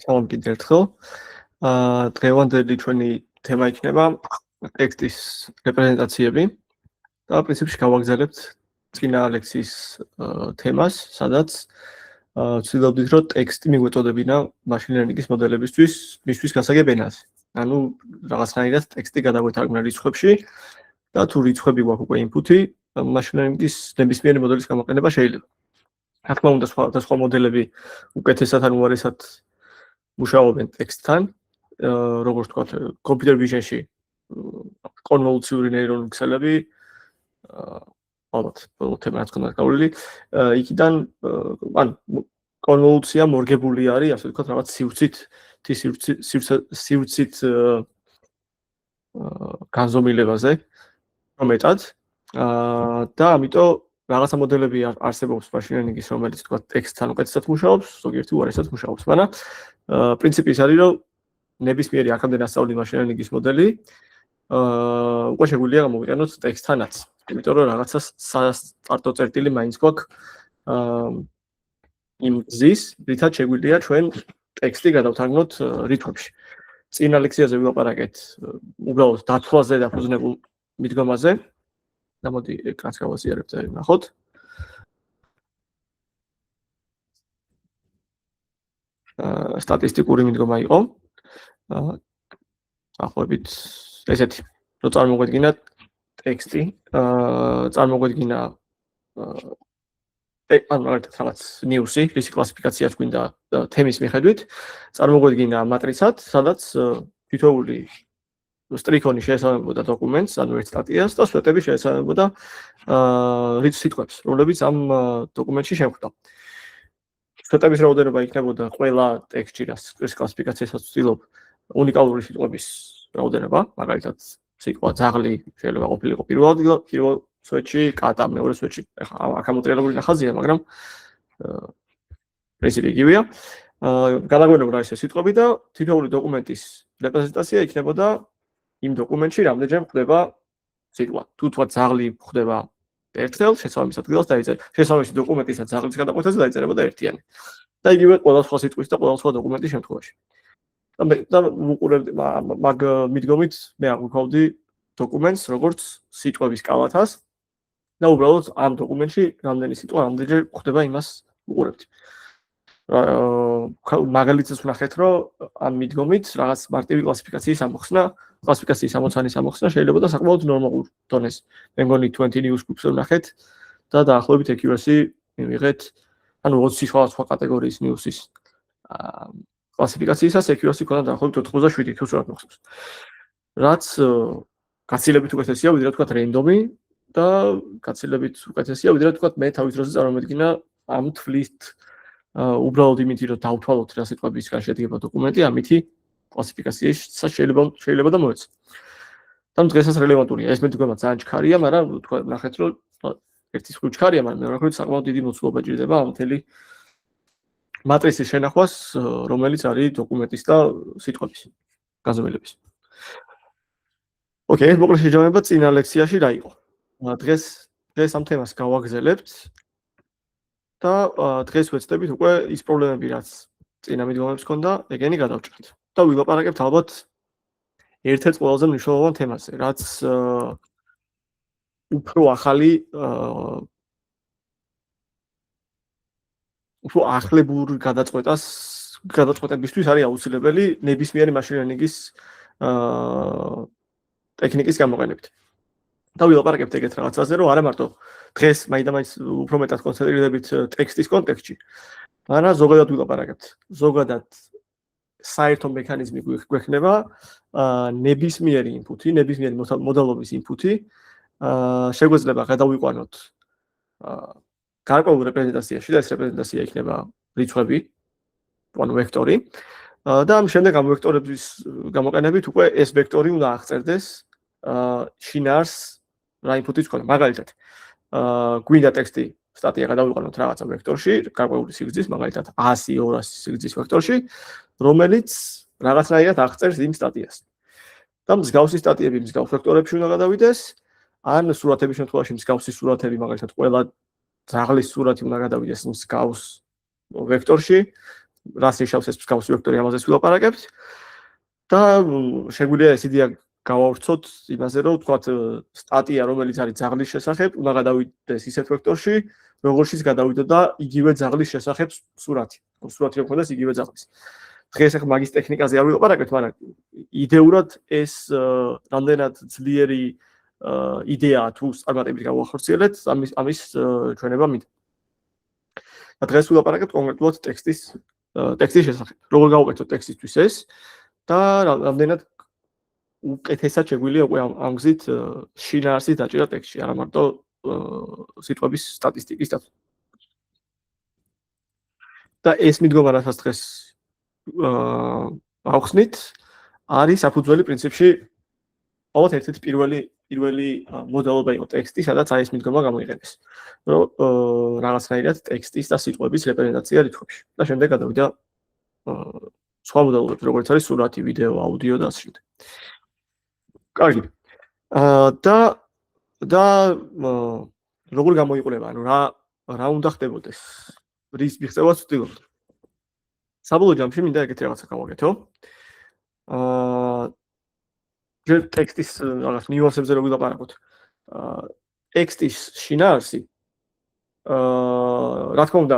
Salam კიდევ ერთხელ. დღევანდელი ჩვენი თემა იქნება ტექსტის რეპრეზენტაციები და პრინციპში გავაგზავნებთ წინა ლექციის თემას, სადაც ვცდილობდით, რომ ტექსტი მიგვეწოდებინა machine learning-ის მოდელებისთვის მისთვის გასაგებ ენაზე. ანუ რაღაცნაირად ტექსტი გადაგვეთარგმნა რიცხვებში და თუ რიცხვები გვაქვს უკვე input-ი, machine learning-ის ნებისმიერი მოდელის გამოყენება შეიძლება. რა თქმა უნდა, სხვა მოდელები უკეთესად ან უარესად მუშაობენ ტექსტთან, როგორც თქვა, computer vision-ში კონვოლუციური ნეირონული ქსელები, ალბათ, თემა რაც ხომ გავლილი, იქიდან ან კონვოლუცია მორგებული არის, ასე ვთქვათ, რაღაც სივრცით განზომილებაზე, მეტად და ამიტომ რაღაცა მოდელები არსებობს machine learning-ის, რომელიც თქვა ტექსტთან უკეთესად მუშაობს, ზოგიერთი უარესად მუშაობს, მაგრამ პრინციპი ის არის, რომ ნებისმიერი აქამდე დასწავლილი machine learning-ის მოდელი უკვე შეგვიძლია გამოვიყენოთ ტექსტთანაც. იმიტომ რომ რაღაცა სტარტო წერტილი მაინც გვაქვს იმ გზის, რითაც შეგვიძლია ჩვენ ტექსტი გადავთარგმნოთ რიცხვებში. წინა ლექციაზე ვილაპარაკეთ უბრალოდ დათვლაზე დაფუძნებულ მიდგომაზე. და მოდი ეკრანს გავაზიარებთ და ნახოთ. სტატისტიკური მიდგომა იყო. დაახლოებით ესეთი, რომ წარმოგვედგინათ ტექსტი, წარმოგვედგინა მაგალითად რაღაც ნიუსი, რისი კლასიფიკაციაც გვინდა თემის მიხედვით, წარმოგვედგინა მატრიცად, სადაც თითოეული სტრიქონი შეესაბამებოდა დოკუმენტს, ანუ ერთ სტატიას და სვეტები შეესაბამებოდა სიტყვებს, რომლებიც ამ დოკუმენტში შემხვდა. სვეტების რაოდენობა იქნებოდა ყველა ტექსტში, რის კლასიფიკაციასაც ვცდილობ, უნიკალური სიტყვების რაოდენობა, მაგალითად, სიტყვა ძაღლი შეიძლება ყოფილიყო პირველ სვეტში, კატა მეორე სვეტში. ახლა აქ ამოტრიალებული ნახაზია, მაგრამ პრინციპი იგივეა. გადაგვეუბნება რა ისე სიტყვები და თითოეული დოკუმენტის რეპრეზენტაცია იქნებოდა იმ დოკუმენტში რამდენჯერ ხდება სიტყვა. თუ თქვა ძაღლი ხდება ერთხელ, შესაბამის ადგილას დაიწერა. შესაბამისი დოკუმენტისა ძაღლის გადაყვეთაზე დაიწერებოდა ერთიანი. და იგივე ყველა სხვა სიტყვის და ყველა სხვა დოკუმენტის შემთხვევაში. და ვუყურებდი მაგ მიდგომით მე აღვიქოვდი დოკუმენტს, როგორც სიტყვების კალათას და უბრალოდ ამ დოკუმენტში რამდენი სიტყვა რამდენჯერ ხდება იმას ვუყურებდი. მაგალითად ვნახეთ, რომ ამ მიდგომით რაღაც მარტივი კლასიფიკაციის ამოხსნა, კლასიფიკაციის ამოცანის ამოხსნა შეიძლება და საკმაოდ ნორმალურ დონეს. მე მგონი 20 news groups-ზე ვნახეთ და დაახლოებით accuracy მივიღეთ, ანუ 20 სხვა კატეგორიის news-ის კლასიფიკაციისას accuracy ქონდა დაახლოებით 87 თუ სწორად მახსოვს. რაც გაცილებით უკეთესია, ვიდრე თქვა რენდომი და გაცილებით უკეთესია, ვიდრე თქვა მე თავის დროზე წარმოვედგინა ამ თვლით უბრალოდ იმით, რომ დავთვალოთ რა სიტყვებისგან შედგება დოკუმენტი, ამითი კლასიფიკაციაში შეიძლება და მოეცა. და დღესაც რელევანტურია. ეს მიდგომა ძალიან ჩქარია, მაგრამ თქვა ნახეთ, რომ ერთის ხრივ ჩქარია, მაგრამ მეორე ხრივ საკმაოდ დიდი მოცულობა ჭირდება ამ მთელი მატრიცის შენახვას, რომელიც არის დოკუმენტის და სიტყვების განზომილების. ოკეი, მოკლედ შეჯამება წინა ლექციაში რა იყო. დღეს ამ თემას გავაგზავნებთ და დღეს ვეცდებით უკვე ის პრობლემები, რაც წინა მიდგომებს ჰქონდა, ეგენი გადავჭრით. და ვილაპარაკებთ ალბათ ერთ-ერთ ყველაზე მნიშვნელოვან თემაზე, რაც უფრო ახალი უფრო ახლებურ გადაწყვეტებისთვის არის აუცილებელი ნებისმიერი machine learning-ის ტექნიკის გამოყენებით. და ვილაპარაკებთ ეგეთ რაღაცაზე, რომ არა მარტო დღეს მაინც უფრო მეტად კონცენტრირდებით ტექსტის კონტექსტში, მაგრამ ზოგადად ვილაპარაკებთ. ზოგადად საერთო მექანიზმი გვექნება ნებისმიერი input-ი, ნებისმიერი მოდელობის input-ი შეგვეძლება გადავიყვანოთ გარკვეულ რეპრეზენტაციაში და ეს რეპრეზენტაცია იქნება რიცხვები, ანუ ვექტორი. და ამ შემდეგ ამ ვექტორების გამოყენებით უკვე ეს ვექტორი უნდა აღწერდეს შინაარს რა input-იც ქონდა. მაგალითად, გვინდა ტექსტი სტატია გადავიყვანოთ რაღაცა ვექტორში, გარკვეული სიგრძის, მაგალითად 100, 200 სიგრძის ვექტორში, რომელიც რაღაცნაირად აღწერს იმ სტატიას. და მსგავსი სტატიები მსგავს ვექტორებში უნდა გადავიდეს, ან სურათების შემთხვევაში მსგავსი სურათები, მაგალითად, ყველა ძაღლის სურათი უნდა გადავიდეს მსგავს ვექტორში რას ნიშნავს ეს მსგავსი ვექტორი, ამაზეც ვილაპარაკებთ. და შეგვიძლია ეს იდეა გავავრცოთ იმაზე, რომ ვთქვათ, სტატია, რომელიც არის ძაღლის შესახებ, უნდა გადავიდეს ისეთ ვექტორში, როგორშიც გადავიდოდა იგივე ძაღლის შესახებ სურათი. სურათი რომ ქონდეს იგივე ძაღლის. დღეს ახლა მაგის ტექნიკაზე არ ვილაპარაკებთ, მაგრამ იდეურად ეს რამდენად ძლიერი იდეაა თუ წარმატებით გავახორციელეთ, ამის ჩვენება მინდა. და დღეს ვილაპარაკებთ კონკრეტულად ტექსტის შესახებ. როგორ გავუკეთოთ ტექსტისთვის ეს და რამდენად უკეთესად შეგვიძლია უკვე ამ გზით შინაარსის დაჭერა ტექსტში, არა მარტო სიტყვების სტატისტიკის დაცვა. და ეს მიდგომა, რასაც დღეს ავხსნით, არის საფუძველი პრინციპში ალბათ ერთ-ერთი პირველი მოდელობა იყო ტექსტი, სადაც აი ეს მიდგომა გამოიყენეს. რომ რაღაცნაირად ტექსტის და სიტყვების რეპრეზენტაცია რიცხვებში. და შემდეგ გადავიდა სხვა მოდელობებს, როგორც არის სურათი, ვიდეო, აუდიო და ასე შემდეგ. კარგი. და როგორ გამოიყურება, ანუ რა უნდა ხდებოდეს? რის მიღწევას ვცდილობთ? საბოლოო ჯამში მინდა ეგეთი რაღაცა გავაკეთო. ტექსტის რაღაც ნიუანსებზე რო ვილაპარაკოთ. ტექსტის შინაარსი რა თქმა უნდა,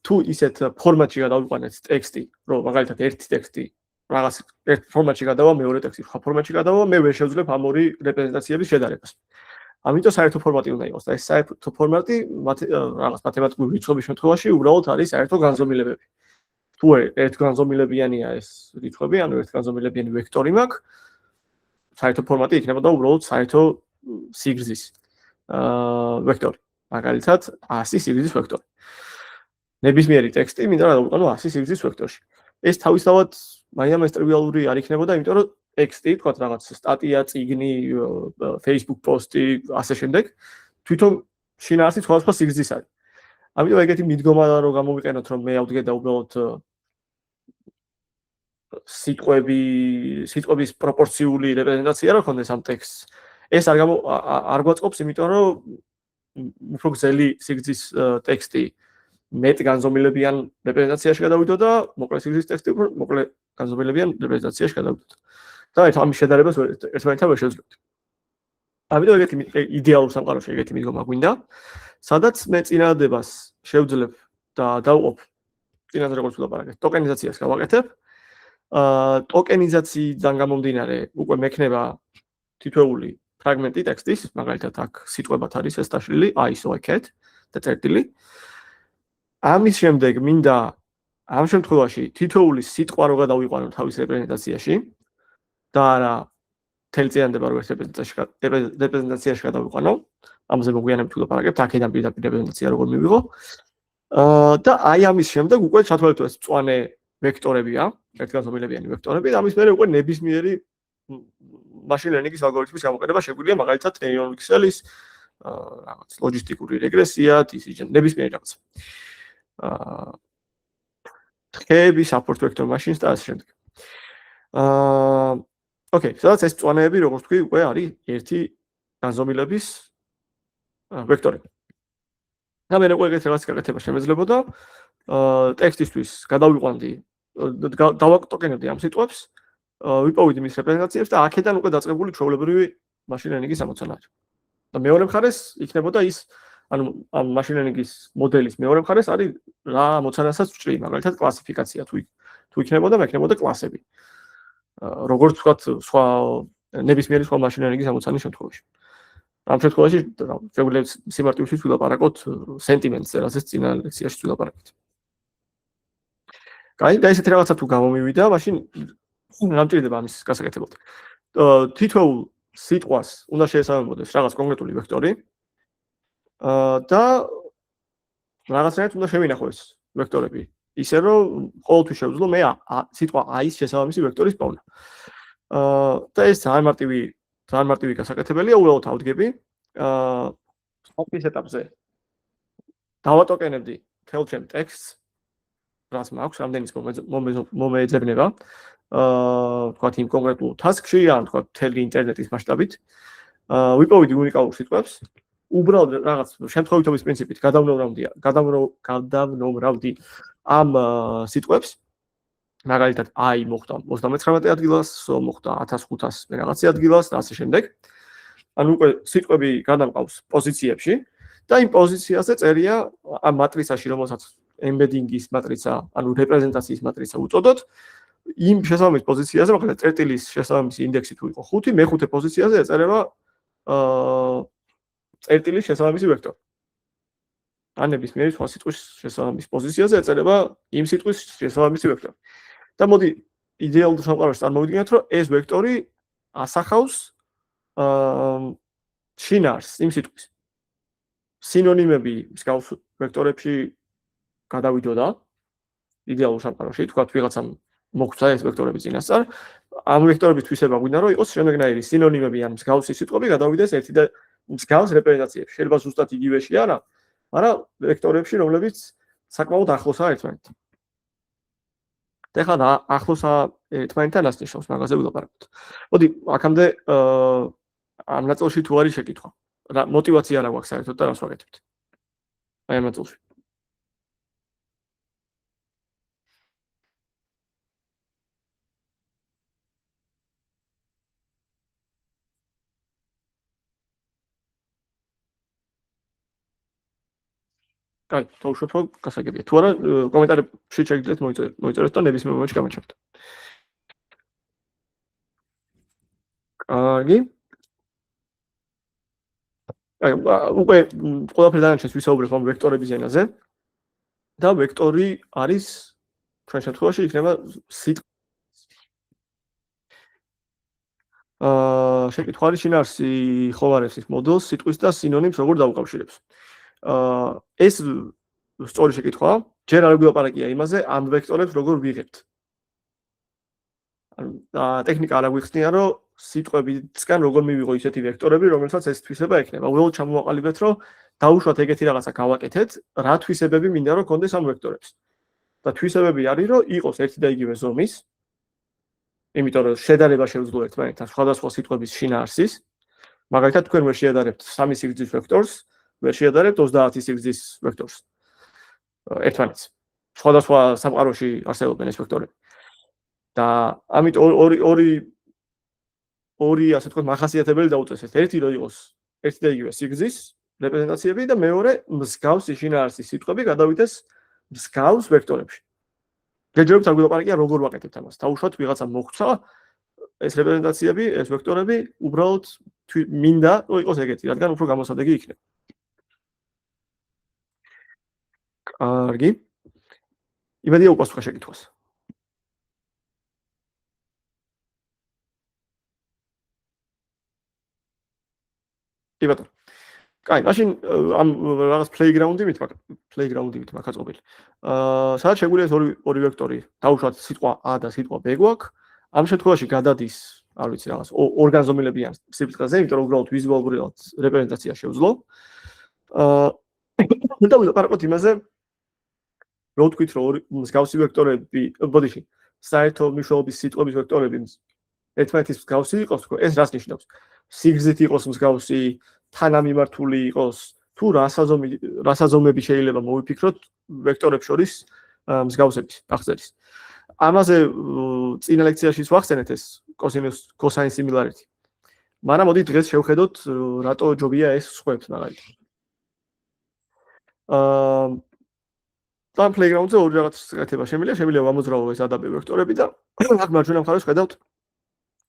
თუ ისეთ ფორმატში გადავიყვანეთ ტექსტი, რომ მაგალითად ერთი ტექსტი რაღაც ერთ ფორმატში გადავა, მეორე ტექსტი სხვა ფორმატში გადავა, მე ვერ შევძლებ ამ ორი რეპრეზენტაციების შედარებას. ამიტომ საერთო ფორმატი უნდა იყოს და ეს საერთო ფორმატი რაღაც მათემატიკური რიცხვების შემთხვევაში უბრალოდ არის საერთო განზომილებები. თუ ერთგანზომილებიანია ეს რიცხვები, ანუ ერთგანზომილებიანი ვექტორი მაქვს, საერთო ფორმატი იქნებოდა უბრალოდ საერთო სიგრძის ვექტორი. მაგალითად 100 სიგრძის ვექტორი. ნებისმიერი ტექსტი მინდა დავუყენო 100 სიგრძის ვექტორში. ეს თავისთავად მაინც ტრივიალური არ იქნებოდა, იმიტომ რომ ტექსტი, თქვათ რაღაც სტატია, წიგნი, Facebook პოსტი, ასე შემდეგ, თვითონ შინაარსი სხვადასხვა სიგრძის არის. ამიტომ ეგეთი მიდგომა რომ გამოვიყენოთ, რომ მე ავდგე და უბრალოდ სიტყვების პროპორციული რეპრეზენტაცია რა ქონდეს ამ ტექსტს. ეს არ გვაწყობს, იმიტომ რომ უფრო გრძელი სიგრძის ტექსტი მეტ განზომილებიან რეპრეზენტაციაში გადავიდო და მოკლე სიგრძის ტექსტი უფრო მოკლე განზომილებიან რეპრეზენტაციაში გადავიდო. და ამის შედარებას ერთმანეთთან ვერ შევძლებთ. ამიტომ ეგეთი იდეალურ სამყაროში ეგეთი მიდგომა გვინდა, სადაც მე წინადადებას შევძლებ და დავყოფ წინადად როგორც ვილაპარაკეთ, ტოკენიზაციას გავაკეთებ. ტოკენიზაციიდან გამომდინარე უკვე მექნება თითოეული ფრაგმენტი ტექსტის, მაგალითად აქ სიტყვებად არის ეს დაშლილი, I saw a cat და წერტილი. ამის შემდეგ მინდა ამ შემთხვევაში თითოეული სიტყვა რო გადავიყვანო თავის რეპრეზენტაციაში და არა თელწიანდება რო რეპრეზენტაციაში გადავიყვანო, ამაზე მოგვიანებით ვილაპარაკებთ, აქედან პირდაპირ რეპრეზენტაცია როგორ მივიღო. და აი ამის შემდეგ უკვე ჩათვალეთ ეს მწვანე ვექტორებია, ერთგანზომილებიანი ვექტორები და ამის მერე უკვე ნებისმიერი machine learning-ის ალგორითმის გამოყენება შეგვიძლია, მაგალითად neural pixel-ის რაღაც ლოჯისტიკური რეგრესია, decision ნებისმიერი რაღაც. თხეები, support vector machines და ასე შემდეგ. ოკეი, სადაც ეს მწვანეები, როგორც თქვი, უკვე არის ერთი განზომილების ვექტორი. და მე უკვე ეგეთ რაღაც გაკეთება შემეძლებოდა. ტექსტისთვის გადავიყვანდი, დავაკტოკენებდი ამ სიტყვებს, ვიპოვიდი მის რეპრეზენტაციებს და აქედან უკვე დაწყებული ჩვეულებრივი machine learning-ის ამოცანა არის. და მეორე მხარეს იქნებოდა ის, ანუ ამ machine learning-ის მოდელის მეორე მხარეს არის რა ამოცანასაც ვჭრი, მაგალითად კლასიფიკაცია თუ იქნებოდა, მექნებოდა კლასები. როგორც ვთქვათ, სხვა ნებისმიერი სხვა machine learning-ის ამოცანის შემთხვევაში. ამ შემთხვევაში შეგვიძლია სიმარტივშიც ვილაპარაკოთ სენტიმენტზე, რასაც წინა ლექციაში ვილაპარაკეთ. კაი, და ესეთი რაღაცა თუ გამომივიდა, მაშინ რა მჭირდება ამის გასაკეთებლად. თითოეულ სიტყვას უნდა შეესაბამებოდეს რაღაც კონკრეტული ვექტორი და რაღაცნაირად უნდა შევინახო ეს ვექტორები. ისე რომ ყოველთვის შევძლო მე სიტყვა I-ის შესაბამისი ვექტორის პოვნა. და ეს ძალიან მარტივი გასაკეთებელია, უბრალოდ ავდგები. სტოპის ეტაპზე დავატოკენებდი მთელ ჩემ ტექსტს, რაც მაქვს, რამდენის მომეძებნება. თქვათ იმ კონკრეტულ task-ში, ან თქვათ მთელი ინტერნეტის მასშტაბით. ვიპოვიდი უნიკალურ სიტყვებს უბრალოდ რაღაც შემთხვევითობის პრინციპით გადავნოვრავდი ამ სიტყვებს. მაგალითად აი მოხდა 39 ადგილას, მოხდა 1500 მე რაღაცი ადგილას და ასე შემდეგ. ანუ უკვე სიტყვები გადამყავს პოზიციებში და იმ პოზიციაზე წერია ამ მატრიცაში, რომელსაც embedding-ის მატრიცა, ანუ რეპრეზენტაციის მატრიცა უწოდოთ, იმ შესაბამის პოზიციაზე, მაგალითად წერტილის შესაბამისი ინდექსი თუ იყო 5, მეხუთე პოზიციაზე ეწერება წერტილის შესაბამისი ვექტორი. ან ნებისმიერი სხვა სიტყვის შესაბამის პოზიციაზე ეწერება იმ სიტყვის შესაბამისი ვექტორი. და მოდი იდეალურ სამყაროში წარმოვიდგინოთ, რომ ეს ვექტორი ასახავს შინაარსს იმ სიტყვის. სინონიმები მსგავს ვექტორებში გადავიდოდა იდეალურ სამყაროში, თქვათ ვიღაცამ მოგვცა ეს ვექტორები წინასწარ, ამ ვექტორების თვისება გვინდა რომ იყოს შემდეგნაირი სინონიმები ან მსგავსი სიტყვები გადავიდეს ერთი და მსგავს რეპრეზენტაციებში. შეიძლება ზუსტად იგივეში არა, მაგრამ ვექტორებში, რომლებიც საკმაოდ ახლოსაა ერთმანეთთან. ეხლა ახლოსა ერთმანეთთან რას ნიშნავს, მაგაზე ვილაპარაკოთ. მოდი, აქამდე ამ ნაწილში თუ არის შეკითხვა. რა мотиваცია რა გვაქვს საერთოდ და რას ვაკეთებთ? აი ამ ნაწილში. კაი, თოვშოთ რომ გასაგებია. თუ არა, კომენტარებში შეგიძლიათ მოიწეროთ და ნებისმიერ მომენტში გამაჩვენოთ. კარგი. აი, უკვე ყველაფერი დანარჩენს ვისაუბრეთ ამ ვექტორების ენაზე. და ვექტორი არის ჩვენ შემთხვევაში იქნება სიტყვა. შეკითხვა არის შინაარსი ხოვარებს ის მოდელს სიტყვის და სინონიმს როგორ დაუკავშირებს. ეს სწორი შეკითხვაა. ჯერ არ გვილაპარაკია იმაზე, ამ ვექტორებს როგორ ვიღებთ. ტექნიკა არ გვიხსნია, რომ სიტყვებისგან როგორ მივიღო ისეთი ვექტორები, რომელსაც ეს თვისება ექნება. უბრალოდ ჩამოვაყალიბეთ, რომ დაუშვათ ეგეთი რაღაცა გავაკეთეთ, რა თვისებები მინდა რომ გქონდეს ამ ვექტორებს. და თვისებები არის, რომ იყოს ერთი და იგივე ზომის. იმიტომ რომ შედარება შეუძლო ერთმანეთთან სხვადასხვა სიტყვების შინაარსის. მაგალითად, თქვენ ვერ შეადარებთ 3 სიგრძის ვექტორს, ვერ შეადარებთ 30 სიგრძის ვექტორს. ერთმანეთს. სხვადასხვა სამყაროში არსებობენ ეს ვექტორები. და ამით ორი ასე თქვა მახასიათებელი დაუწესეთ. ერთი რომ იყოს ერთი და იგივე სიგრძის რეპრეზენტაციები და მეორე მსგავსი შინაარსის სიტყვები გადავიდეს მსგავს ვექტორებში. გეჯერებთ არ გვილაპარაკია როგორ ვაკეთებთ ამას. თავშოთ ვიღაცა მოგვცა ეს რეპრეზენტაციები, ეს ვექტორები უბრალოდ მინდა რომ იყოს ეგეთი, რადგან უფრო გამოსადეგი იქნება. კარგი. იმედია უპასუხა შეკითხვას. კი ბატონო. კაი, მაშინ ამ რაღაც playground-ით მაქაწყობილი. სადაც შეგვიძლია ორი ვექტორი, დავუშვათ სიტყვა A და სიტყვა B გვაქვს. ამ შემთხვევაში გადადის, არ ვიცი რაღაც, ორგანზომილებიან სიფრთხილზე, იმიტომ რომ უბრალოდ ვიზუალური რეპრეზენტაცია შეუძლო. და ვილაპარაკოთ იმაზე, რომ ვთქვით, რომ მსგავსი ვექტორები, ბოდიში, საერთო მნიშვნელობის სიტყვების ვექტორები ერთმანეთის მსგავსი იყოს, ეს რას ნიშნავს? სიგრძით იყოს მსგავსი, თანამიმართული იყოს, თუ რასაზომები შეიძლება მოვიფიქროთ ვექტორებს შორის მსგავსების აღწერის. ამაზე წინა ლექციაშიც ვახსენეთ ეს cosine similarity. მაგრამ მოდი დღეს შევხედოთ რატო ჯობია ეს სხვებს მაგალითად. ამ playground-ზე ორი რაღაც გაკეთება შემიძლია ვამოძრავო ეს A და B ვექტორები და აქ მარჯვენა მხარეს ხედავთ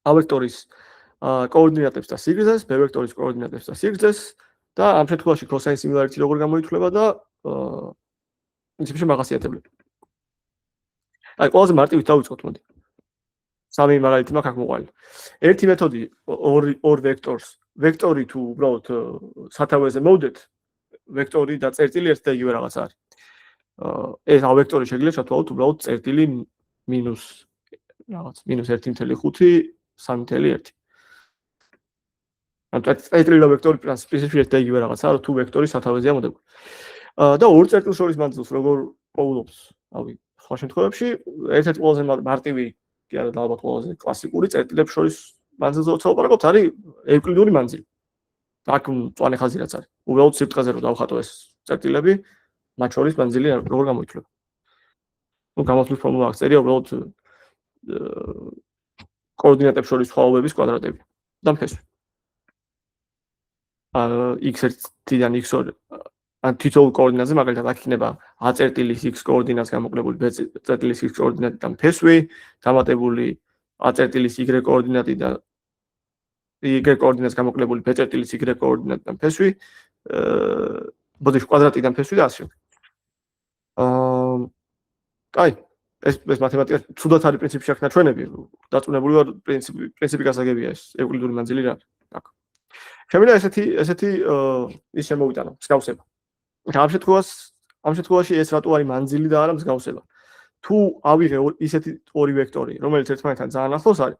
A ვექტორის კოორდინატებს და სიგრძეს, B ვექტორის კოორდინატებს და სიგრძეს და ამ შემთხვევაში cosine similarity როგორ გამოითვლება და პრინციპში მახასიათებლები. აი, ყველაზე მარტივით დავიწყოთ, მოდი. სამი მაგალითი მაქვს აქ მოყოლი. ერთი მეთოდი ორ ვექტორი თუ უბრალოდ სათავეზე მოვდეთ, ვექტორი და წერტილი ერთ და იგივე რაღაც არის. ეს A ვექტორი შეგვიძლია შევთვალოთ უბრალოდ წერტილი მინუს რაღაც -1.5 3.1. ანუ წერტილი და ვექტორი პრინციპში ერთ და იგივე რაღაცაა, რომ თუ ვექტორი სათავეზეა მოდებული. და ორ წერტილს შორის მანძილს როგორ პოულობს, რავი, სხვა შემთხვევებში ერთ-ერთი ყველაზე მარტივი, კი არა ალბათ ყველაზე კლასიკური წერტილებს შორის მანძილზე როცა ვაპარაკობთ, არის ევკლიდური მანძილი. აქ მწვანე ხაზი რაც არის. უბრალოდ სიბრტყეზე რო დავხატო ეს წერტილები, მათ შორის მანძილი როგორ გამოიცვლება. ნუ გამოთვლის ფორმულა აქვს წერია უბრალოდ კოორდინატებს შორის სხვაობების კვადრატები და ფესვი. x1-დან x2 ან თითოეულ კოორდინატზე მაგალითად აქ იქნება a წერტილის x კოორდინატს გამოკლებული b წერტილის x კოორდინატიდან ფესვი, დამატებული a წერტილის y კოორდინატიდან y კოორდინატს გამოკლებული b წერტილის y კოორდინატიდან ფესვი, ბოდიში კვადრატიდან ფესვი და ასე. აი, ეს მათემატიკა ცუდად არის პრინციპში აქ ნაჩვენები, დაწუნებული ვარ პრინციპი გასაგებია ეს ევკლიდური მანძილი რა აქ. შემიძლია ესეთი ის შემოვიტანო, მსგავსება. ამ შემთხვევაში ეს რატო არის მანძილი და არა მსგავსება? თუ ავიღე ისეთი ორი ვექტორი, რომელიც ერთმანეთთან ძალიან ახლოს არის,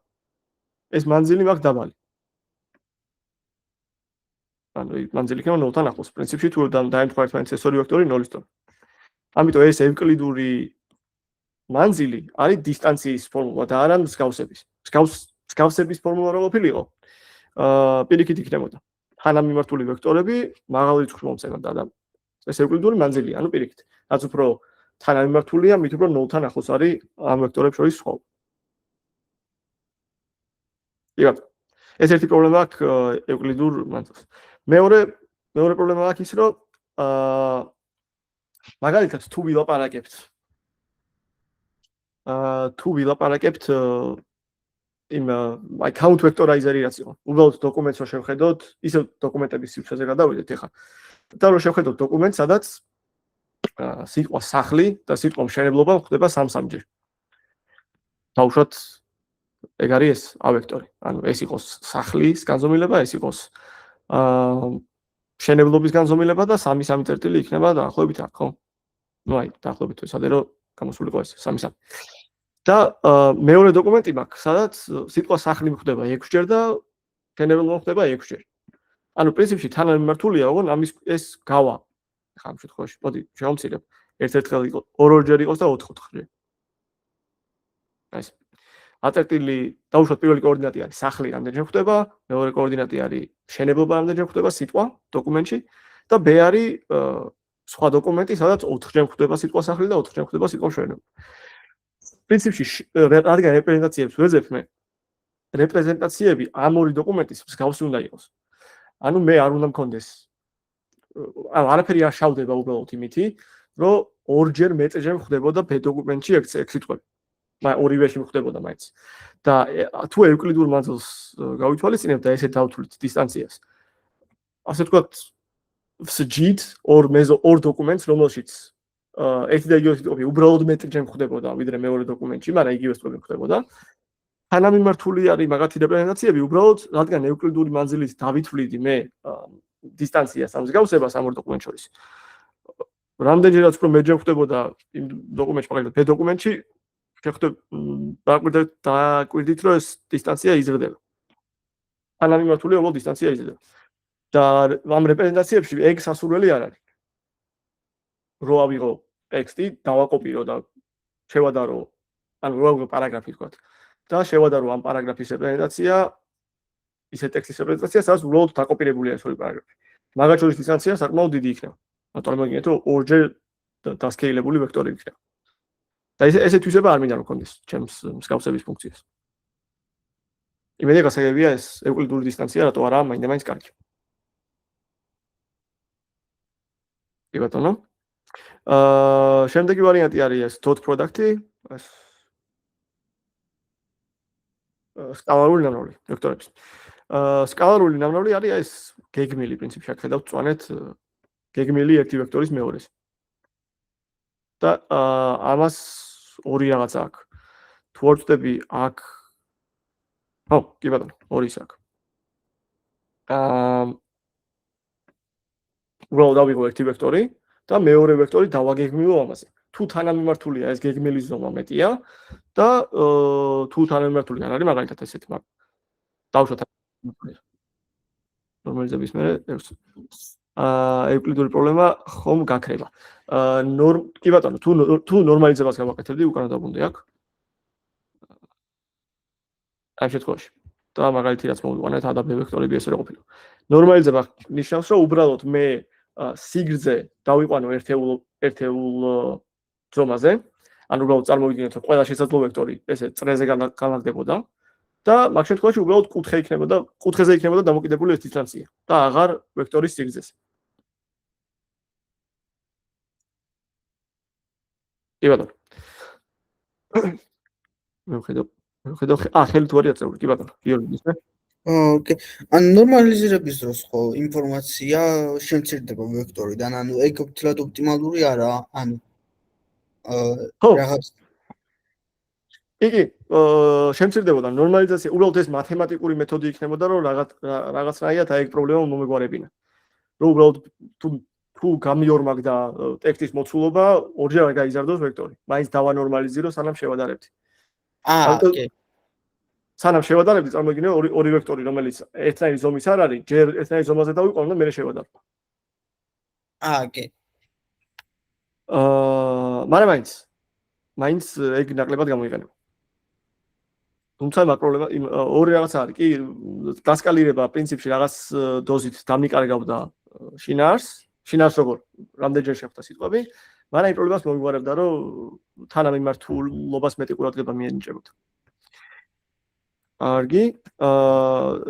ეს მანძილი მაქვს დაბალი. ანუ მანძილი იქნება 0-თან ახლოს. პრინციპში თუ დაემთხვა ერთმანეთს ეს ორი ვექტორი 0-ის ტოლ. ამიტომ ეს ევკლიდური მანძილი არის დისტანციის ფორმულა და არა მსგავსების. მსგავსების ფორმულა რო ყოფილიყო, პირიქით იქნებოდა. თანამიმართული ვექტორები მაღალ რიცხვს მომცემდა და ეს ევკლიდური მანძილია, ანუ პირიქით. რაც უფრო თანამიმართულია, მით უფრო 0-თან ახლოს არის ამ ვექტორებს შორის სხვაობა. იგივე. ეს ერთი პრობლემა აქვს ევკლიდურ მანძილს. მეორე პრობლემა აქვს ის, რომ მაგალითად თუ ვილაპარაკებთ იმ აი count vectorizer-ი რაც იყო. უბრალოდ დოკუმენტს რო შევხედოთ, ისე დოკუმენტების სივრცეზე გადავიდეთ ახლა. და რო შევხედოთ დოკუმენტს, სადაც სიტყვა სახლი და სიტყვა მშენებლობა ხდება 3-3-ჯერ. დავუშვათ ეგ არის ეს a ვექტორი. ანუ ეს იყოს სახლის განზომილება, ეს იყოს მშენებლობის განზომილება და 3-3 წერტილი იქნება დაახლოებით აქ, ხო? ნუ აი, დაახლოებით ესადე რომ გამოსულიყო ეს 3-3. და მეორე დოკუმენტი მაქვს, სადაც სიტყვა სახლი ხდება 6-ჯერ და მშენებლობა ხდება 6-ჯერ. ანუ პრინციპში თანამიმართულია, ოღონ ამის ეს გავა. ხა ამ შემთხვევაში, მოდი შევამცირებ. ერთ-ერთხელ იყო 2-2-ჯერ იყოს და 4-4-ჯერ. აი ეს. a წერტილი დავუშვათ პირველი კოორდინატი არის სახლი რამდენჯერ ხდება, მეორე კოორდინატი არის მშენებლობა რამდენჯერ ხდება სიტყვა დოკუმენტში და b არის სხვა დოკუმენტი, სადაც 4-ჯერ ხდება სიტყვა სახლი და 4-ჯერ ხდება სიტყვა მშენებლობა. პრინციპში რადგან რეპრეზენტაციებს ვეძებ მე, რეპრეზენტაციები ამ ორი დოკუმენტის მსგავსი უნდა იყოს. ანუ მე არ უნდა მქონდეს არაფერი არ შავდება უბრალოდ იმითი, რომ 2-ჯერ მეწეჯერ ხდებოდა b დოკუმენტში x სიტყვები. ორივეში ხდებოდა მაინც. და თუ ევკლიდურ მანძილს გავითვალისწინებ და ესე დავთვლით დისტანციას. ასე ვთქვათ, ვსჯით ორ დოკუმენტს, რომელშიც ერთი და იგივე სიტყვები უბრალოდ მეტრჯერ ხდებოდა, ვიდრე მეორე დოკუმენტში, მაგრამ იგივე სიტყვები ხდებოდა. თანამიმართული არის მაგათი რეპრეზენტაციები, უბრალოდ რადგან ევკლიდური მანძილით დავითვლიდი მე დისტანციას ამ მსგავსებას ამ ორ დოკუმენტ შორის. რამდენჯერაც უფრო მეჯერ ხდებოდა იმ დოკუმენტში, მაგალითად b დოკუმენტში დააკვირდით, რომ ეს დისტანცია იზრდება. თანამიმართულია, უბრალოდ დისტანცია იზრდება. და ამ რეპრეზენტაციებში x ასურველი არ არის. რო ავიღო ტექსტი, დავაკოპირო და შევადარო, ანუ რო ავიღო პარაგრაფი თქვათ. და შევადარო ამ პარაგრაფის რეპრეზენტაცია, ისე ტექსტის რეპრეზენტაცია, სადაც უბრალოდ დაკოპირებულია ეს ორი პარაგრაფი. მაგათ შორის დისტანცია საკმაოდ დიდი იქნება. ანუ მოგიგეთ, რომ 2-ჯერ დასკეილებული ვექტორი იქნება. და ესე თვისება არ მინდა რომ კონდეს ჩემს მსგავსების ფუნქციას. იმედი გასაგებია ეს ევკლიდური დისტანცია რატო არა მაინდა-მაინც კარგი. კი ბატონო. შემდეგი ვარიანტი არის ეს dot product-ი, ეს სკალარული ნამრავლი ვექტორების. სკალარული ნამრავლი არის ეს გეგმილი პრინციპში აქ ხედავთ წვანეთ გეგმილი ერთი ვექტორის მეორეს. და ამას ორი რაღაცა აქვს. თუ არ ვწდები აქ ხო, კი ბატონო, ორი ის აქვს. უბრალოდ დავიღო ერთი ვექტორი და მეორე ვექტორი დავაგეგმილო ამაზე. თუ თანამიმართულია ეს გეგმილი ზომა მეტია და თუ თანამიმართული არ არის, მაგალითად ესეთი მაგ დავუშვათ ნორმალიზების მერე ევკლიდური პრობლემა ხომ გაქრება. კი ბატონო, თუ ნორმალიზებას გავაკეთებდი, უკანა დაბრუნდი აქ. ამ შემთხვევაში. და მაგალითი რაც მოვიყვანეთ A და B ვექტორები ესე რა ყოფილა. ნორმალიზება ნიშნავს, რომ უბრალოდ მე სიგრძე დავიყვანო ერთეულ ზომაზე, ანუ უბრალოდ წარმოვიდგინოთ, რომ ყველა შესაძლო ვექტორი ესე წრეზე განლაგდებოდა და მაგ შემთხვევაში უბრალოდ კუთხეზე იქნებოდა დამოკიდებული ეს დისტანცია და აღარ ვექტორის სიგრძეზე. კი ბატონო. ვხედავ ხელი თუ არის აწეული, კი ბატონო. გიორგი ისე? ოკეი. ანუ ნორმალიზირების დროს ხო ინფორმაცია შემცირდება ვექტორიდან, ანუ ეგ თლად ოპტიმალური არაა, ანუ რაღაც იგი შემცირდებოდა ნორმალიზაცია, უბრალოდ ეს მათემატიკური მეთოდი იქნებოდა, რომ რაღაცნაირად აი ეგ პრობლემა მომეგვარებინა. რომ უბრალოდ თუ გამიორმაგდა ტექსტის მოცულობა, ორჯერ არ გაიზარდოს ვექტორი. მაინც დავანორმალიზირო, სანამ შევადარებდი. ოკეი. სანამ შევადარებდი, წარმოგიდგენთ ორი ვექტორი, რომელიც ერთნაირი ზომის არ არის, ჯერ ერთნაირი ზომაზე დავიყვანო და მერე შევადარო. ოკეი. მაგრამ მაინც ეგ ნაკლებად გამოიყენება. თუმცა მაგ პრობლემა ორი რაღაცა არის. კი, დასკალირება პრინციპში რაღაც დოზით დამიკარგავდა შინაარს როგორ რამდენჯერ შეხვდა სიტყვები, მაგრამ იმ პრობლემას მომიგوارებდა, რომ თანამიმართულობას მეტი ყურადღება მიენიჭებოდა. კარგი,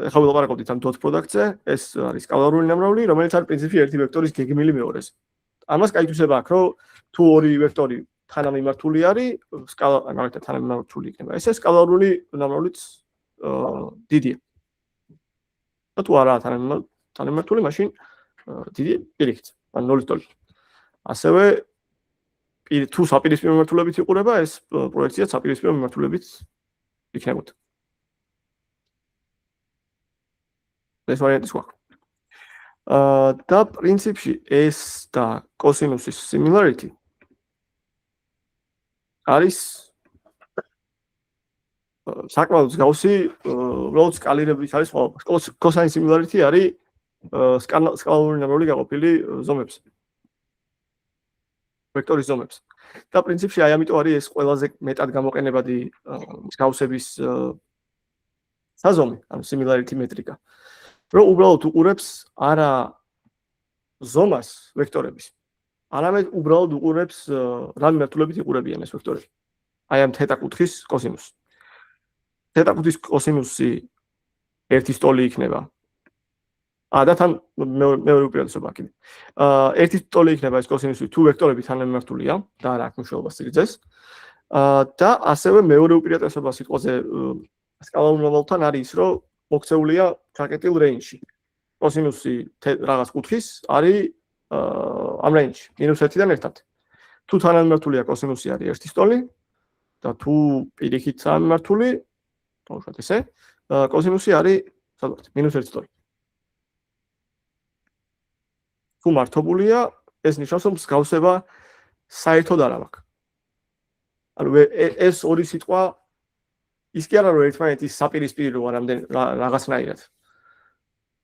ეხლა ვილაპარაკობთ ამ dot product-ზე, ეს არის სკალარული ნამრავლი, რომელიც არის პრინციპში ერთი ვექტორის გეგმილი მეორეზე. ამას კაითვისება აქვს, რომ თუ ორი ვექტორი თანამიმართული არის, მაგალითად თანამიმართული იქნება. ესე სკალარული ნამრავლიც დიდია. და თუ არა თანამიმართული, მაშინ დიდი პირიქით, ან 0-ის ტოლი. ასევე თუ საპირისპირო მიმართულებით იყურება, ეს პროექცია საპირისპირო მიმართულებით იქნებოდა. ეს ვარიანტი სხვა. და პრინციპში ეს და კოსინუსის similarity არის საკმაოდ მსგავსი, უბრალოდ სკალირების არის სხვაობა. cosine similarity არის სკალარული ნამრავლი გაყოფილი ზომებზე. ვექტორის ზომებზე. და პრინციპში აი ამიტომ არის ეს ყველაზე მეტად გამოყენებადი მსგავსების საზომი, ანუ similarity მეტრიკა. რომ უბრალოდ უყურებს არა ზომას ვექტორების, არამედ უბრალოდ უყურებს რა მიმართულებით იყურებიან ეს ვექტორები. აი ამ თეტა კუთხის კოსინუსი. თეტა კუთხის კოსინუსი ერთის ტოლი იქნება. და თან მეორე უპირატესობა კიდე. ერთის ტოლი იქნება ეს კოსინუსი თუ ვექტორები თანამიმართულია და არა აქვს მნიშვნელობა სიგრძეს. და ასევე მეორე უპირატესობა სიტყვაზე სკალარულ ნამრავლთან არის ის, რომ მოქცეულია ჩაკეტილ რეინჯში. კოსინუსი რაღაც კუთხის არის ამ რეინჯში, -1-დან 1-მდე. თუ თანამიმართულია კოსინუსი არის ერთის ტოლი და თუ პირიქით თანამიმართული, დავუშვათ ესე, კოსინუსი არის სადღაც -1 ტოლი. თუ მართობულია, ეს ნიშნავს, რომ მსგავსება საერთოდ არ აქვს. ანუ ეს ორი სიტყვა ის კი არა რომ ერთმანეთის საპირისპირო რაღაცნაირად.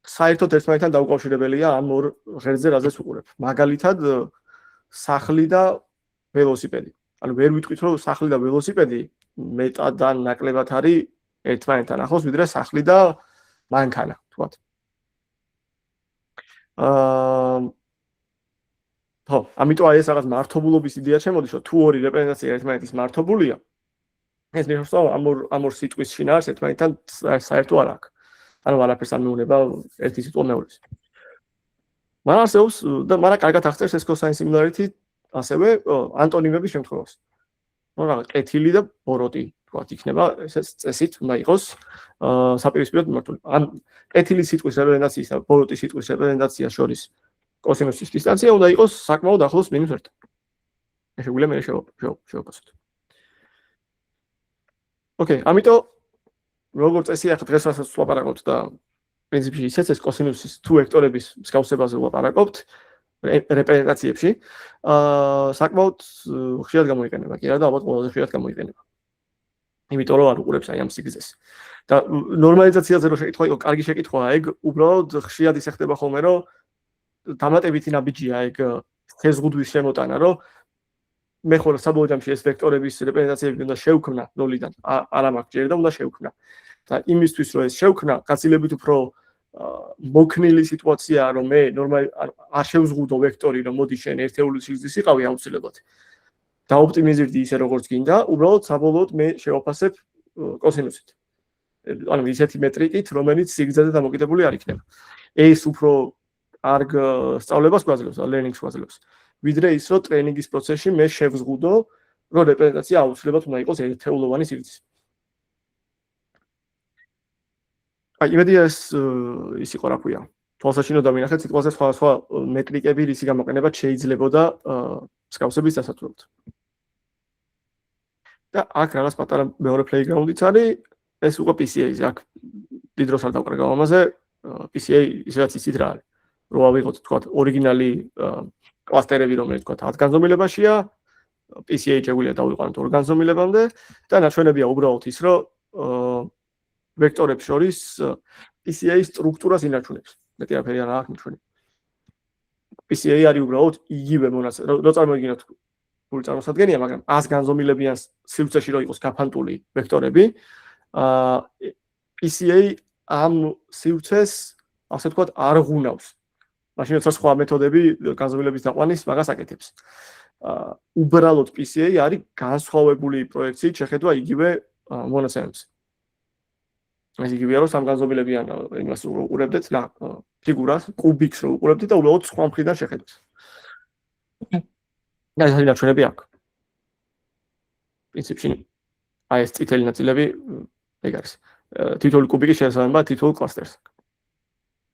საერთოდ ერთმანეთთან დაუკავშირებელია ამ ორ ღერძზე, რაზეც ვუყურებ. მაგალითად, სახლი და ველოსიპედი. ანუ ვერ ვიტყვით, რომ სახლი და ველოსიპედი მეტად ან ნაკლებად არის ერთმანეთთან ახლოს, ვიდრე სახლი და მანქანა, თქვათ. ხო, ამიტომ აი ეს რაღაც მართობულობის იდეა შემოდის, რომ თუ ორი რეპრეზენტაცია ერთმანეთის მართობულია, ეს ნიშნავს, რომ ამ ორ სიტყვის შინაარს ერთმანეთთან საერთო არ აქვს. ანუ არაფერს არ მეუნება ერთი სიტყვა მეორეს. მაგრამ არსებობს და მაგრამ კარგად აღწერს ეს cosine similarity ასევე ანტონიმების შემთხვევაში. ნუ რაღაც კეთილი და ბოროტი, თქვათ, იქნება ეს წესით უნდა იყოს საპირისპიროდ მიმართული. ან კეთილი სიტყვის რეპრეზენტაციის და ბოროტი სიტყვის რეპრეზენტაციას შორის კოსინუსის დისტანცია უნდა იყოს საკმაოდ ახლოს -1. ეს შეგვიძლია მე შევაფასოთ. ოკეი, ამიტომ როგორც წესი ახლა დღეს რასაც ვაპარაკობთ და პრინციპში ისეც ეს კოსინუსის თუ ვექტორების მსგავსებაზე ვაპარაკობთ რეპრეზენტაციებში, საკმაოდ ხშირად გამოიყენება, კი არა და ალბათ ყველაზე ხშირად გამოიყენება. იმიტომ რომ არ უყურებს აი ამ სიგრძეს. და ნორმალიზაციაზე რო შეკითხვა იყო, კარგი შეკითხვაა, ეგ უბრალოდ ხშირად ისე ხდება ხოლმე, რომ დამატებითი ნაბიჯია ეგ თეზღუდვის შემოტანა, რომ მე ხოლმე საბოლოო ჯამში ეს ვექტორების რეპრეზენტაციები უნდა შევქმნა 0-დან, არა მაქვს ჯერ და უნდა შევქმნა. და იმისთვის რომ ეს შევქნა, გაცილებით უფრო მოქნილი სიტუაციაა, რომ მე ნორმალი არ შევზღუდო ვექტორი, რომ მოდი შენ ერთეული სიგრძის იყავი აუცილებლად. დაოპტიმიზირდი ისე როგორც გინდა, უბრალოდ საბოლოოდ მე შევაფასებ კოსინუსით. ანუ ისეთი მეტრიკით, რომელიც სიგრძეზე დამოკიდებული არ იქნება. ეს უფრო არგ სწავლებას გვაძლევს, learning-ს გვაძლევს. ვიდრე ის, რომ ტრეინინგის პროცესში მე შევზღუდო, რომ რეპრეზენტაცია აუცილებლად უნდა იყოს ერთეულოვანი სიგრძის. იმედია ეს იყო რა ქვია. თვალსაჩინო დავინახეთ სიტყვაზე სხვა მეტრიკები, რისი გამოყენებაც შეიძლებოდა მსგავსების დასაცურებლად. და აქ რაღაც პატარა მეორე playground-იც არის, ეს უკვე PCA-ზე, აქ დიდ დროს არ დავკარგავ ამაზე, PCA ისედაც იცით რა არის. რო ავიღოთ თქვა ორიგინალი კლასტერები, რომელიც თქვა 10 განზომილებაშია, PCA შეგვიძლია დავიყვანოთ 2 განზომილებამდე და ნაჩვენებია უბრალოდ ის, რომ ვექტორებს შორის PCA სტრუქტურას ინარჩუნებს. მეტი არაფერი არ აქვს ნაჩვენები. PCA არის უბრალოდ იგივე მონაცემი, რო წარმოვიდგინოთ ფული წარმოსადგენია, მაგრამ 100 განზომილებიან სივრცეში რო იყოს გაფანტული ვექტორები, PCA ამ სივრცეს, ასე ვთქვათ, არ ღუნავს. მაშინ როცა სხვა მეთოდები განზომილების დაყვანის მაგას აკეთებს. უბრალოდ PCA არის განსხვავებული პროექციით შეხედვა იგივე მონაცემებს. ეს იგივეა რომ სამ განზომილებიან იმას უყურებდეთ რა ფიგურას, კუბიკს რო უყურებდით და უბრალოდ სხვა მხრიდან შეხედვით. და ეს ნაჩვენები აქვს. პრინციპში აი ეს წითელი ნაწილები ეგ არის. თითოეული კუბიკის შესაბამება თითოეულ კლასტერს.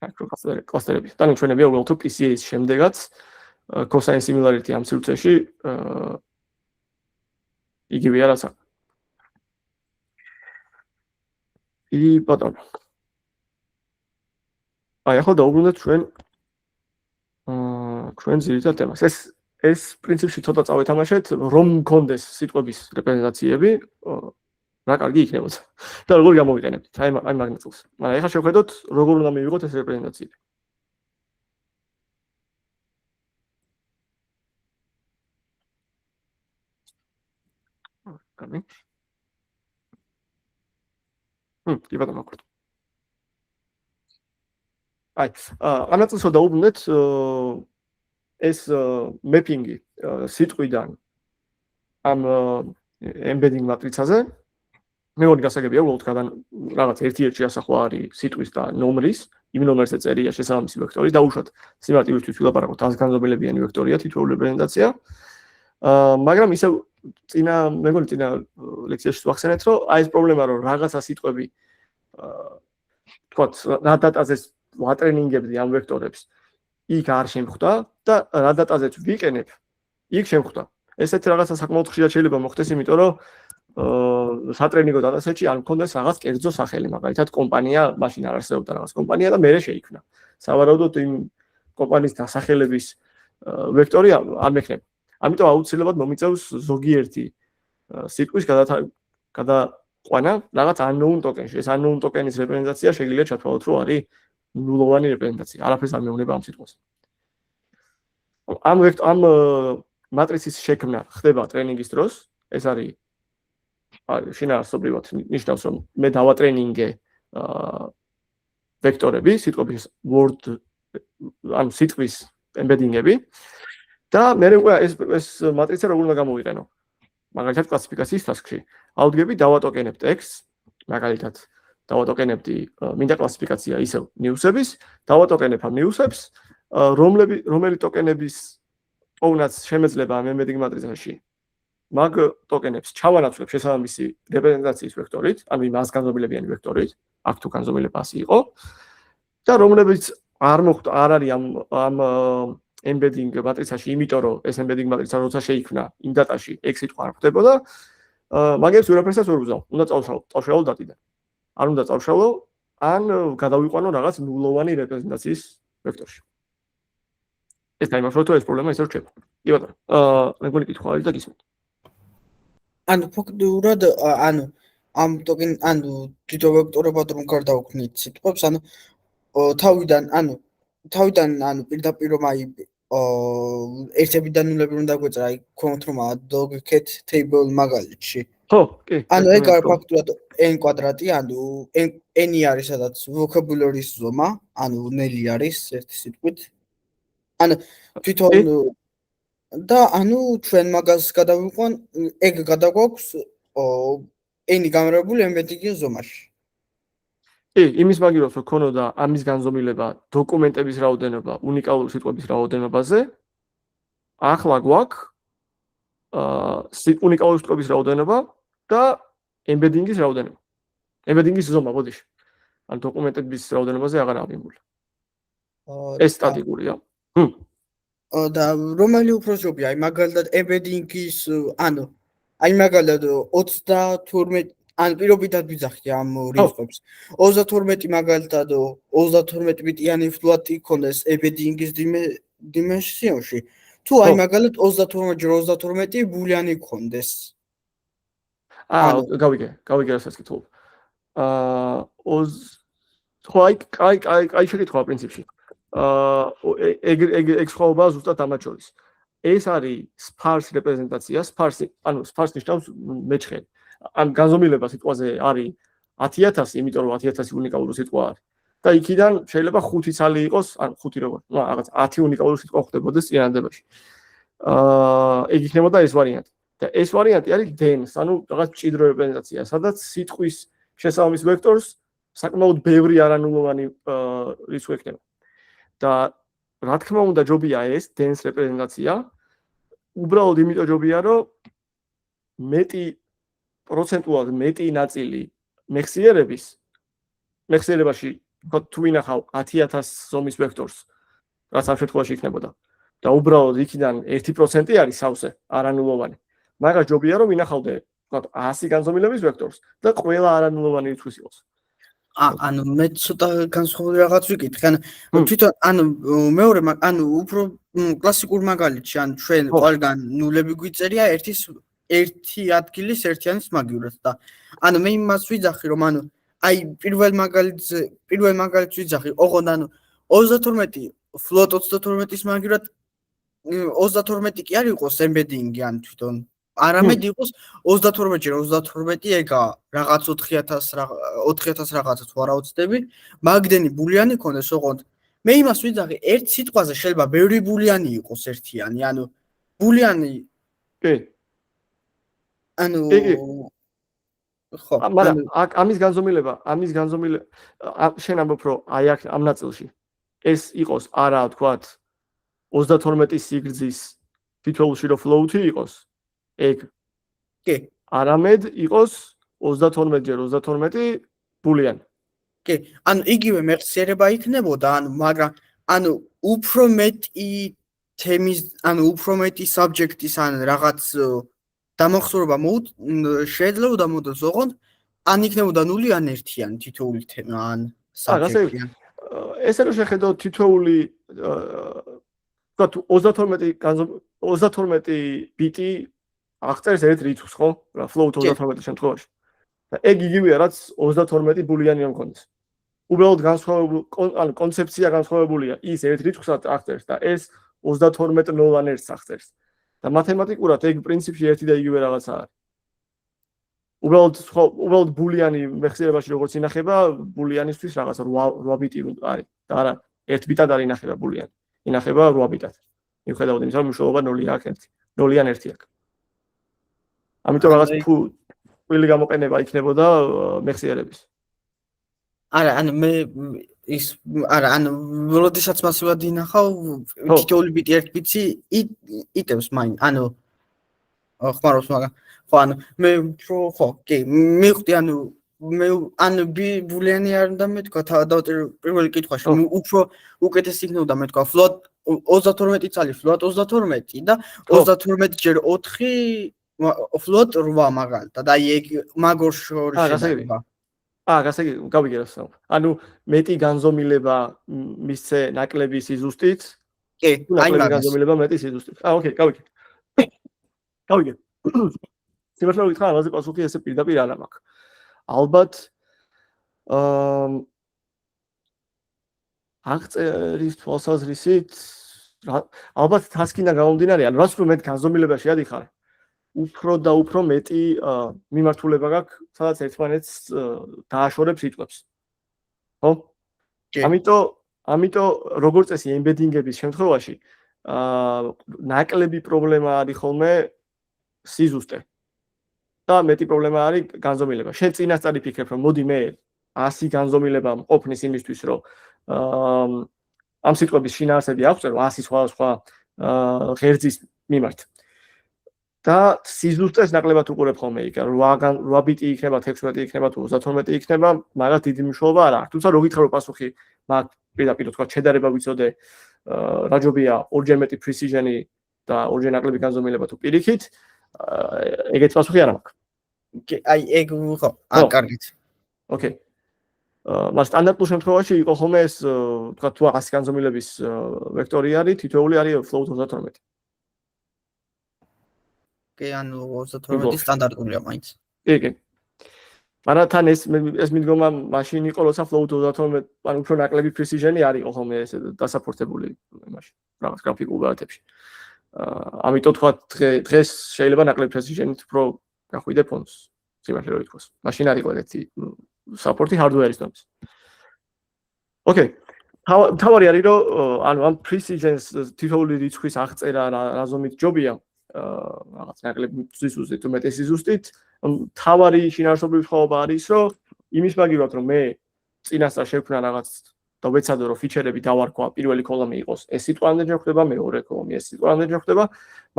აქ რო კლასტერები. და ნაჩვენებია უბრალოდ რომ PCA-ის შემდეგაც cosine similarity ამ სივრცეში იგივეა რაც აქვს. ბატონო. აი ახლა დავუბრუნდეთ ჩვენ ძირითად თემას. ეს პრინციპში ცოტა წავეთამაშეთ, რომ მქონდეს სიტყვების რეპრეზენტაციები, რა კარგი იქნებოდა. და როგორ გამოვიყენებთ აი მაგნიტულს. მაგრამ ახლა შევხედოთ, როგორ უნდა მივიღოთ ეს რეპრეზენტაციები. კამი. კი ბატონო. აი, ამ ნაწილს რომ დავუბრუნდეთ, ეს მეპინგი სიტყვიდან ამ embedding matricაზე მეორე გასაგებია უბრალოდ რაღაც ერთ-ერთი ასახვა არის სიტყვის და ნომრის, იმ ნომერზე წერია შესაბამისი ვექტორი და უშუალოდ სიმარტივისთვის ვილაპარაკოთ 100 განზომილებიანი ვექტორია თითოეული რეპრეზენტაცია. მაგრამ ისევ მეგონი წინა ლექციაში ვახსენეთ, რომ აი ეს პრობლემა რომ რაღაცა სიტყვები თქვათ რა დატაზეს ვატრენინგებდი ამ ვექტორებს იქ არ შემხვდა და რა დატაზეც ვიყენებ იქ შემხვდა. ესეთ რაღაცა საკმაოდ ხშირად შეიძლება მოხდეს, იმიტომ რომ სატრენინგო დატასეტში არ მქონდეს რაღაც კერძო სახელი, მაგალითად კომპანია მაშინ არ არსებობდა რაღაც კომპანია და მერე შეიქმნა. სავარაუდოდ იმ კომპანიის დასახელების ვექტორი არ მექნება. ამიტომ აუცილებლად მომიწევს ზოგიერთი სიტყვის გადაყვანა რაღაც unknown token-ში. ეს unknown token-ის რეპრეზენტაცია შეიძლება ჩათვალოთ, რომ არის ნულოვანი რეპრეზენტაცია. არაფერს არ მეუბნება ამ სიტყვას. ამ მატრიცის შექმნა ხდება ტრენინგის დროს. ეს არის შინაარსობრივად ნიშნავს, რომ მე დავატრენინგე ვექტორები, სიტყვების word ან სიტყვის embedding-ები და მე უკვე ეს მატრიცა როგორ უნდა გამოვიყენო. მაგალითად კლასიფიკაციის task-ში ავდგები დავატოკენებ ტექსტს, მაგალითად დავატოკენებდი მინდა კლასიფიკაცია ისევ news-ების, დავატოკენებ ამ news-ებს, რომელი ტოკენების პოვნაც შემეძლება ამ embedding მატრიცაში. მაგ ტოკენებს ჩავანაცვლებ შესაბამისი რეპრეზენტაციის ვექტორით, ანუ იმ 100 განზომილებიანი ვექტორით, აქ თუ განზომილება 100 იყო და რომლებიც არ მოხდა, არ არის ამ embedding მატრიცაში, იმიტომ რომ ეს embedding მატრიცა როცა შეიქმნა იმ დატაში x სიტყვა არ ხდებოდა, მაგებს ვერაფერსაც ვერ ვუზავ. უნდა წავშალო დატიდან. არ უნდა წავშალო, ან გადავიყვანო რაღაც ნულოვანი რეპრეზენტაციის ვექტორში. ეს დაიმახსოვროთ, რომ ეს პრობლემა ისე რჩება. კი ბატონო. მეგონი კითხვა არის და გისმენთ. ანუ ფაქტურად ამ ტოკენ თითო ვექტორებად რომ გარდავქმნით სიტყვებს, თავიდან პირდაპირ რომ აი ერთებიდან ნულები უნდა გვეწერა, აი ქვემოთ რომ dog cat table მაგალითში. ხო, კი. ანუ ეგ არის ფაქტურად n კვადრატი, ანუ n-ი არის სადაც vocabulary-ის ზომა, ანუ ნელი არის ერთი სიტყვით. ანუ თვითონ და ანუ ჩვენ მაგას გადავიყვან, ეგ გადაგვაქვს n-ი გამრავლებული embedding-ის ზომაში. კი, იმის მაგირობს რომ ქონოდა ამის განზომილება დოკუმენტების რაოდენობა, უნიკალური სიტყვების რაოდენობაზე. ახლა გვაქვს უნიკალური სიტყვების რაოდენობა და embedding-ის რაოდენობა. embedding-ის ზომა, ბოდიში. ან დოკუმენტების რაოდენობაზე აღარ ავიმული. ეს სტატიკურია. და რომელი უფრო ჯობია? აი მაგალითად embedding-ის, ანუ აი მაგალითად 32 ან პირობითად ვიძახი ამ რიცხვებს. 32 მაგალითად 32 ბიტიანი float-ი ქონდეს embedding-ის dimension-ში. თუ აი მაგალითად 32/32 ბულიანი ქონდეს. გავიგე რასაც კითხულობ. აი შეკითხვა პრინციპში. ეგ სხვაობა ზუსტად ამათ შორის. ეს არის sparse რეპრეზენტაცია, sparse ნიშნავს მეჩხერი. ან განზომილება სიტყვაზე არის 10000, იმიტომ რომ 10000 უნიკალური სიტყვა არის. და იქიდან შეიძლება 5 ცალი იყოს, ან 5 როგორ, რაღაც 10 უნიკალური სიტყვა ხდებოდეს წინადადებაში. ეგ იქნებოდა ეს ვარიანტი. და ეს ვარიანტი არის dense, ანუ რაღაც მჭიდრო რეპრეზენტაცია, სადაც სიტყვის შესაბამის ვექტორს საკმაოდ ბევრი არანულოვანი რიცხვი ექნება. და რა თქმა უნდა ჯობია ეს dense რეპრეზენტაცია, უბრალოდ იმიტომ ჯობია, რომ პროცენტულად მეტი ნაწილი მეხსიერებაში თუ ვინახავ 10000 ზომის ვექტორს, რაც ამ შემთხვევაში იქნებოდა. და უბრალოდ იქიდან 1% არის სავსე არანულოვანი. მაგას ჯობია რომ ვინახავდე 100 განზომილების ვექტორს და ყველა არანულოვანი რიცხვის იყოს. ანუ მე ცოტა განსხვავებული რაღაც ვიკითხე. ანუ თვითონ ანუ მეორე ანუ უფრო კლასიკურ მაგალითში, ანუ ჩვენ ყველგან ნულები გვიწერია ერთი ადგილის ერთიანის მაგივრად და ანუ მე იმას ვიძახი რომ ანუ აი პირველ მაგალითს ვიძახი, ოღონდ ანუ 32 float 32-ის მაგივრად 32 კი არ იყოს embedding-ი ან თვითონ არამედ იყოს 32/32 ეგა რაღაც 4000 რაღაცა თუ არა ვწდები, მაგდენი ბულიანი ქონდეს, ოღონდ მე იმას ვიძახი, ერთ სიტყვაზე შეიძლება ბევრი ბულიანი იყოს ერთიანი, ანუ ბულიანი კი ანუ ხო, მაგრამ ამის განზომილება შენ ამბობ რომ აი აქ ამ ნაწილში ეს იყოს არა ვთქვათ 32 სიგრძის თითოეულში რო float-ი იყოს ეგ კი არამედ იყოს 32/32 ბულიანი. კი, ანუ იგივე მეხსიერება იქნებოდა, მაგრამ ანუ უფრო მეტი თემის, ანუ უფრო მეტი subject-ის ან რაღაც დამახსოვრება შეიძლება მოდის, ოღონდ ან იქნებოდა 0 ან 1-იანი თითოეული თემა ან subject-ი. ესე რომ შეხედოთ თითოეული 32 ბიტი აღწერს ერთ რიცხვს, ხო? რა float 32 შემთხვევაში. და ეგ იგივეა, რაც 32 ბულიანი რომ კონდეს. უბრალოდ განსხვავებული ანუ კონცეფცია განსხვავებულია. ის ერთ რიცხვს აღწერს და ეს 32/01-ს აღწერს. და მათემატიკურად ეგ პრინციპში ერთი და იგივე რაღაცა არის. უბრალოდ ბულიანი მეხსიერებაში როგორც ინახება, ბულიანისთვის რაღაც 8 ბიტი არის. და არა, 1 ბიტად არ ინახება ბულიანი. ინახება 8 ბიტად. მიუხედავად იმისა, რომ მნიშვნელობა 0-ია აქ 1. 0-იან 1 აქ. ამიტომ რაღაც ფული გამოყენება იქნებოდა მეხსიერების. არა, ანუ მე ანუ როდესაც მასივად ინახავ, თითოეული ბიტი 1 ბიტი იტევს მაინ, ანუ ხმარობს მაგრამ ხო, ანუ მე ხო, კი, მივხვდი, ანუ ბულიანი არ უნდა მეთქვა, დავწერე პირველი კითხვაში, უფრო უკეთესი იქნებოდა მეთქვა float 32 წალი float 32 და 32/4 float 8 მაგალითად, აი ეგ მაგორ შორის შედება. გასაგები, გავიგე რა ვსაუბრობ. ანუ მეტი განზომილება მისცე ნაკლები სიზუსტით. კი, აი მაგას. განზომილება მეტი სიზუსტით. ოკეი, გავიგე. გავიგე. სიმართლე გითხრა, ამაზე პასუხი ესე პირდაპირ არ მაქვს. ალბათ აღწერის თვალსაზრისით ალბათ task-იდან გამომდინარე, ანუ რაც უფრო მეტ განზომილებაში ადიხარ, უფრო და უფრო მეტი მიმართულება გაქვს, სადაც ერთმანეთს დააშორებს იწვევს. ხო? ამიტომ როგორც წესი embedding-ების შემთხვევაში ნაკლები პრობლემა არის ხოლმე სიზუსტე. და მეტი პრობლემა არის განზომილება. შენ წინასწარ იფიქრებ, რომ მოდი მე 100 განზომილება მყოფნის იმისთვის, რომ ამ სიტყვების შინაარსები აღწერო 100 სხვა ღერძის მიმართ. და სიზუსტეს ნაკლებად უყურებ ხოლმე იქ, 8 ბიტი იქნება, 16 იქნება თუ 32 იქნება, მაგას დიდი მნიშვნელობა არ აქვს. თუმცა რო გითხრა რომ პასუხი მაგ პირდაპირ თქვა შედარება ვიცოდე, რა ჯობია ორჯერ მეტი precision-ი და ორჯერ ნაკლები განზომილება თუ პირიქით, ეგეც პასუხი არ მაქვს. აი ეგ ხო, კარგით. ოკეი. მას სტანდარტულ შემთხვევაში იყო ხოლმე ეს, თქვა თუ 100 განზომილების ვექტორი არის, თითოეული არის float 32. კი, ანუ 32 სტანდარტულია მაინც. კი. მაგრამ თან ეს მიდგომა მაშინ იყო, როცა float 32, ანუ უფრო ნაკლები precision-ი არის ხოლმე ეს დასაპორტებული იმაში, რაღაც გრაფიკულ გარეთებში. ამიტომ თქვა დღეს შეიძლება ნაკლები precision-ით უფრო გახვიდე ფონს. სიმართლე რომ ითქვას. მაშინ არ იყო ეგეთი support-ი hardware-ის დონეზე. ოკეი. თავარი არის რომ ანუ ამ precision-ს თითოეული რიცხვის აღწერა რა ზომით ჯობია, რაღაც ნაკლები სიზუსტით თუ მეტი სიზუსტით, თავარი შინაარსობრივი სხვაობა არის, რომ იმის მაგივრად რომ მე წინასწარ შევქმნა რაღაც და ვეცადო რომ ფიჩერები დავარქვა, პირველი კოლომი იყოს ეს სიტყვამდე შეხვდება, მეორე კოლომი ეს სიტყვამდე შეხვდება,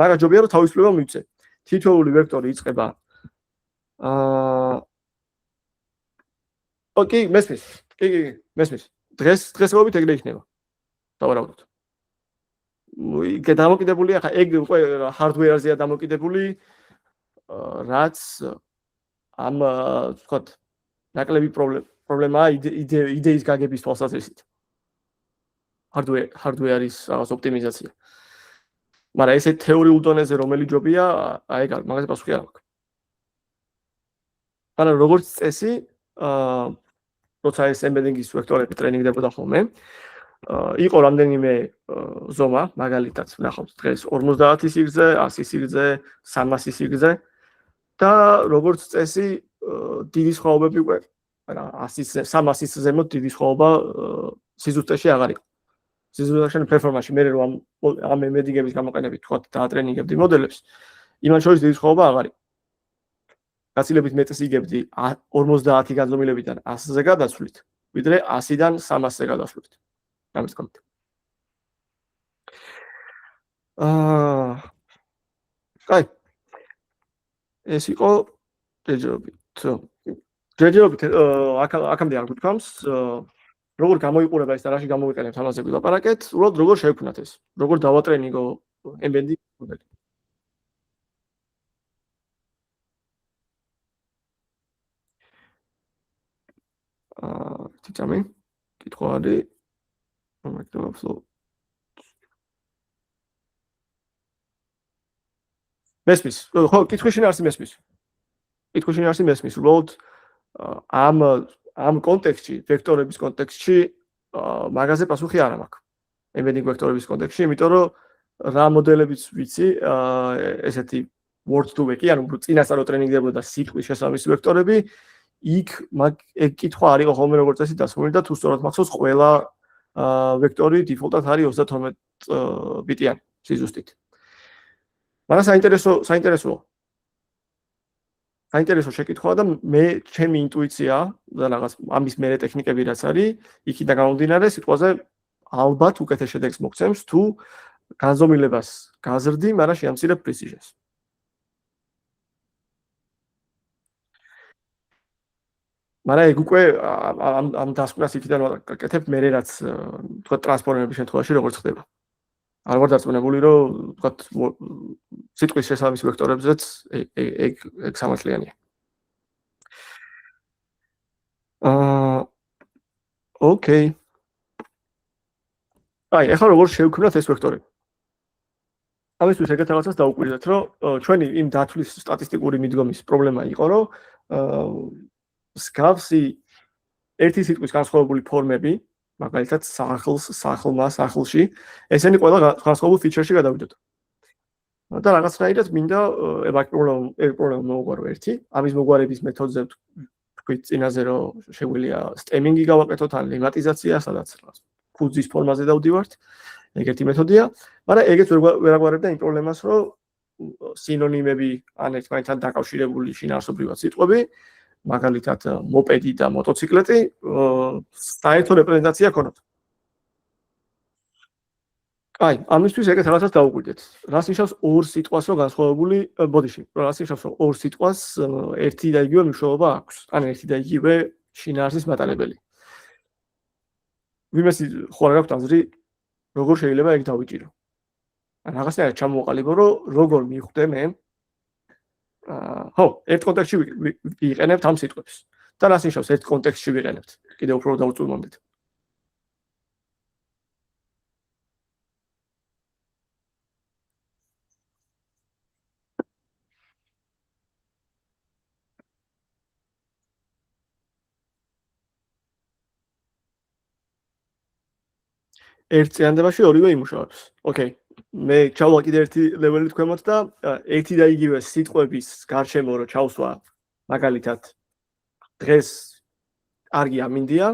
მაგრამ ჯობია რომ თავისუფლება მივცე. თითოეული ვექტორი იწყება ოკეი, მესმის. კი, მესმის. დღესობით ეგრე იქნება. დავარავდოთ. დამოკიდებულია, ხა ეგ უკვე hardware-ზეა დამოკიდებული, რაც ამ ვთქვათ, ნაკლები პრობლემაა იდეის გაგების თვალსაზრისით. hardware-ის რაღაც ოპტიმიზაცია. მაგრამ ესე თეორიულ დონეზე რომელი ჯობია, აი ეგ მაგაზე პასუხი არ მაქვს. ანუ როგორც წესი, როცა ეს embedding-ის ვექტორები ტრენინგდებოდა ხოლმე, იყო რამდენიმე ზომა, მაგალითად, ნახავთ დღეს 50 სიგრძე, 100 სიგრძე, 300 სიგრძე და როგორც წესი, დიდი სხვაობები უკვე, არა 100-ზე, 300-ის ზემოთ დიდი სხვაობა სიზუსტეში აღარ იყო. სიზუსტეში პერფორმანსში მე რომ ამ embedding-ების გამოყენებით თქვათ დაატრენინგებდი მოდელებს, იმან შორის დიდი სხვაობა აღარ იყო. გაცილებით მეტს იგებდი 50 განზომილებიდან 100-ზე გადასვლით, ვიდრე 100-დან 300-ზე გადასვლით. ამის კონტ. კაი. ეს იყო ჯერჯერობით აქამდე არ გვთქვამს, როგორ გამოიყურება ეს და რაში გამოვიყენებთ ამაზე ვილაპარაკეთ, უბრალოდ როგორ შევქმნათ ეს, როგორ დავატრენინგო embedding მოდელი. თითამი კითხვა არის მესმის, ხო, კითხვის შინაარსი მესმის. კითხვის შინაარსი მესმის, უბრალოდ ამ კონტექსტში, ვექტორების კონტექსტში მაგაზე პასუხი არ მაქვს. embedding ვექტორების კონტექსტში, იმიტომ რომ რა მოდელებიც ვიცი, ესეთი word to vec-ი, ანუ წინასწარ ტრენინგდებოდა სიტყვის შესაბამისი ვექტორები, იქ ეგ კითხვა არ იყო ხოლმე როგორც წესი დასმული და თუ სწორად მახსოვს, ყველა ვექტორი დიფოლტად არის 32 ბიტიანი სიზუსტით. მაგრამ საინტერესო შეკითხვაა და მე ჩემი ინტუიცია და რაღაც ამის მერე ტექნიკები რაც არის, იქიდან გამომდინარე სიტყვაზე ალბათ უკეთეს შედეგს მოგცემს თუ განზომილებას გაზრდი, მაგრამ შეამცირებ precision-ს. მაგრამ ეგ უკვე ამ დასკვნას იქიდან ვაკეთებ მე რაც თქვა ტრანსფორმერების შემთხვევაში როგორ ხდება. არ ვარ დარწმუნებული რომ თქვა სიტყვის შესაბამის ვექტორებზეც ეგ სამართლიანია. ოკეი. აი, ახლა როგორ შევქმნათ ეს ვექტორები? ამისთვის ეგეთ რაღაცას დაუკვირდეთ, რომ ჩვენი იმ დათვლის სტატისტიკური მიდგომის პრობლემა იყო, რომ მსგავსი ერთი სიტყვის განსხვავებული ფორმები მაგალითად სახლმა, სახლში, ესენი ყველა განსხვავებულ ფიჩერში გადავიდოთ. და რაღაცნაირად მინდა ეგ პრობლემა მოვუყარო ერთი, ამის მოგვარების მეთოდზე თქვით წინაზე რომ შეგვიძლია სტემინგი გავაკეთოთ ან ლემატიზაცია, სადაც ფუძის ფორმაზე დავდივართ. ეგ ერთი მეთოდია, მაგრამ ეგეც ვერ აგვარებდა იმ პრობლემას, რომ სინონიმები ან ერთმანეთთან დაკავშირებული შინაარსობრივად სიტყვები, მაგალითად მოპედი და მოტოციკლეტი, საერთო რეპრეზენტაცია ქონოთ. აი, ამისთვის ეგეთ რაღაცას დავუკვირდეთ. რას ნიშნავს ორ სიტყვას რო განსხვავებული ბოდიში? რას ნიშნავს რომ ორ სიტყვას ერთი და იგივე მნიშვნელობა აქვს? ან ერთი და იგივე შინაარსის მატარებელი. ვინმეს ხო არ აქვს აზრი, როგორ შეიძლება ეგ დავიჭირო? ან რაღაცნაირად ჩამოვყალიბო, რომ როგორ მივხვდე მე ხო, ერთ კონტექსტში ვიყენებთ ამ სიტყვებს. და რას ნიშნავს ერთ კონტექსტში ვიყენებთ? კიდევ უფრო დავუწუვდით. ერთ წინდებაში ორივე იმუშავებს. ოკეი. მე ჩავალ კიდე ერთი ლეველით ქვემოთ და ერთი და იგივე სიტყვების გარშემო რო ჩავსვა, მაგალითად დღეს კარგი ამინდია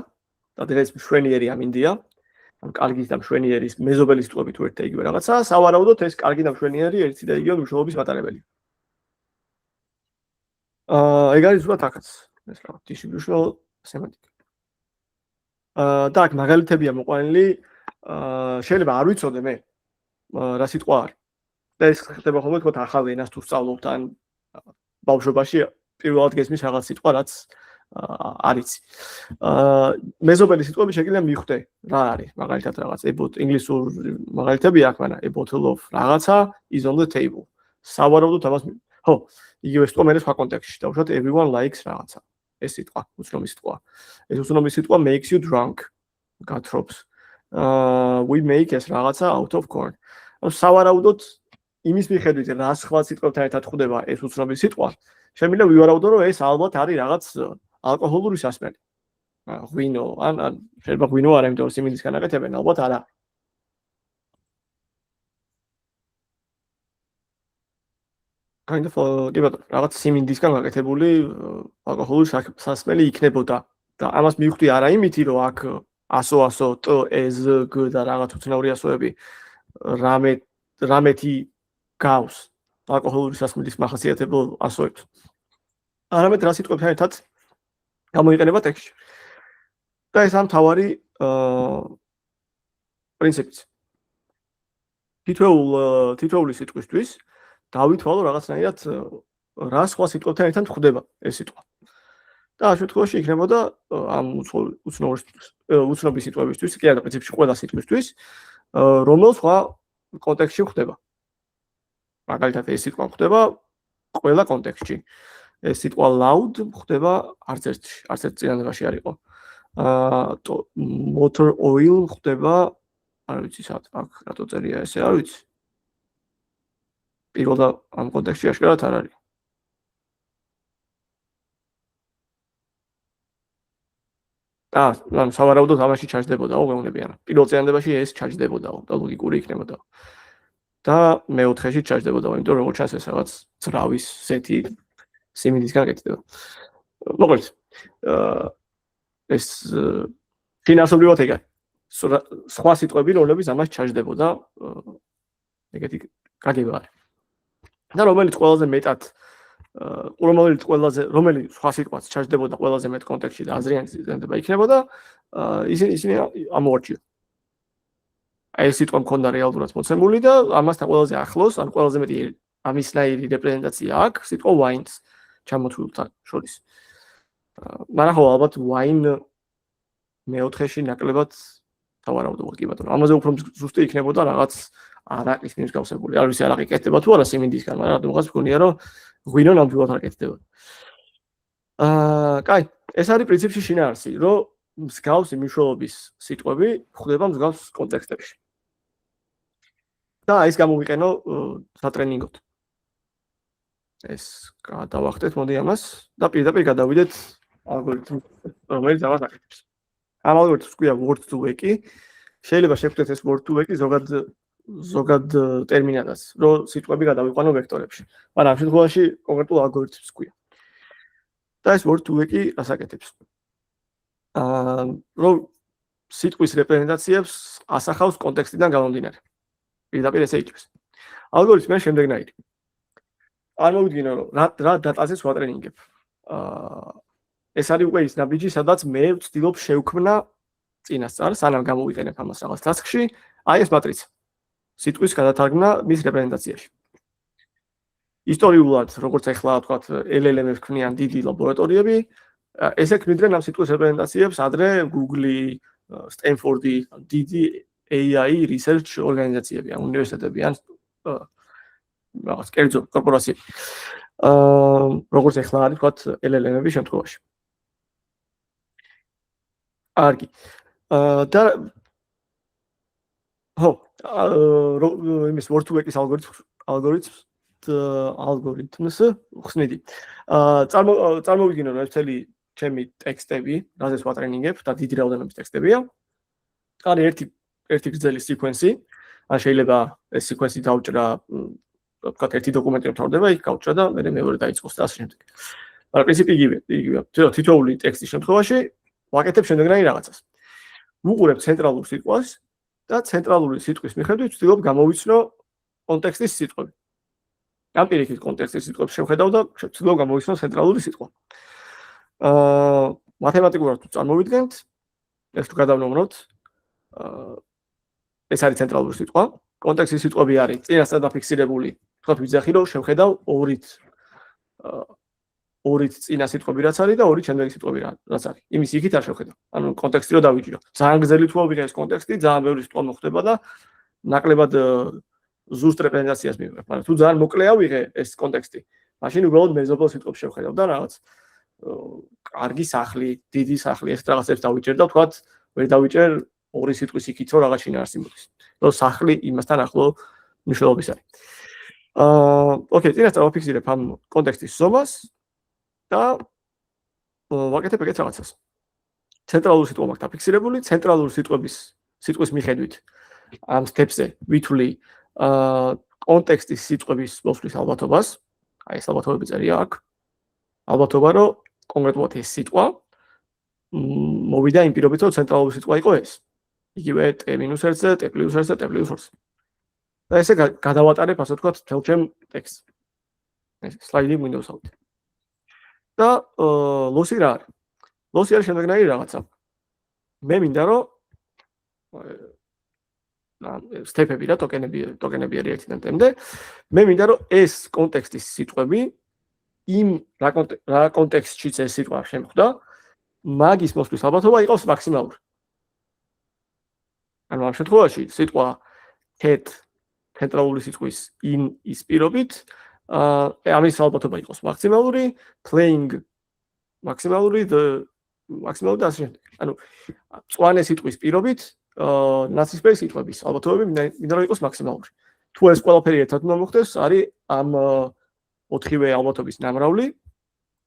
და დღეს მშვენიერი ამინდია. ან კარგის და მშვენიერის მეზობელი სიტყვები თუ ერთ და იგივე რაღაცაა, სავარაუდოდ ეს კარგი და მშვენიერი ერთი და იგივე მნიშვნელობის მატარებელი. ეგ არის ზუსტად აქაც. ეს რა, distributional semantic. და აქ მაგალითებია მოყვანილი შეიძლება არ ვიცოდე მე რა სიტყვა არის. და ეს ხდება ხოლმე თქო ახალ ენას თუ სწავლობთ ან ბავშვობაში პირველად გესმის რაღაც სიტყვა რაც არის. მეზობელი სიტყვები შეიძლება მიხვდე რა არის. მაგალითად რაღაც ინგლისურ მაგალითები აქვს, მაგრამ a bottle of რაღაცა is on the table. სავარაუდოდ ამას ხო, იგივე სიტყვა მე სხვა კონტექსტში დავუშვათ everyone likes რაღაცა. ეს სიტყვა, უცნობი სიტყვა. ეს უცნობი სიტყვა makes you drunk. გათრობს. We make ეს რაღაცა out of corn. სავარაუდოდ იმის მიხედვით რა სხვა სიტყვებთან ერთად ხვდება ეს უცნობი სიტყვა, შემიძლია ვივარაუდო რომ ეს ალბათ არის რაღაც ალკოჰოლური სასმელი. ღვინო, ან შეიძლება ღვინო არ იმიტომ რომ სიმინდისგან აკეთებენ, ალბათ არა. kind of კი ბატონო, რაღაც სიმინდისგან აკეთებული ალკოჰოლური სასმელი იქნებოდა და ამას მივხვდი არა იმითი რომ აქ ასო ტ ეს გ და რაღაც უცნაური ასოები რამეთი გავს ალკოჰოლური სასმელის მახასიათებელ ასოებს. არამედ რა სიტყვებთან ერთად გამოიყენება ტექსტში. და ეს ამ თავარი პრინციპიც. თითოეული სიტყვისთვის დავითვალო რაღაცნაირად რა სხვა სიტყვებთან ერთად ხდება ეს სიტყვა. და ამ შემთხვევაში იქნებოდა ამ უცნობი სიტყვებისთვის, კი არა, პრინციპში ყველა სიტყვისთვის, რომელ სხვა კონტექსტში ხდება. მაგალითად ეს სიტყვა ხდება ყველა კონტექსტში. ეს სიტყვა loud ხდება არც ერთ წინადადებაში არ იყო. motor oil ხდება, არ ვიცი სად, აქ რატო წერია ესე, არ ვიცი. პირველად ამ კონტექსტში აშკარად არ არის. ანუ სავარაუდოდ ამაში ჩაჯდებოდაო, მეუბნებიან. პირველ წინადადებაში ეს ჩაჯდებოდაო და ლოგიკური იქნებოდაო. და მეოთხეში ჩაჯდებოდაო, იმიტომ რომ როგორც ჩანს ეს რაღაც ძრავის სეთი სიმინდისგან აკეთდება. მოკლედ, ეს ფინანსობრივად ეგ არის. სხვა სიტყვები, რომლებიც ამას ჩაჯდებოდა, ეგეთი გაგება არის. და რომელიც ყველაზე მეტად რომელი სხვა სიტყვაც ჩაჯდებოდა ყველაზე მეტ კონტექსტში და აზრიანი ზიანდება იქნებოდა, ისინი ამოვარჩიო. ეს სიტყვა მქონდა რეალურად მოცემული და ამასთან ყველაზე ახლოს, ან ყველაზე მეტი ამისნაირი რეპრეზენტაცია აქვს სიტყვა wines ჩამოთვლილთან შორის. მაგრამ ხო ალბათ wine მეოთხეში ნაკლებად სავარაუდოა კი ბატონო. ამაზე უფრო ზუსტი იქნებოდა რაღაც არაყის მსგავსებული. არ ვიცი არაყი კეთდება თუ არა სიმინდისგან, მაგრამ რადგანაც მგონია რომ ღვინო ნამდვილად არ კეთდება. კაი, ეს არის პრინციპში შინაარსი, რომ მსგავსი მნიშვნელობის სიტყვები ხდება მსგავს კონტექსტებში. და ეს გამოვიყენო სატრენინგოდ. ეს გადავახტეთ, მოდი ამას და პირდაპირ გადავიდეთ ალგორითმს, რომელიც ამას აკეთებს. ამ ალგორითმს ქვია word to vec-ი. შეიძლება შევხვდეთ ეს word to vec-ი ზოგად ტერმინადაც, რომ სიტყვები გადავიყვანო ვექტორებში. მაგრამ ამ შემთხვევაში კონკრეტულ ალგორითმს ქვია. და ეს word to vec-ი რას აკეთებს? რომ სიტყვის რეპრეზენტაციებს ასახავს კონტექსტიდან გამომდინარე. პირდაპირ ესე იკრიბეს. ალგორითმი არის შემდეგნაირი. წარმოვიდგინო, რომ რა დატაზეს ვატრენინგებ. ეს არის უკვე ის ნაბიჯი, სადაც მე ვცდილობ შევქმნა წინასწარ, სანამ გამოვიყენებ ამას რაღაც task-ში, აი ეს მატრიცა. სიტყვის გადათარგმნა მის რეპრეზენტაციაში. ისტორიულად, როგორც ახლა ვთქვათ, LLM-ებს ქმნიან დიდი ლაბორატორიები, ესე ქმნიდნენ ამ სიტყვის რეპრეზენტაციებს ადრე Google-ი, Stanford-ი, დიდი AI research ორგანიზაციები, ან უნივერსიტეტები, ან რაღაც კერძო კორპორაციები. როგორც ახლა არის ვთქვათ LLM-ების შემთხვევაში. კარგი. და იმის word to vec-ის ალგორითმს ხსნიდი. წარმოვიდგინო, რომ ერთელი ჩემი ტექსტები, რაზეც ვატრენინგებ და დიდი რაოდენობის ტექსტებია. არის ერთი გრძელი სიკვენსი, ან შეიძლება ეს სიკვენსი დავჭრა, ვთქვათ, ერთი დოკუმენტი მთავრდება, იქ გავჭრა და მე მეორე დაიწყოს და ასე შემდეგ. მაგრამ პრინციპი იგივეა. თითოეული ტექსტის შემთხვევაში ვაკეთებ შემდეგნაირ რაღაცას. ვუყურებ ცენტრალურ სიტყვას და ცენტრალური სიტყვის მიხედვით ვცდილობ გამოვიცნო კონტექსტის სიტყვები. ამ პირიქით კონტექსტის სიტყვებს შევხედავ და ვცდილობ გამოვიცნო ცენტრალური სიტყვა. მათემატიკურად თუ წარმოვიდგენთ, ეს თუ გადავნომროთ, ეს არის ცენტრალური სიტყვა. კონტექსტის სიტყვები არის წინასწარ დაფიქსირებული, ვთქვათ, ვიძახი რომ შევხედავ ორით წინა სიტყვები რაც არის და ორით შემდეგი სიტყვები რაც არის. იმის იქით არ შევხედავ. ანუ კონტექსტი რო დავიჭირო. ძალიან გრძელი თუ ავიღე ეს კონტექსტი, ძალიან ბევრი სიტყვა მოხდება და ნაკლებად ზუსტ რეპრეზენტაციას მივიღებ. მაგრამ თუ ძალიან მოკლე ავიღე ეს კონტექსტი, მაშინ უბრალოდ მეზობელ სიტყვებს შევხედავ და რაღაც კარგი სახლი, დიდი სახლი, ეს რაღაცებს დავიჭერ და ვთქვათ, ვერ დავიჭერ ორი სიტყვის იქით რომ რაღაც შინაარსი მოდის. რომ სახლი იმასთან ახლო მნიშვნელობის არის. ოკეი, წინასწარ ვაფიქსირებ ამ კონტექსტის ზომას და ვაკეთებ ეგეთ რაღაცას. ცენტრალური სიტყვა მაქვს დაფიქსირებული, ცენტრალური სიტყვის მიხედვით ამ სტეპზე ვითვლი კონტექსტის სიტყვების მოსვლის ალბათობას. აი ეს ალბათობები წერია აქ. ალბათობა რომ კონკრეტულად ეს სიტყვა მოვიდა იმ პირობით, რომ ცენტრალური სიტყვა იყო ეს. იგივე T-1-ზე, T+1-ზე, T+2-ზე. და ესე გადავატარებ, ასე ვთქვათ, მთელ ჩემ ტექსტს. ეს სლაიდი Windows-ავით. და ლოსი რა არის? ლოსი არის შემდეგნაირი რაღაცა. მე მინდა რომ სტეპები და ტოკენები არის ერთიდან ტემდე. მე მინდა რომ ეს კონტექსტის სიტყვები იმ რა კონტექსტშიც ეს სიტყვა შემხვდა, მაგის მოსვლის ალბათობა იყოს მაქსიმალური. ანუ ამ შემთხვევაში სიტყვა ცენტრალური სიტყვის ის პირობით, ამის ალბათობა იყოს მაქსიმალური, playing მაქსიმალური და ასე შემდეგ. ანუ მწვანე სიტყვის პირობით ნაცისფერი სიტყვების ალბათობები მინდა რომ იყოს მაქსიმალური. თუ ეს ყველაფერი ერთად უნდა მოხდეს, არის ამ 4-ვე ალბათობის ნამრავლი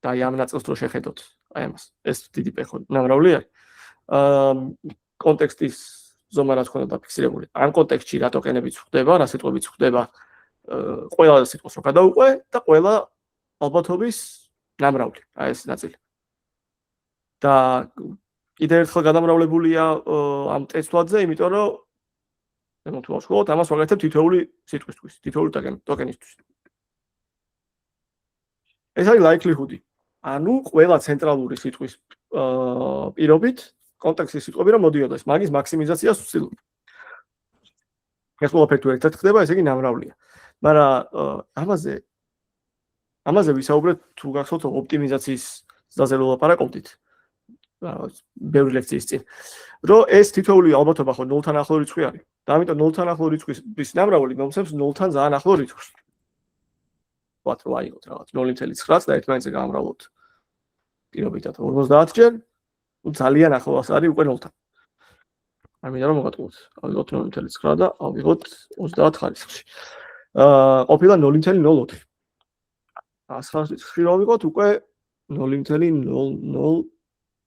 და აი ამ ნაწილს რო შეხედოთ, აი ამას. ეს დიდი პეხო ნამრავლი არის. კონტექსტის ზომა რაც ხონდა დაფიქსირებული. ამ კონტექსტში რა ტოკენებიც ხდება, რა სიტყვებიც ხდება, ყველა სიტყვას რო გადავუყვე და ყველა ალბათობის ნამრავლი, აი ეს ნაწილი. და კიდევ ერთხელ გადამრავლებულია ამ ტესტვადზე, იმიტომ რომ თუ ვაშუქოთ, ამას ვაკეთებ თითოეული სიტყვისთვის, თითოეული ტოკენისთვის. ეს არის likelihood-ი. ანუ ყველა ცენტრალური სიტყვის პირობით კონტექსტის სიტყვები რომ მოდიოდეს, მაგის მაქსიმიზაციას ვცდილობ. ეს ყველაფერი თუ ერთად ხდება, ესე იგი ნამრავლია. მაგრამ ამაზე ვისაუბრეთ თუ გახსოვთ ოპტიმიზაციის ზაზე ვლაპარაკობდით. ბევრი ლექციის წინ. რომ ეს თითოეული ალბათობა ხო 0-თან ახლო რიცხვი არის. და ამიტომ 0-თან ახლო რიცხვის ნამრავლი მომცემს 0-თან ძალიან ახლო რიცხვს. ვთქვათ რომ აიღოთ რაღაც 0.9 და ერთმანეთზე გამრავლოთ. პირობითად 50 ჯერ, ძალიან ახლოს არის უკვე 0-თან. არ მინდა რომ მოგატყუოთ. ავიღოთ 0.9 და ავიღოთ 30 ხარისხში. ყოფილა 0.04. 100 რიცხვი რომ ავიღოთ უკვე 0.00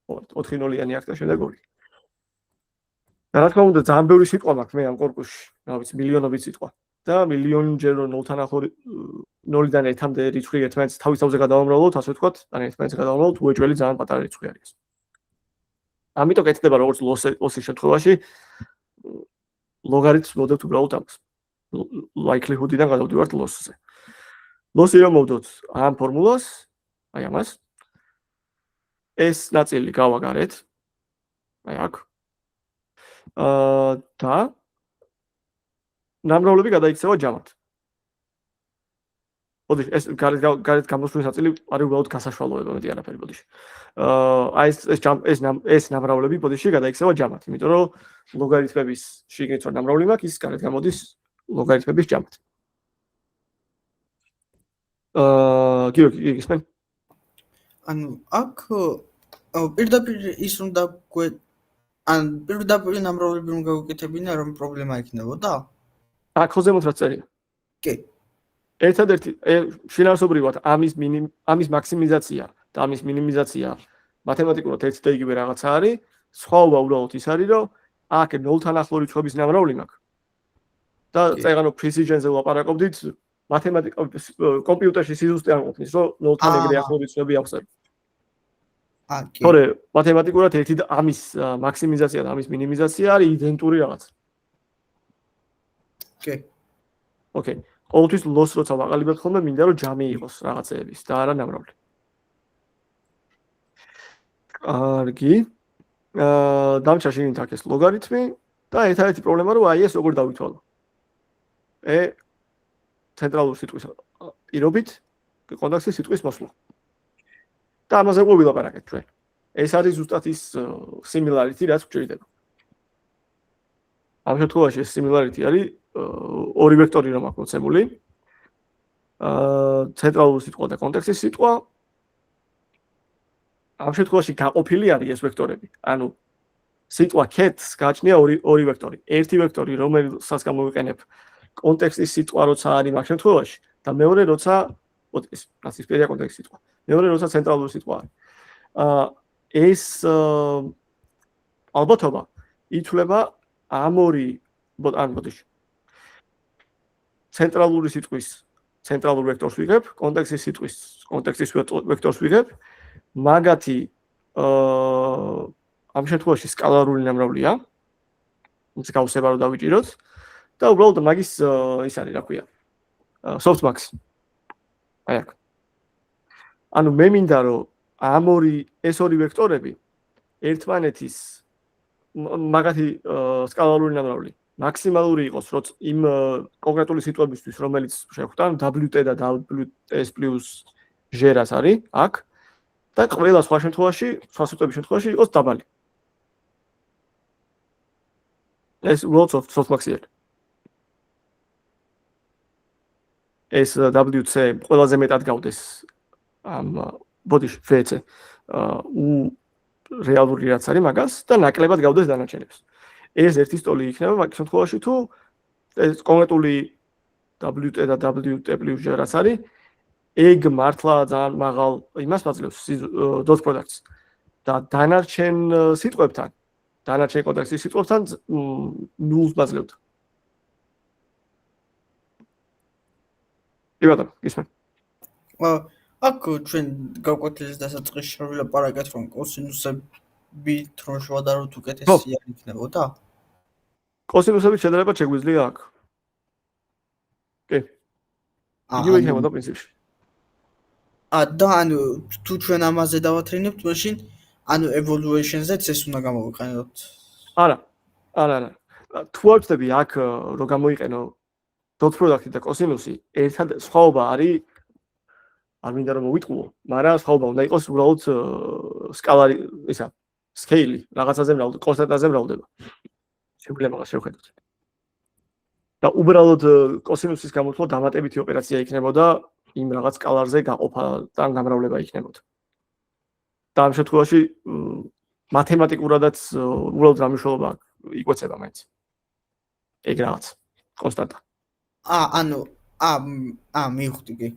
4 ნოლიანი აქ და შემდეგ 2. რა თქმა უნდა, ძალიან ბევრი სიტყვა მაქვს მე ამ კორპუსში, რა ვიცი, მილიონობით სიტყვა. და მილიონჯერ 0-თან ახლო 0-დან 1-მდე რიცხვი ერთმანეთს თავის თავზე გადავამრავლოთ, ასე ვთქვათ, ან ერთმანეთს გადავამრავლოთ, უეჭველი ძალიან პატარა რიცხვი არის. ამიტომ კეთდება როგორც ლოსის შემთხვევაში ლოგარითმს მოვდოთ უბრალოდ ამას. likelihood-დან გადავდივართ loss-ზე. Loss-ი რომ მოვდოთ ამ ფორმულას, აი ამას. ეს ნაწილი გავაგარეთ. აი აქ. და ნამრავლები გადაიქცევა ჯამად. ბოდიში, ეს გარეთ გამოსვლის ნაწილი არის უბრალოდ გასაშვალოება, მეტი არაფერი, ბოდიში. აი ეს ნამრავლები ბოდიში გადაიქცევა ჯამად, იმიტომ რომ ლოგარითმების შიგნით რომ ნამრავლი მაქვს, ის გარეთ გამოდის ლოგარითმების ჯამად. გიორგი, ისმენ? ანუ აქ პირდაპირ ის რომ პირდაპირ ნამრავლები რომ გავუკეთებინა, რომ პრობლემა იქნებოდა? აქ ხოზემოთ რა წერია? კი. ერთადერთი შინაარსობრივად ამის მაქსიმიზაცია და ამის მინიმიზაცია მათემატიკურად ერთ და იგივე რაღაცა არის. სხვაობა უბრალოდ ის არის, რომ აქ 0-თან ახლო რიცხვების ნამრავლი მაქვს. და წეგანო precision-ზე ვლაპარაკობდით, კომპიუტერში სიზუსტე არ ყოფნის, რომ 0-თან ეგრე ახლო რიცხვები აღწერო. კი. თორე მათემატიკურად ერთი და ამის მაქსიმიზაცია და ამის მინიმიზაცია არის იდენტური რაღაცა. კი. ოკეი. ყოველთვის loss როცა ვაყალიბებთ ხოლმე, მინდა რომ ჯამი იყოს რაღაცეების და არა ნამრავლი. კარგი. დამჭა შეგინით აქ ეს ლოგარითმი და ერთადერთი პრობლემა რომ აი ეს როგორ დავითვალო. ცენტრალური სიტყვის პირობით კონტექსტის სიტყვის მოსვლა. და ამაზე ვილაპარაკეთ ჩვენ. ეს არის ზუსტად ის similarity, რაც გვჭირდება. ამ შემთხვევაში ეს similarity არის ორი ვექტორი რომ აქვს მოცემული. ცენტრალური სიტყვა და კონტექსტის სიტყვა. ამ შემთხვევაში გაყოფილი არის ეს ვექტორები. ანუ სიტყვა cats გააჩნია ორი ვექტორი. ერთი ვექტორი, რომელსაც გამოვიყენებ კონტექსტის სიტყვა როცა არის მაგ შემთხვევაში და მეორე როცა ეს ნაცისპირია კონტექსტის სიტყვა. მეორე როცა ცენტრალური სიტყვა არის. ეს ალბათობა ითვლება ამ ორი ბოდიში. ცენტრალური სიტყვის ცენტრალურ ვექტორს ვიღებ, კონტექსტის სიტყვის კონტექსტის ვექტორს ვიღებ. მაგათი ამ შემთხვევაში სკალარული ნამრავლია. ის გავსება რომ დავიჭიროთ და უბრალოდ მაგის ის არის, რა ქვია, softmax. აი აქ. ანუ მე მინდა რომ ამ ეს ორი ვექტორები ერთმანეთის მაგათი სკალარული ნამრავლი მაქსიმალური იყოს, როცა იმ კონკრეტული სიტყვებისთვის, რომელიც შევხვდა, WT და WS + G-რას არის აქ და ყველა სხვა შემთხვევაში, სხვა სიტყვების შემთხვევაში იყოს დაბალი. ეს უბრალოდ softmax-ია. ეს WC ყველაზე მეტად გავდეს ამ ბოდიში VC რეალური რაც არის მაგას და ნაკლებად გავდეს დანარჩენებს. ეს ერთი სტოლი იქნება მაგ შემთხვევაში თუ ეს კონკრეტული WT და WT + G რაც არის ეგ მართლა ძალიან მაღალ იმას მაძლევს dot products და დანარჩენ სიტყვებთან დანარჩენ კონტექსტის სიტყვებთან ნულს მაძლევდა. კი ბატონო, ისმენ. აქ ჩვენ გავკვეთილის დასაწყისში ვილაპარაკეთ რომ კოსინუსებით რომ შევადაროთ უკეთესი არ იქნებოდა? კოსინუსებით შედარება შეგვიძლია აქ. კი. იგივე იქნებოდა პრინციპში. და ანუ თუ ჩვენ ამაზე დავათრინებთ, მაშინ ანუ evaluation-ზეც ეს უნდა გამოვიყენოთ. არა. თუ არ ვწდები აქ რომ გამოიყენო dot product და კოსინუსი, ერთად სხვაობა არის არ მინდა რომ მოვიტყუო, მაგრამ სხვაობა უნდა იყოს უბრალოდ სკალარი, ისა, scale რაღაცაზე მრავლდება, კონსტანტაზე მრავლდება. შეგვიძლია მაგას შევხედოთ. და უბრალოდ კოსინუსის გამოთვლა დამატებითი ოპერაცია იქნებოდა იმ რაღაც სკალარზე გაყოფა და გამრავლება იქნებოდა. და ამ შემთხვევაში მათემატიკურადაც უბრალოდ რა მნიშვნელობა იკვეცება მაინც. ეგ რაღაც კონსტანტა. ანუ მივხვდი კი.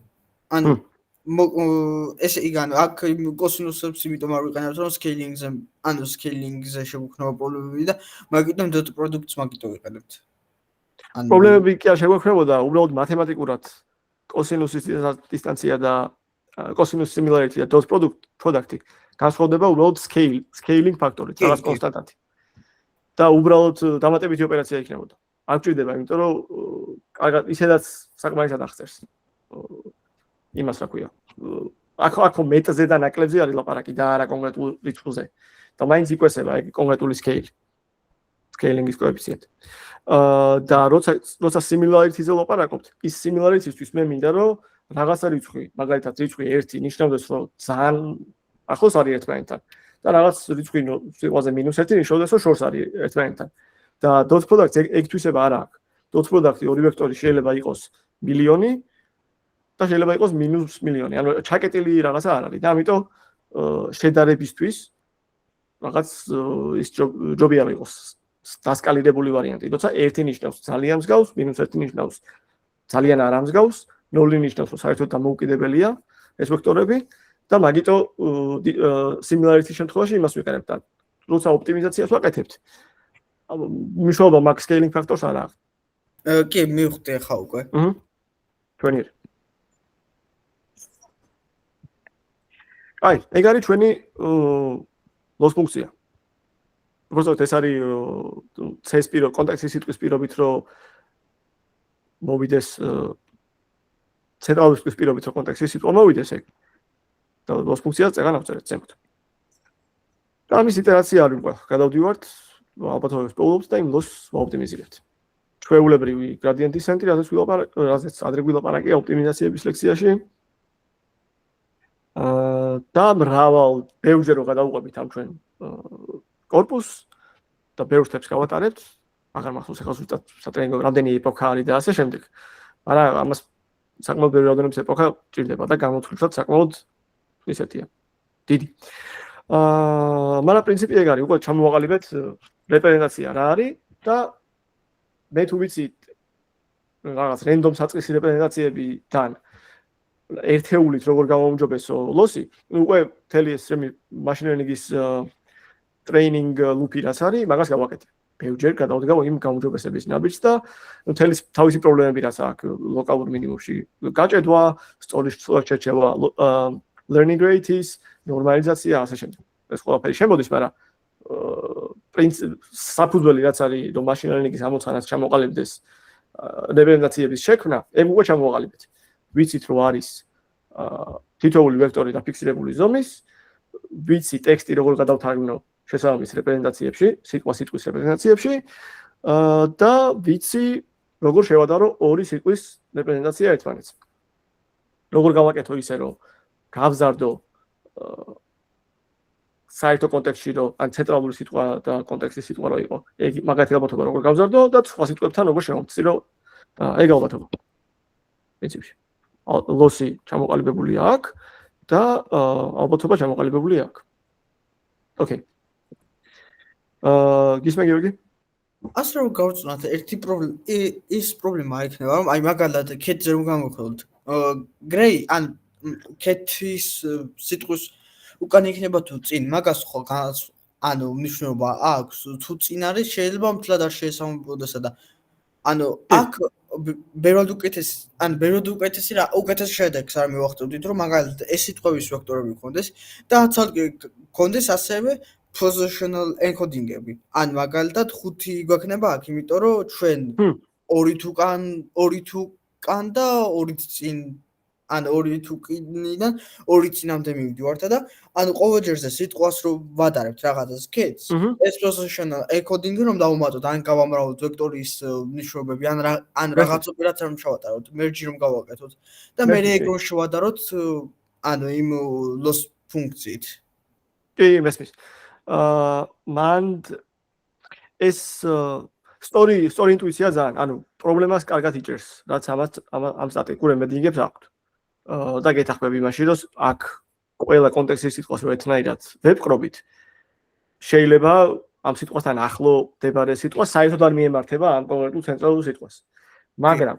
ანუ ესე იგი ანუ აქ კოსინუსებს იმიტომ არ ვიყენებთ რომ სკეილინგზე შეგვექნება პრობლემები და მაგიტომ dot products მაგიტო ვიყენებთ. პრობლემები კი არ შეგვექნებოდა, უბრალოდ მათემატიკურად კოსინუსის დისტანცია და კოსინუს similarity და dot product-ი განსხვავდება უბრალოდ scaling ფაქტორით, რაღაც კონსტანტად. და უბრალოდ დამატებითი ოპერაცია იქნებოდა. არ გვჭირდება, იმიტომ რომ კარგად ისედაც საკმარისად აღწერს. იმას რა ქვია. აქ მეტზე და ნაკლებზე არის ლაპარაკი და არა კონკრეტულ რიცხვზე. და მაინც იკვესება ეგ კონკრეტული scaling-ის კოეფიციენტი. და როცა similarity-ზე ლაპარაკობთ, ის similarity-ისთვის მე მინდა რომ რაღაცა რიცხვი, მაგალითად რიცხვი 1 ნიშნავდეს რომ ძალიან ახლოს არის ერთმანეთთან. და რაღაც რიცხვი სიყვაზე -1 ნიშნავდეს რომ შორს არის ერთმანეთთან. და dot product ეგ თვისება არ აქვს. dot product-ი ორი ვექტორი შეიძლება იყოს მილიონი და შეიძლება იყოს -მილიონი. ანუ ჩაკეტილი რაღაცა არ არის და ამიტომ შედარებისთვის რაღაც ის ჯობია იყოს დასკალირებული ვარიანტი. როცა 1 ნიშნავს ძალიან მსგავს, -1 ნიშნავს ძალიან არ ამსგავს, 0 ნიშნავს რომ საერთოდ დამოუკიდებელია ეს ვექტორები და მაგიტო similarity შემთხვევაში იმას ვიყენებთ. როცა ოპტიმიზაციას ვაკეთებთ, მნიშვნელობა მაგ scaling factors არ აქვს. კი, მივხვდი ახლა უკვე. ჩვენი აი, ეგ არის ჩვენი loss ფუნქცია. უბრალოდ ეს არის C-ის პირო კონტექსტის სიტყვის პირობით რომ მოვიდეს ცენტრალური სიტყვის პირობით რომ კონტექსტის სიტყვა მოვიდეს ეგ. და loss ფუნქციას წეგან ავწერეთ ზემოთ. და ამის iterაცია არის უკვე. გადავდივართ ალბათობებს პოულობს და იმ loss-ს ვაოპტიმიზირებთ. ჩვეულებრივი gradient descent-ი, რაზეც ადრე ვილაპარაკია ოპტიმიზაციების ლექციაში. და მრავალ ბევრჯერ რომ გადავუყვებით ამ ჩვენ კორპუსს და ბევრ სტეპს გავატარებთ, მაგრამ ახლა ზუსტად სატრენინგო რამდენი ეპოქა არის და ასე შემდეგ. მაგრამ ამას საკმაოდ ბევრი რაოდენობის ეპოქა ჭირდება და გამოთვლითაც საკმაოდ ისეთია. დიდი. მაგრამ პრინციპი ეგ არის, უკვე ჩამოვაყალიბეთ რეპრეზენტაცია რა არის და მე თუ ვიცი რაღაც რენდომ საწყისი რეპრეზენტაციებიდან ერთეულით როგორ გამომჯობესო ლოსი, უკვე მთელი ეს machine learning-ის training loop-ი რაც არის, მაგას გავაკეთე. ბევრჯერ გადავდგა იმ გამომჯობესების ნაბიჯს და მთელი თავისი პრობლემები რაც აქვს ლოკალურ მინიმუმში გაჭედვა, სწორი შეჩერება, learning rate-ის, ნორმალიზაცია, ასე შემდეგ. ეს ყველაფერი შემოდის, მაგრამ საფუძველი რაც არის, რომ machine learning-ის ამოცანას ჩამოყალიბდეს რეპრეზენტაციების შექმნა, ეგ უკვე ჩამოვაყალიბეთ. ვიცით რომ არის თითოეული ვექტორი დაფიქსირებული ზომის, ვიცი ტექსტი როგორ გადავთარგმნო შესაბამის რეპრეზენტაციებში, სიტყვა-სიტყვის რეპრეზენტაციებში და ვიცი როგორ შევადარო ორი სიტყვის რეპრეზენტაცია ერთმანეთს. როგორ გავაკეთო ისე რომ გავზარდო საერთო კონტექსტში რომ ან ცენტრალური სიტყვა და კონტექსტის სიტყვა რო იყო. ეგ მაგათი ალბათობა როგორ გავზარდო და სხვა სიტყვებთან როგორ შევამცირო. ეგ ალბათობა. პრინციპში. ლოსი ჩამოყალიბებულია აქ და ალბათობა ჩამოყალიბებულია აქ. ოკეი. გისმენ გიორგი? ასე რომ გავწნათ ერთი პრობლემა, ის პრობლემა იქნება, რომ აი მაგალითად cat-ზე რომ გამოვხდოთ, gray ან cat-ის სიტყვის უკან იქნება თუ წინ, მაგას ხო ანუ მნიშვნელობა აქვს, თუ წინ არის შეიძლება მთლად არ შეესაბამებოდასა და ანუ აქ ბევრად უკეთესი რა უკეთეს შედეგს არ მივახტოვდით რომ მაგალითად ეს სიტყვების ვექტორები გქონდეს და ცალკე გქონდეს ასევე positional encoding-ები. ან მაგალითად 5 გვექნება აქ, იმიტომ რომ ჩვენ 2 თუ კან და 2 წინ ან 2 თუ კინიდან 2 წინამდე მივდივართ და ანუ ყოველ ჯერზე სიტყვას რომ ვადარებთ რაღაცას cat-ს, ეს positional encoding-ი რომ დავუმატოთ ან გავამრავლოთ ვექტორის ნიშნულობები ან რაღაც ოპერაციას რომ შევატაროთ, merge რომ გავაკეთოთ და მე ეგ რომ შევადაროთ ანუ იმ loss ფუნქციით. კი, მესმის. მან ეს story intuition ძალიან, ანუ პრობლემას კარგად იჭერს, რაც ამ სტატიკურ ემბედინგებს აქვთ. და გეთახმები იმაში, რომ აქ ყველა კონტექსტის სიტყვას რო ერთნაირად ვებყრობით, შეიძლება ამ სიტყვასთან ახლო მდებარე სიტყვა საერთოდ არ მიემართება ამ კონკრეტულ ცენტრალურ სიტყვას. მაგრამ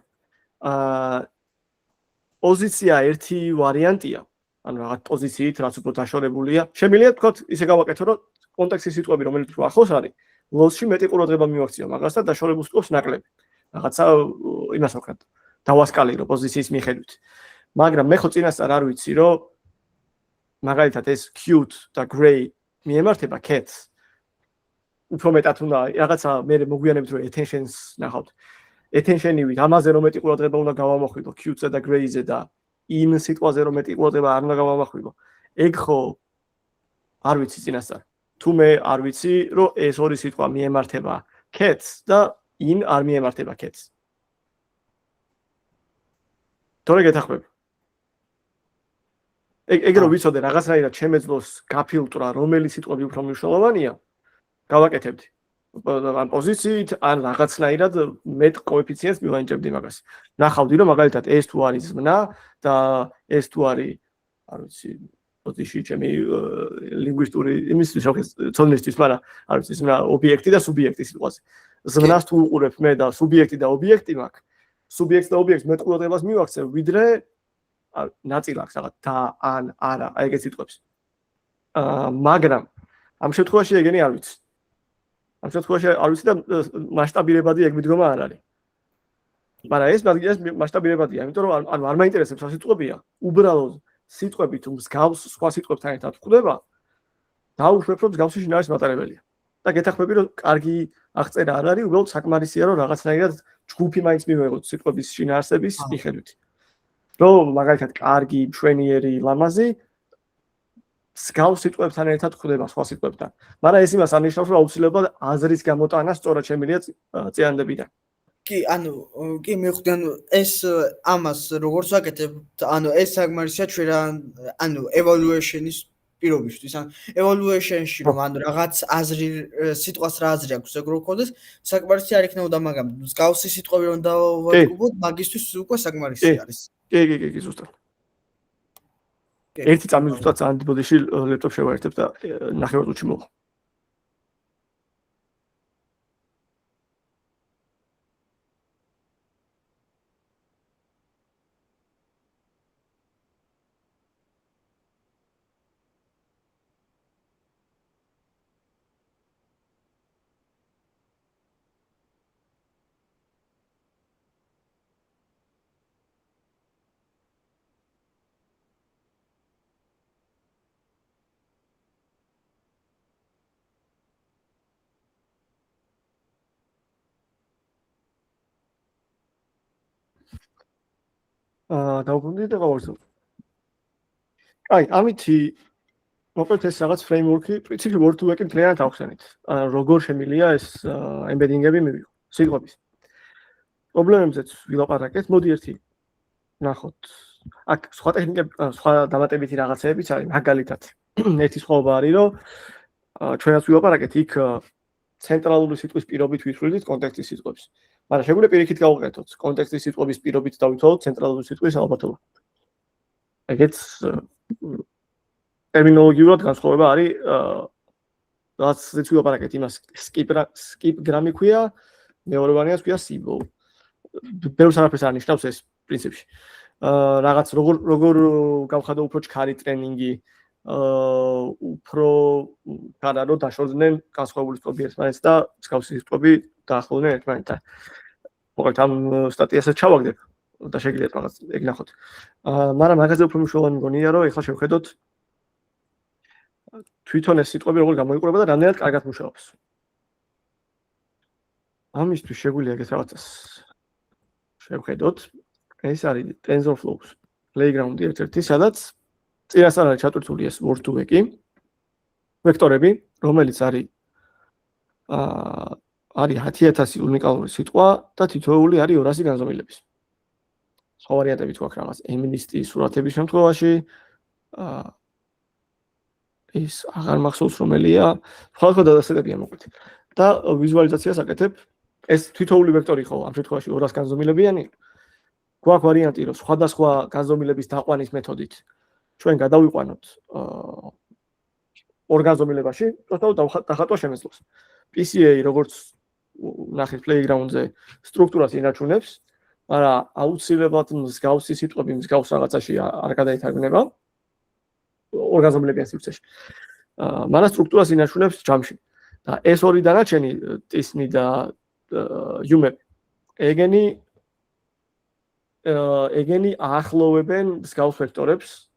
პოზიცია ერთი ვარიანტია, ანუ რაღაც პოზიციით, რაც უფრო დაშორებულია. შემიძლია თქვა ისე გავაკეთო, რომ კონტექსტის სიტყვები, რომელიც უფრო ახლოს არის, ლოსში მეტი ყურადღება მივაქციო მაგას და დაშორებულ სიტყვებს ნაკლები. რაღაცა იმას ვქნათ, დავასკალირო პოზიციის მიხედვით. მაგრამ მე ხო წინასწარ არ ვიცი, რომ მაგალითად ეს cute და grey მიემართება cats. უფრო მეტად უნდა რაღაცა მე მოგვიანებით რომ attentions ნახავთ. attention-ივით ამაზე რომ მეტი ყურადღება უნდა გავამოხვილო cute-ზე და grey-ზე და in სიტყვაზე რომ მეტი ყურადღება არ უნდა გავამოხვილო. ეგ ხო არ ვიცი წინასწარ. თუ მე არ ვიცი რომ ეს ორი სიტყვა მიემართება cats და in არ მიემართება cats. თორე გეთახმები. ეგ რო ვიცოდე რაღაცნაირად შემეძლოს გაფილტრა რომელი სიტყვები უფრო მნიშვნელოვანია, გავაკეთებდი. ან პოზიციით, ან რაღაცნაირად მეტ კოეფიციენტს მივანიჭებდი მაგას. ნახავდი რომ მაგალითად ეს თუ არის ზმნა და ეს თუ არის, არ ვიცი, პოზიციაში ჩემი ლინგვისტური იმისთვის ცოდნისთვის, მაგრამ არ ვიცი, ზმნა ობიექტი და სუბიექტი სიტყვაზე. ზმნას თუ უყურებ მე და სუბიექტი და ობიექტი მაქვს, სუბიექტს და ობიექტს მეტ ყურადღებას მივაქცევ, ვიდრე ნაწილაკს რაღაც და ან არა, აი ეგეთ სიტყვებს. მაგრამ ამ შემთხვევაში ეგენი არ ვიცი. ამ შემთხვევაში არ ვიცი და მასშტაბირებადი ეგ მიდგომა არ არის. მაგრამ ეს მასშტაბირებადია, იმიტომ რომ ანუ არ მაინტერესებს რა სიტყვებია, უბრალოდ სიტყვები თუ მსგავს სხვა სიტყვებთან ერთად ხვდება, დაუშვებ რომ მსგავსი შინაარის მატარებელია. და გეთახმები რომ კარგი აღწერა არ არის, უბრალოდ საკმარისია რომ რაღაცნაირად ჯგუფი მაინც მივეღოთ სიტყვების შინაარსების მიხედვით. რომ მაგალითად კარგი, მშვენიერი, ლამაზი მსგავს სიტყვებთან ერთად ხვდება სხვა სიტყვებთან. მაგრამ ეს იმას არნიშნავს, რომ აუცილებლად აზრის გამოტანა სწორად შემიძლია წინანდებიდან. კი, ანუ კი მივხვდი, ანუ ეს ამას როგორც ვაკეთებთ, ანუ ეს საკმარისია ჩვენ ანუ evaluation-ის პირობისთვის, ან evaluation-ში რომ ანუ რაღაც აზრი სიტყვას რა აზრი აქვს ეგ რო გქონდეს, საკმარისი არ იქნებოდა, მაგრამ მსგავსი სიტყვები რომ დავაკვირდოთ, მაგისთვის უკვე საკმარისი არის. კი, ზუსტად. ერთი წამი ზუსტად ძალიან ბოდიში ლეპტოპ შევაერთებ და ნახევარ წუთში მოვა. დავუბრუნდით და გავარცხოთ. აი, ამითი მოკლედ ეს რაღაც ფრეიმვორკი, პრინციპი word to vec-ი მთლიანად ახსენით. როგორ შემიძლია ეს ემბედინგები მივიღო სიტყვების. პრობლემებზეც ვილაპარაკეთ, მოდი ერთი ნახოთ. აქ სხვა ტექნიკები, სხვა დამატებითი რაღაცეებიც არის, მაგალითად. ერთი სხვაობა არის, რომ ჩვენაც ვილაპარაკეთ, იქ ცენტრალური სიტყვის პირობით ვითვლით კონტექსტის სიტყვებს. მაგრამ შეგვიძლია პირიქით გავუკეთოთ კონტექსტის სიტყვების პირობით დავითვალოთ ცენტრალური სიტყვის ალბათობა. ეგეც ტერმინოლოგიურად განსხვავება არის რაც ვილაპარაკეთ იმას skip გრამი ქვია, მეორევანიას ქვია symbol. ბევრს არაფერს არ ნიშნავს ეს პრინციპში. რაღაც როგორ გავხადო უფრო ჩქარი ტრენინგი, უფრო კარარო დაშორდნენ განსხვავებული სიტყვები ერთმანეთს და მსგავსი სიტყვები დაახლოვდნენ ერთმანეთთან. მოკლედ ამ სტატიასაც ჩავაგდებ და შეგიძლიათ რაღაც ეგ ნახოთ. მაგრამ მაგაზე უფრო მნიშვნელოვანი მგონია, რომ ეხლა შევხედოთ თვითონ ეს სიტყვები როგორ გამოიყურება და რამდენად კარგად მუშაობს. ამისთვის შეგვიძლია ეგეთ რაღაცას შევხედოთ. ეს არის TensorFlow-ს playground-ი ერთ-ერთი, სადაც წინასწარ არის ჩატვირთული ეს word to vec-ი, ვექტორები, რომელიც არის 10000 უნიკალური სიტყვა და თითოეული არის 200 განზომილების. სხვა ვარიანტები თუ აქვს რაღაც amnesty სურათების შემთხვევაში, ეს აღარ მახსოვს რომელია, სხვა დადასტურებია მოკლედ. და ვიზუალიზაციას აკეთებ, ეს თითოეული ვექტორი ხო ამ შემთხვევაში 200 განზომილებიანი. გვაქვს ვარიანტი, რომ სხვადასხვა განზომილების დაყვანის მეთოდით ჩვენ გადავიყვანოთ ორ განზომილებაში, უბრალოდ დახატვა შემეძლოს. PCA როგორც ნახეთ playground-ზე სტრუქტურას ინარჩუნებს მაგრამ აუცილებლად მსგავსი სიტყვები მსგავს რაღაცაში არ გადაითარგმნება ორ განზომილებიან სივრცეში. მაგრამ სტრუქტურას ინარჩუნებს ჯამში. და ეს ორი დანარჩენი ტისნი და იუმები ეგენი აახლოვებენ მსგავს ვექტორებს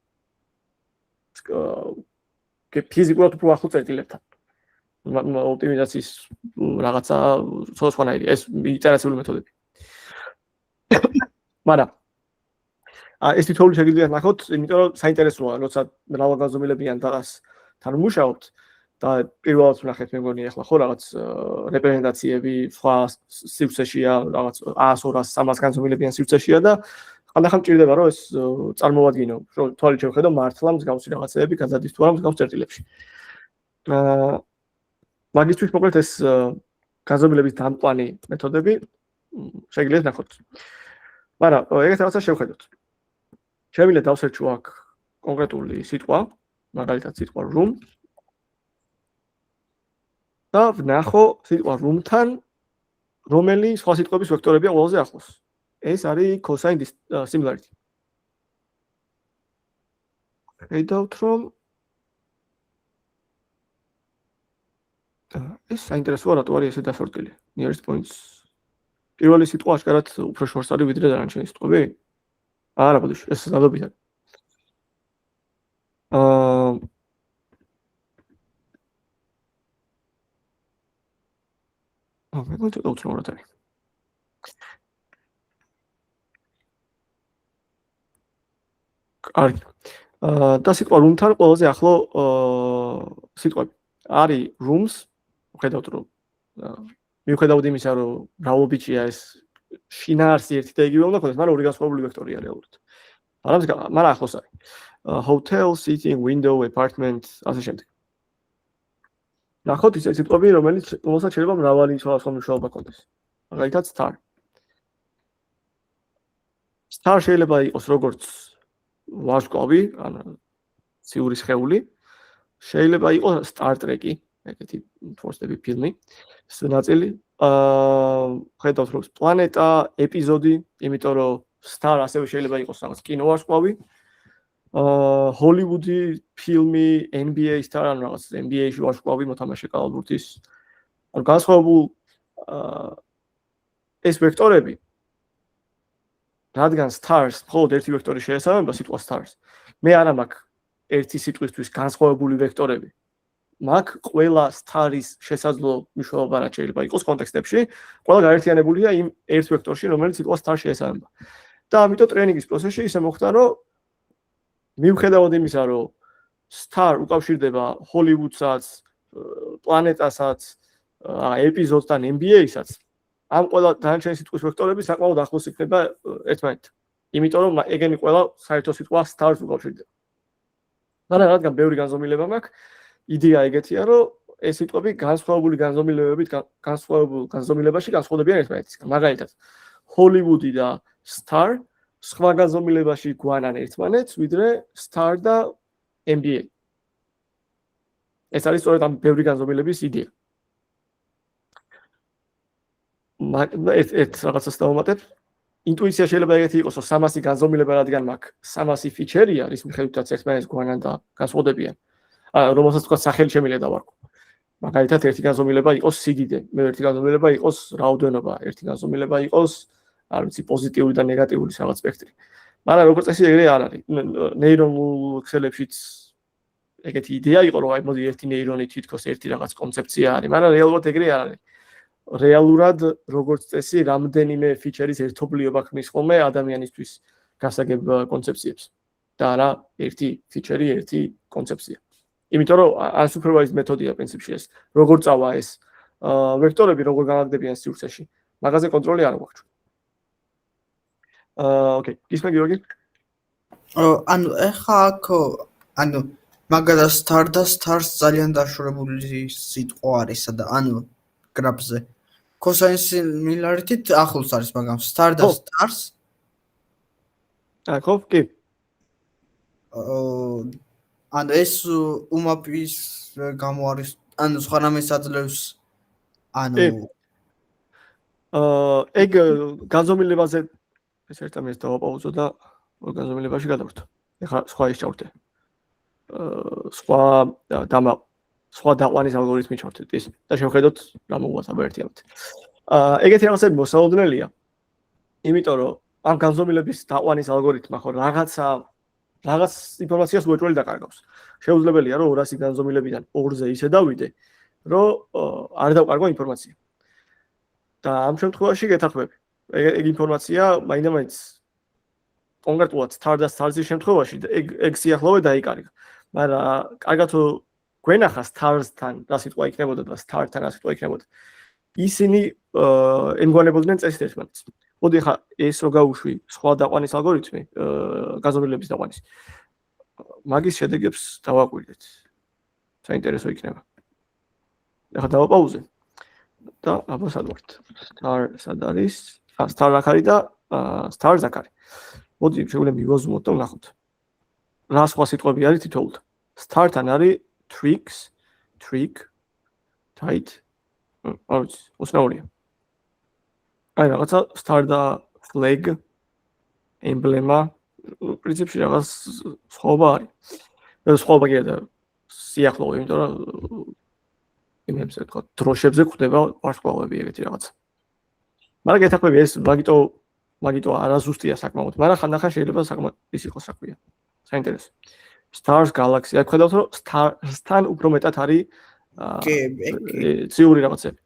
ფიზიკურად უფრო ახლო წერტილებთან. ოპტიმიზაციის რაღაცა სხვადასხვანაირი ეს იტერაციული მეთოდები. მაგრამ ეს თითოეული შეგიძლიათ ნახოთ, იმიტომ რომ საინტერესოა, როცა მრავალგანზომილებიან დას-თან მუშაობთ და პირველად ვნახეთ მე მგონი ახლა ხო რაღაც რეპრეზენტაციები სხვა სივრცეშია, რაღაც 100, 200, 300 განზომილებიან სივრცეშია და ხანდახან მჭირდება რომ ეს წარმოვადგინო, რომ თვალით შევხედო მართლა მსგავსი რაღაცეები გადადის თუ არა მსგავს წერტილებში. მაგისთვის მოკლედ ეს განზომილების დამკვანი მეთოდები შეგიძლიათ ნახოთ. მაგრამ ეგეთ რაღაცას შევხედოთ. შევიდეთ დავსერჩო აქ კონკრეტული სიტყვა, მაგალითად სიტყვა room და ვნახო სიტყვა room-თან რომელი სხვა სიტყვების ვექტორებია ყველაზე ახლოს. ეს არის cosine similarity. ხედავთ რომ ეს საინტერესოა რატო არის ესე დასორტილი. nearest points პირველი სიტყვა აშკარად უფრო შორს არის ვიდრე დანარჩენი სიტყვები? არა, ბოდიში, ეს ნადობია. მე გონი უცნობ რა არის. კარგი. და სიტყვა room-თან ყველაზე ახლო სიტყვები არის rooms, ხედავთ რომ მიუხედავად იმისა, რომ მრავლობიჩია ეს შინაარსი ერთი და იგივე უნდა ქონდეს, მაგრამ ორი განსხვავებული ვექტორია რეალურად. მაგრამ ახლოს არის. Hotel, sitting, window, apartment, ასე შემდეგ. ნახოთ ისეთ სიტყვები, რომელსაც შეიძლება მრავალი სხვადასხვა მნიშვნელობა ჰქონდეს. მაგალითად star. Star შეიძლება იყოს როგორც ვარსკვლავი, ან ციური სხეული. შეიძლება იყოს Star Trek-ი, ეგეთი თორსები ფილმი, ნაწილი. ხედავთ რომ პლანეტა, ეპიზოდი, იმიტომ რომ Star ასევე შეიძლება იყოს რაღაც კინოვარსკვლავი. ჰოლივუდი ფილმი, NBA Star ან რაღაც NBA-ში ვარსკვლავი მოთამაშე კალათბურთის. ანუ განსხვავებულ ეს ვექტორები რადგან stars მხოლოდ ერთი ვექტორი შეესაბამება სიტყვა stars. მე არა მაქვს ერთი სიტყვისთვის განსხვავებული ვექტორები. მაქვს ყველა star-ის შესაძლო მნიშვნელობა რაც შეიძლება იყოს კონტექსტებში, ყველა გაერთიანებულია იმ ერთ ვექტორში, რომელიც სიტყვა star შეესაბამება. და ამიტომ ტრენინგის პროცესში ისე მოხდა, რომ მიუხედავად იმისა, რომ star უკავშირდება ჰოლივუდსაც, პლანეტასაც, ეპიზოდს და NBA-საც, ამ ყველა დანარჩენი სიტყვის ვექტორები საკმაოდ ახლოს იქნება ერთმანეთთან. იმიტომ რომ ეგენი ყველა საერთო სიტყვა stars უკავშირდება. მაგრამ რადგან ბევრი განზომილება მაქვს, იდეა ეგეთია, რომ ეს სიტყვები განსხვავებული განზომილებებით განსხვავებულ განზომილებაში განსხვავდებიან ერთმანეთისგან. მაგალითად, ჰოლივუდი და star სხვა განზომილებაში გვანან ერთმანეთს, ვიდრე star და NBA. ეს არის სწორედ ამ ბევრი განზომილების იდეა. ერთ რაღაცას დავუმატებ. ინტუიცია შეიძლება ეგეთი იყოს, რომ 300 განზომილება რადგან მაქვს 300 ფიჩერია, რის მიხედვითაც ერთმანეთს გვანან და განსხვავდებიან. რომელსაც თქვა სახელი შემიძლია დავარქვა. მაგალითად, ერთი განზომილება იყოს სიდიდე, მე ერთი განზომილება იყოს რაოდენობა, ერთი განზომილება იყოს, არ ვიცი, პოზიტიური და ნეგატიური რაღაც სპექტრი. მაგრამ როგორც წესი ეგრე არ არის. ნეირონულ ქსელებშიც ეგეთი იდეა იყო, რომ აი მოდი ერთი ნეირონი თითქოს ერთი რაღაც კონცეფცია არის, მაგრამ რეალურად ეგრე არ არის. რეალურად როგორც წესი რამდენიმე ფიჩერის ერთობლიობა ქმნის ხოლმე ადამიანისთვის გასაგებ კონცეფციებს და არა ერთი ფიჩერი, ერთი კონცეფცია. იმიტომ რომ unsupervised მეთოდია პრინციპში ეს. როგორ წავა ეს ვექტორები, როგორ განაგდებიან სივრცეში. მაგაზე კონტროლი არ გვაქვს. ოკეი, გისმენ გიორგი? ანუ ეხა აქ მაგალითად star და stars ძალიან დაშორებული სიტყვა არის და ანუ გრაფზე cosine similarity-ით ახლოს არის, მაგრამ star და stars ხო, კი. ანუ ეს უმაპის გამო არის, ანუ სხვა რამეს აძლევს, ანუ ეგ განზომილებაზე ეს ერთამეს დავაპაუზო და ორგანიზმელებაში გადავერთო. ეხლა სხვა ის ჩავრდე. სხვა დაყვანის ალგორითმი ჩავრდეთ ის და შევხედოთ რა მოგვაწება ერთიანად. ეგეთი რაღაცები მოსაოდნელია. იმიტომ რომ ამ განზომილების დაყვანის ალგორითმა ხო რაღაც ინფორმაციას უეჭველი დაკარგავს. შეუძლებელია რომ 200 განზომილებიდან 2-ზე ისე დავიდე, რომ არ დავკარგო ინფორმაცია. და ამ შემთხვევაში გეთანხმები. ეგ ინფორმაცია მაინდა-მაინც კონკრეტულად star და stars-ის შემთხვევაში ეგ სიახლოვე დაიკარგა. მაგრამ კარგად თუ გვენახა stars-თან რა სიტყვა იქნებოდა და star-თან რა სიტყვა იქნებოდა. ისინი ემგვანებოდნენ წესით ერთმანეთს. მოდი ხა ეს რო გავუშვი სხვა დაყვანის ალგორითმი, განზომილების დაყვანის. მაგის შედეგებს დავაკვირდეთ. საინტერესო იქნება. ახლა დავაპაუზე. და აბა სად ვართ? star-სად არის? star აქ არის და stars აქ არის. მოდი შეგვიძლია მივაზუმოთ და ვნახოთ. რა სხვა სიტყვები არის თითოეულთან. star-თან არის tricks, trick, tight. არის უსნაურია. აი რაღაცა star და flag, emblema, პრინციპში რაღაც სხვაობა არის. სხვაობა კი არა სიახლოვე, იმიტომ რომ იმებზე თქო დროშებზე გვხვდება ვარსკვლავები ეგეთი რაღაც. მაგრამ გეთანხმები ეს მაგიტო არაზუსტია საკმაოდ, მაგრამ ხანდახან შეიძლება საკმაოდ ის იყოს საქმეა. საინტერესო. Stars Galaxy. აქ ხედავთ რომ Star-სთან უფრო მეტად არის ციური რაღაცები.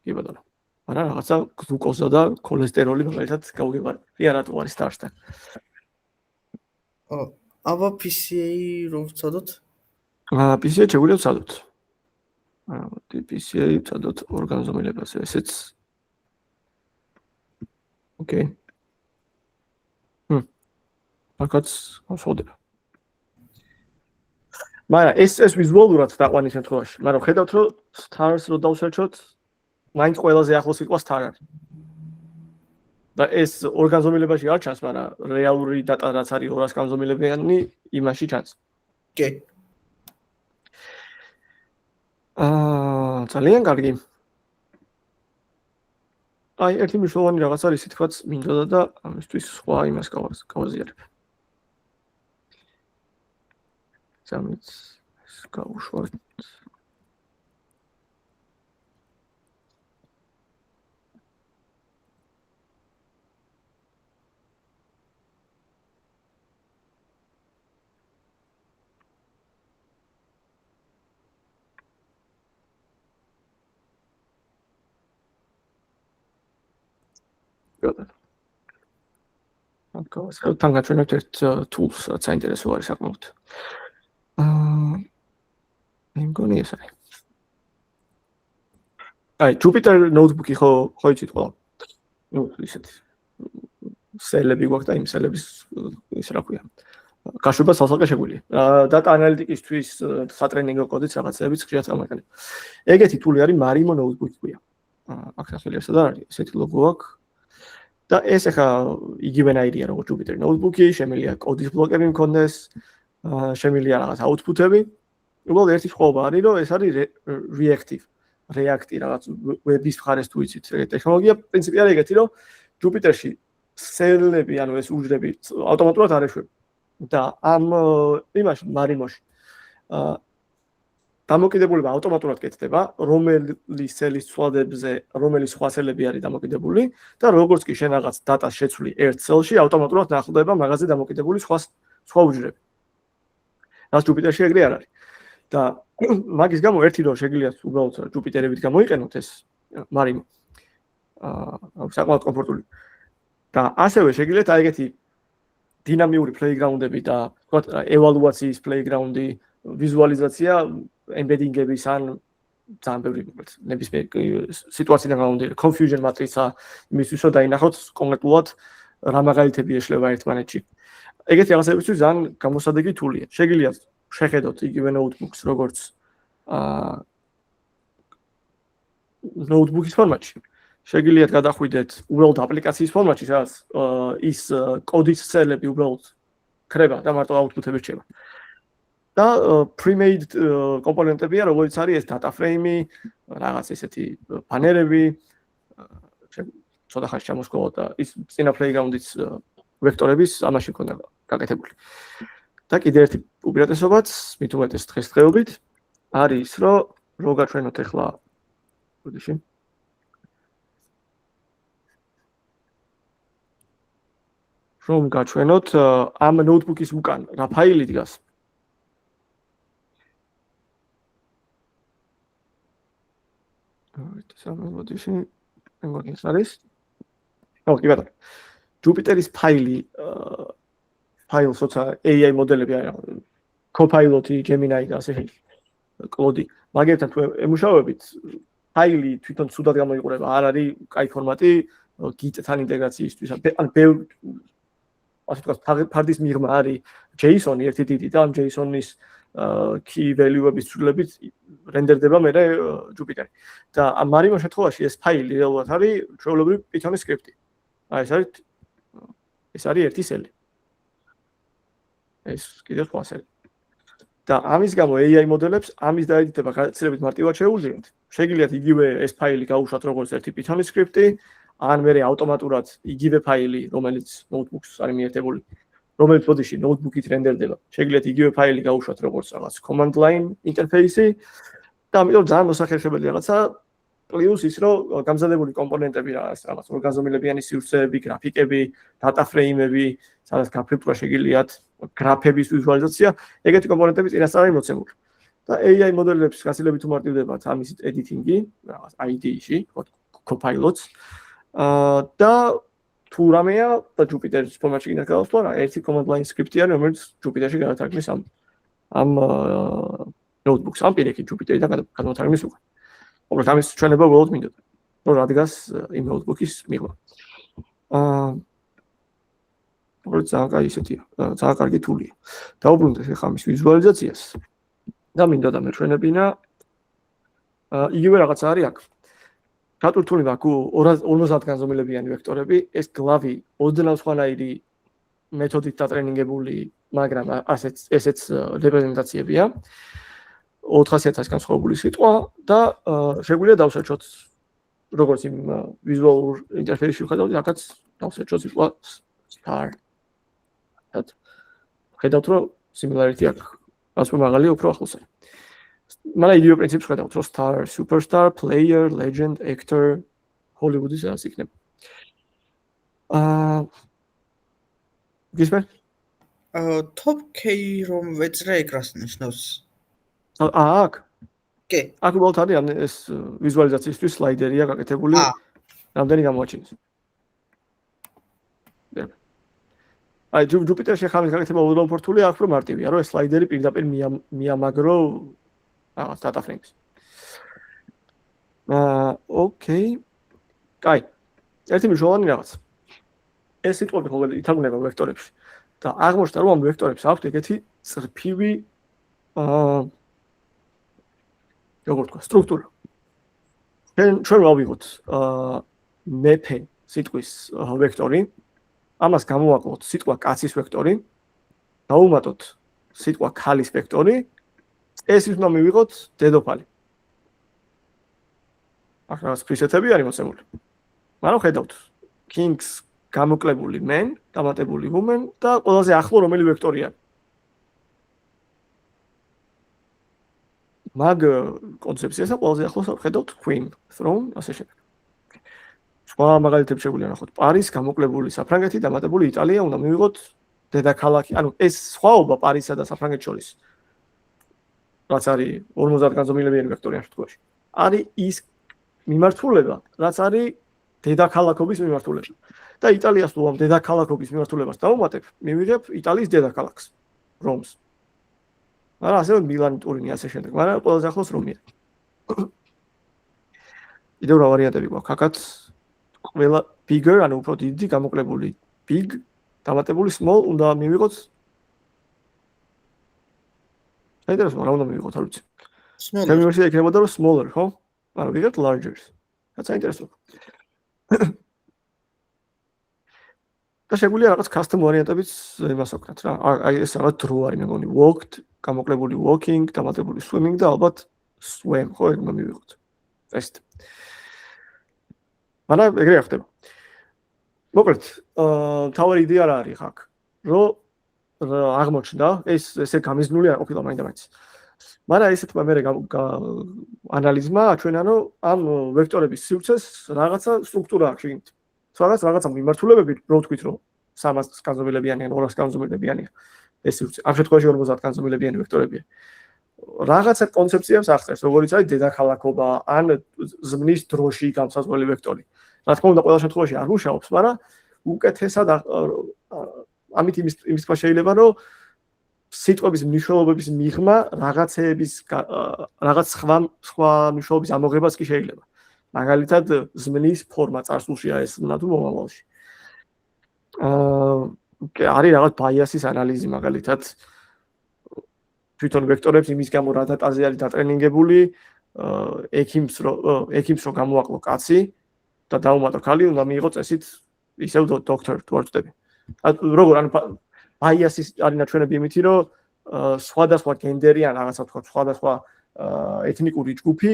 კი ბატონო. მაგრამ რაღაცა გლუკოზა და ქოლესტეროლი მაგალითად გავუგებარი. კი არა თუ არის Stars-თან. აბა PCA რო ვცადოთ? PCA შეგვიძლია ვცადოთ. PCA ვცადოთ ორგანზომილებაზე. ესეც ოკეი. აქაც მოსვდება. მაგრამ ეს ვიზუალურად დაყვანის შემთხვევაში, მაგრამ ხედავთ რომ stars რო დავსერჩოთ, მაინც ყველაზე ახლოს სიტყვა star არის. და ეს ორგანზომილებაში არ ჩანს, მაგრამ რეალური დატა რაც არის 200 განზომილებიანი, იმაში ჩანს. კი. ძალიან კარგი. აი, ერთი მნიშვნელოვანი რაღაც არის, თქოაც მინდოდა და ამისთვის სხვა იმას გავაზიარებ. სამიც გავუშვათ. თან გაჩვენებთ ერთ tools, რაც საინტერესო არის საკმაოდ. მე მგონი ეს არის. აი, Jupyter notebook-ი ხო იცით ყველა? ნუ ისეთი სელები გვაქვს და იმ სელების ის რა ქვია. გაშვება სასალკე შეგვიძლია. Data analytics-თვის სატრენინგო კოდიც რაღაცებიც ხშირად წამოიყენება. ეგეთი tool-ი არის Marimo notebook-ი ქვია. აქ სახელი ესა და არის, ესეთი ლოგო აქვს. და ეს ახლა იგივენაირია როგორც Jupyter notebook-ი, შემიძლია კოდის ბლოკები მქონდეს, შემიძლია რაღაც output-ები. უბრალოდ ერთი სხვაობა არის, რომ ეს არის reactive, react-ი რაღაც web-ის მხარეს თუ იცით ეგ ტექნოლოგია, პრინციპი არის ეგეთი, რომ Jupyter-ში სელები, ანუ ეს უჯრები ავტომატურად არ ეშვება. და ამ იმაში Marimo-ში დამოკიდებულება ავტომატურად კეთდება, რომელი სელის ცვლადებზე, რომელი სხვა სელები არის დამოკიდებული და როგორც კი შენ რაღაც დატას შეცვლი ერთ სელში, ავტომატურად ნახდება მაგაზე დამოკიდებული სხვა უჯრები. რაც Jupyter-ში ეგრე არ არის. და მაგის გამო ერთი რომ შეგიძლიათ უბრალოდ Jupyter-ებით გამოიყენოთ ეს Marimo. საკმაოდ კომფორტული. და ასევე შეგიძლიათ აი ეგეთი დინამიური playground-ები და თქვათ ევალუაციის playground-ი, ვიზუალიზაცია, embedding-ების ან ძალიან ბევრი ნებისმიერ სიტუაციიდან გამომდინარე, confusion matrix-ა იმისთვის რომ დაინახოთ კონკრეტულად რა მაგალითები ეშლება ერთმანეთში. ეგეთი რაღაცებისთვის ძალიან გამოსადეგი tool-ია. შეგიძლიათ შეხედოთ იგივე notebooks როგორც notebook-ის ფორმატში. შეგიძლიათ გადახვიდეთ უბრალოდ აპლიკაციის ფორმატში, სადაც ის კოდის სელები უბრალოდ ქრება და მარტო output-ები რჩება. და pre-made კომპონენტებია, როგორც არის ეს data frame-ი, რაღაც ესეთი ბანერები, ცოტა ხანს ჩამოსკოლა და ის წინა playground-ის ვექტორების ამაში ქონდა გაკეთებული. და კიდე ერთი უპირატესობაც, მით უმეტეს დღესდღეობით არის ის, რომ გაჩვენოთ ახლა ბოდიში. რომ გაჩვენოთ ამ ნოუთბუქის უკან რა ფაილი დგას. ბოდიში ეს არის. კი ბატონო. Jupyter-ის ფაილს როცა AI მოდელები არის, Copilot-ი, Gemini და ასე შემდეგ. Claude. მაგერთან თუ ემუშავებით, ფაილი თვითონ ცუდად გამოიყურება, არ არის კაი ფორმატი Git-თან ინტეგრაციისთვის. ან ბევრ ასე ვთქვათ, ფარდის მიღმა არის JSON-ი ერთი დიდი და ამ JSON-ის key value-ების ცვლილებით რენდერდება მერე Jupyter-ი. და ამ მარიმო შემთხვევაში ეს ფაილი რეალურად არის ჩვეულებრივი Python-ის სკრიპტი. ეს არის ერთი სელი. ეს კიდევ სხვა სელი. და ამის გამო AI მოდელებს ამის დაედიტება გაცილებით მარტივად შეუძლიათ. შეგიძლიათ იგივე ეს ფაილი გაუშვათ როგორც ერთი Python-ის სკრიპტი, ან მერე ავტომატურად იგივე ფაილი, რომელიც notebooks არის მიერთებული, რომელიც ბოდიში notebook-ით რენდერდება. შეგიძლიათ იგივე ფაილი გაუშვათ როგორც რაღაც command line ინტერფეისი და ამიტომ ძალიან მოსახერხებელი რაღაცა პლუს ის რომ გამზადებული კომპონენტები რაღაც ორგანზომილებიანი სივრცეები, გრაფიკები, data frame-ები, სადაც გაფრიფრა შეგიძლიათ გრაფების ვიზუალიზაცია, ეგეთი კომპონენტები წინასწარ არის მოცემული. და AI მოდელებს გაცილებით უმარტივდებათ ამის editing-ი, რაღაც IDE-ში, Copilot-ს. და თუ რამეა და Jupyter-ის ფორმატში კიდე გავხსნა რა, ერთი command line script-ი არის, რომელიც Jupyter-ში გადათარგმნის ამ notebooks-ს, ამ პირიქით Jupyter-დან გადმოთარგმნის უკან. უბრალოდ ამის ჩვენება ველოდ მინდოდა, რომ რადგას იმ notebook-ის მიღმა. უბრალოდ ძალიან კაი ისეთია, ძალიან კარგი თულია. დაუბრუნდეთ ახლა ამის ვიზუალიზაციას და მინდოდა მეჩვენებინა იგივე რაღაცა არის აქ. გატვირთული მაქვს 50 განზომილებიანი ვექტორები, ეს გლავი 20 სხვანაირი მეთოდით დატრენინგებული, მაგრამ ესეც რეპრეზენტაციებია. 4000 განსხვავებული სიტყვა და შეგვიძლია დავსაჩოთ როგორც იმ ვიზუალურ ინტერფეისში ვხედავთ, აქაც დავსაჩოთ სიტყვა star. ხედავთ რომ similarity აქვს. რაც მაღალია უფრო ახლოს არის. მაგრამ იდეო პრინციპს ხედავთ რომ star, superstar, player, legend, actor, Hollywood-ის ასე იქნება. გისმენ? top K რომ ვეწრე ეკრანს ნიშნავს. აქ? კი. აქ უბრალოდ არის ეს ვიზუალიზაციისთვის სლაიდერია გაკეთებული. რამდენი გამოაჩინეს. აი Jupyter-ში ხამის გაკეთება უბრალოდ ფორთულია, აქ უფრო მარტივია, რომ ეს სლაიდერი პირდაპირ მიამაგრო რაღაც data frames. ოკეი. კაი. ერთი მნიშვნელოვანი რაღაც. ეს სიტყვები ხოლმე ითარგმნება ვექტორებში და აღმოჩნდა რომ ამ ვექტორებს აქვთ ეგეთი წრფივი როგორ თქვა, სტრუქტურა. ჩვენ ვავიღოთ მეფე სიტყვის ვექტორი, ამას გამოვაკლოთ სიტყვა კაცის ვექტორი, დავუმატოთ სიტყვა ქალის ვექტორი, ეს უნდა მივიღოთ დედოფალი. ახლა სპეციფიკები არის მოცემული. მაგრამ ხედავთ, kings გამოკლებული men, დამატებული woman და ყველაზე ახლო რომელი ვექტორია. მაგ კონცეფციასა ყველაზე ახლოს ხედავთ queen, throne, ასე შემდეგ. სხვა მაგალითებს შეგვიძლია ნახოთ. პარის გამოკლებული საფრანგეთი, დამატებული იტალია, უნდა მივიღოთ დედაქალაქი. ანუ ეს სხვაობა პარისსა და საფრანგეთის შორის. რაც არის 50 განზომილებიანი ვექტორი ამ შემთხვევაში. არის ის მიმართულება, რაც არის დედაქალაქობის მიმართულება. და იტალიას თუ ამ დედაქალაქობის მიმართულებას დავუმატებ, მივიღებ იტალიის დედაქალაქს, რომს. მაგრამ ასევე მილანი, ტურინი ასე შემდეგ, მაგრამ ყველაზე ახლოს რომია. კიდევ რა ვარიანტები გვაქვს? აქაც ყველა bigger, ანუ უფრო დიდი გამოკლებული big, დამატებული small უნდა მივიღოთ. საინტერესოა, რა უნდა მივიღოთ, არ ვიცი. Smaller. თემივერსია იქნებოდა რომ smaller, ხო? მაგრამ ვიღებთ larger. რაც საინტერესოა. და შეგვიძლია რაღაც custom ვარიანტებიც იმას ვქნათ რა. აი ეს რაღაც დრო არის მეგონი walked, გამოკლებული walking, დამატებული swimming და ალბათ swam, ხო, ეგ უნდა მივიღოთ. ეს. მაგრამ ეგრე ხდება. მოკლედ, თავი იდეა რა არის ხაკ, რომ აღმოჩნდა ესე გამიზნული არ ყოფილა მაინდა-მაინც. მაგრამ ესეთმა მე ანალიზმა აჩვენა, რომ ამ ვექტორების სივრცეს რაღაცა სტრუქტურა აქვს შიგნით. რაღაცა მიმართულებები, რო ვთქვით, რომ 300 განზომილებიანი ან 200 განზომილებიანი ეს სივრცე. ამ შემთხვევაში 50 განზომილებიანი ვექტორებია. რაღაცა კონცეფციებს აღწერს, როგორიც არის დედაქალაქობა ან ზმნის დროში განსაზღვრელი ვექტორი. რა თქმა უნდა, ყველა შემთხვევაში არ მუშაობს, მაგრამ უკეთესად ამით იმის თქვა შეიძლება, რომ სიტყვების მნიშვნელობების მიღმა რაღაც სხვა მნიშვნელობის ამოღებას კი შეიძლება. მაგალითად, ზმნის ფორმა წარსულშია ეს ზმნა თუ მომავალში. არის რაღაც ბაიასის ანალიზი მაგალითად თვითონ ვექტორებს იმის გამო რა დატაზე არის დატრენინგებული, ექიმს რომ გამოაკლო კაცი და დაუმატო ქალი, უნდა მიიღო წესით ისევ დოქტორ თუ არ ვწდები. როგორ ანუ ბაიასის არის ნაჩვენები იმითი, რომ სხვადასხვა გენდერი ან რაღაცა თქვა სხვადასხვა ეთნიკური ჯგუფი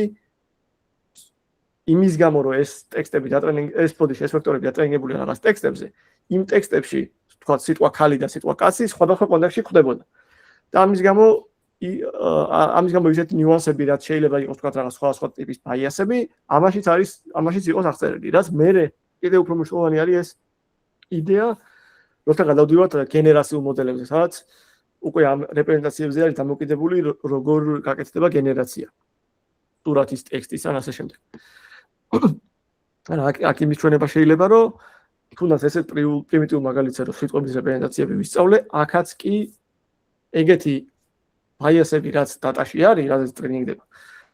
იმის გამო რომ ეს ტექსტები ეს ვექტორები დატრენინგებული რაღაც ტექსტებზე, იმ ტექსტებში თქვა სიტყვა ქალი და სიტყვა კაცი სხვადასხვა კონტექსტში ხდებოდა. და ამის გამო ისეთი ნიუანსები რაც შეიძლება იყოს თქვა რაღაც სხვა ტიპის ბაიასები, ამაშიც იყოს აღწერილი. რაც მე კიდევ უფრო მნიშვნელოვანი არის ეს იდეა, როცა გადავდივართ გენერაციულ მოდელებზე, სადაც უკვე ამ რეპრეზენტაციებზე არის დამოკიდებული როგორ გაკეთდება გენერაცია. სურათის, ტექსტის ან ასე შემდეგ. აქ იმის ჩვენება შეიძლება, რომ თუნდაც ესეთ პრიმიტიულ მაგალითზე რომ სიტყვების რეპრეზენტაციები ვისწავლე, აქაც კი ეგეთი ბაიასები რაც დატაში არის, რაც ტრენინგდება.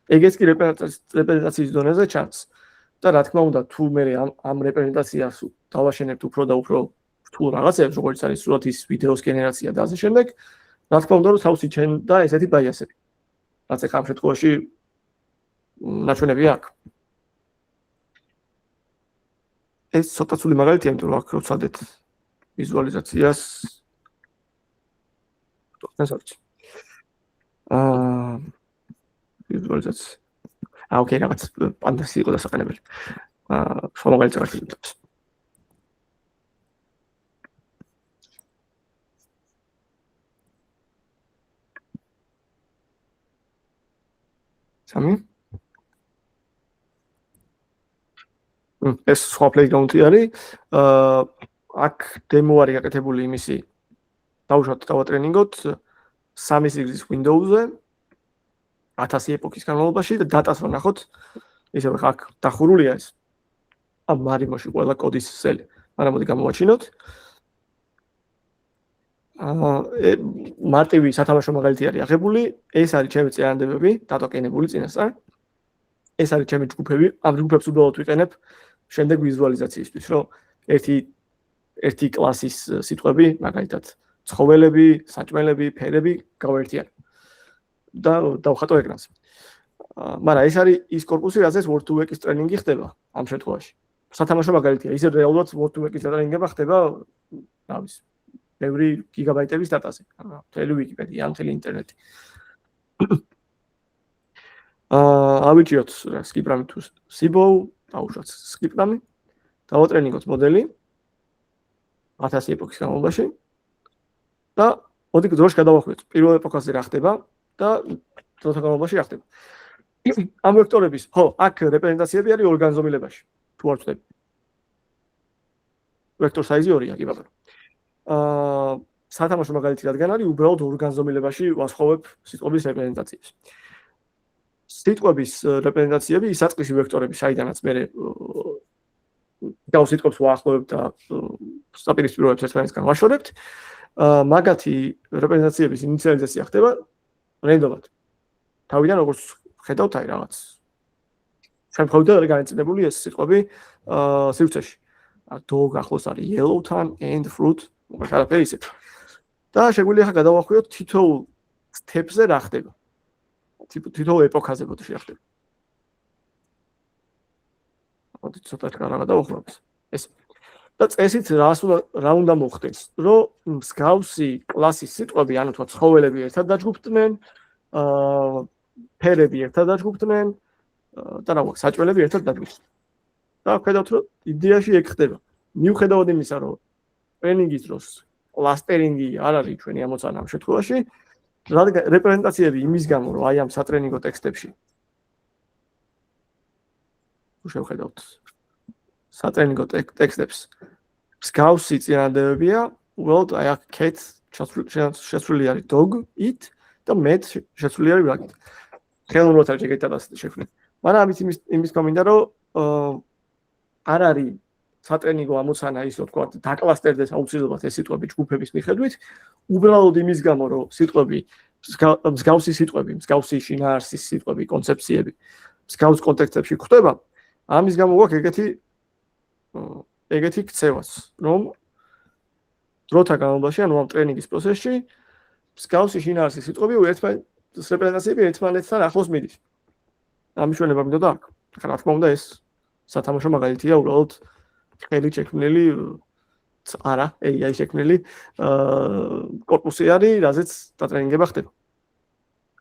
ეგეც კი რეპრეზენტაციის დონეზე ჩანს. და რა თქმა უნდა, თუ მე ამ რეპრეზენტაციას დავაშენებთ უფრო და უფრო რთულ რაღაცებს, როგორც არის სურათის, ვიდეოს გენერაცია და ასე შემდეგ, რა თქმა უნდა, რომ თავისი ჩენდა ესეთი ბაიასები. რაც ახლა ამ შემთხვევაში ნაჩვენები აქვს. ეს ცოტა ცუდი მაგალითია, იმიტომ რომ აქ რო ვცადეთ ვიზუალიზაციას თორსაცი. ვიზუალიზაცია. ოკეი, რაღაც ფანტასტიკი იყო დასაყენებელი. სხვა მაგალითს გავაკეთებ. სამი ეს სხვა პლეიგრაუნდი არის. აქ დემო არის გაკეთებული იმისი. დავუშვათ დავატრენინგოთ 3 სიგრძის Windows-ზე 1000 ეპოქის განმავლობაში და დატას ვნახოთ. ისევ აქ დახურულია ეს. ამ მარიმოში ყველა კოდის სელი. მაგრამ მოდი გამოვაჩინოთ. მარტივი სათამაშო მაგალითი არის აღებული. ეს არის ჩემი წერანდებები, დატოკენებული წინასწარ. ეს არის ჩემი ჯგუფები. ამ ჯგუფებს უბრალოდ ვიყენებ შემდეგ ვიზუალიზაციისთვის, რომ ერთი კლასის სიტყვები, მაგალითად ცხოველები, საჭმელები, ფერები გავაერთიანებ. და დავხატო ეკრანს. მაგრამ ეს არის ის კორპუსი, რაზეც Word to Vec-ის ტრენინგი ხდება ამ შემთხვევაში. სათამაშო მაგალითია, ისე რეალურად Word to Vec-ის ტრენინგება ხდება, რავის, ბევრი გიგაბაიტების დატაზე. მთელი ვიკიპედია, მთელი ინტერნეტი. ავიჭიოთ Skip-RAM თუ Sibo, დავუშვათ Skip-RAM, დავატრენინგოთ მოდელი 1000 ეპოქის განმავლობაში და მოდი დროში გადავახვიოთ. პირველ ეპოქაზე რა ხდება და დროთა განმავლობაში რა ხდება. ამ ვექტორების, აქ რეპრეზენტაციები არის ორ განზომილებაში, თუ არ ვწდები. ვექტორ საიზი 2-ია, კი ბატონო. სათამაშო მაგალითი რადგან არის, უბრალოდ ორ განზომილებაში ვასხოვებ სიტყვების რეპრეზენტაციებს. სიტყვების რეპრეზენტაციები ისაწყისი ვექტორები, საიდანაც მე გავს სიტყვებს ვაახლოვებ და საპირისპიროებს ერთმანეთსგან ვაშორებთ. მაგათი რეპრეზენტაციების ინიციალიზაცია ხდება რენდომად. თავიდან როგორც ხედავთ, აი რაღაც შემთხვევით არის განაწილებული ეს სიტყვები სივრცეში. dog ახლოს არის yellow-თან and fruit, ყველაფერი ისეთ. და შეგვიძლია ახლა გადავახვიოთ თითოეულ step-ზე რა ხდება. თითოეულ ეპოქაზე ბოდიში რა ხდება. მოდი ცოტა რა გადავახვიოთ. ეს და წესით რა უნდა მოხდეს, რომ მსგავსი კლასის სიტყვები, ანუ თქვა ცხოველები ერთად დაჯგუფდნენ, ფერები ერთად დაჯგუფდნენ და რა ვქო, საჭმელები ერთად დაჯგუფდნენ. და ხედავთ, რომ იდეაში ეგ ხდება. მიუხედავად იმისა, რომ ტრენინგის დროს კლასტერინგი არ არის ჩვენი ამოცანა ამ შემთხვევაში, რადგან რეპრეზენტაციები იმის გამო, რომ აი ამ სატრენინგო ტექსტებში შევხედავთ სატრენინგო ტექსტებს მსგავსი წინადადებებია, უბრალოდ აი აქ cat შეცვლილი არის dog, eat და met შეცვლილი არის rabbit. ხელოვნურად არ შეგეიტანას შექმნით. მაგრამ ამის იმის გვამინდა, რომ არ არის სატრენინგო ამოცანა ის, რომ თქვა დაკლასტერდეს აუცილებლად ეს სიტყვები ჯგუფების მიხედვით, უბრალოდ იმის გამო, რომ სიტყვები მსგავსი სიტყვები, მსგავსი შინაარსის სიტყვები, კონცეფციები მსგავს კონტექსტებში გვხვდება, ამის გამო გვაქვს ეგეთი ქცევაც, რომ დროთა განმავლობაში, ანუ ამ ტრენინგის პროცესში მსგავსი შინაარსის სიტყვები რეპრეზენტაციები ერთმანეთთან ახლოს მიდის. ამის შუალება მინდოდა აქ. რა თქმა უნდა ეს სათამაშო მაგალითია, უბრალოდ ხელით შექმნილი არა, AI შექმნილი კორპუსი არის, რაზეც დატრენინგება ხდება.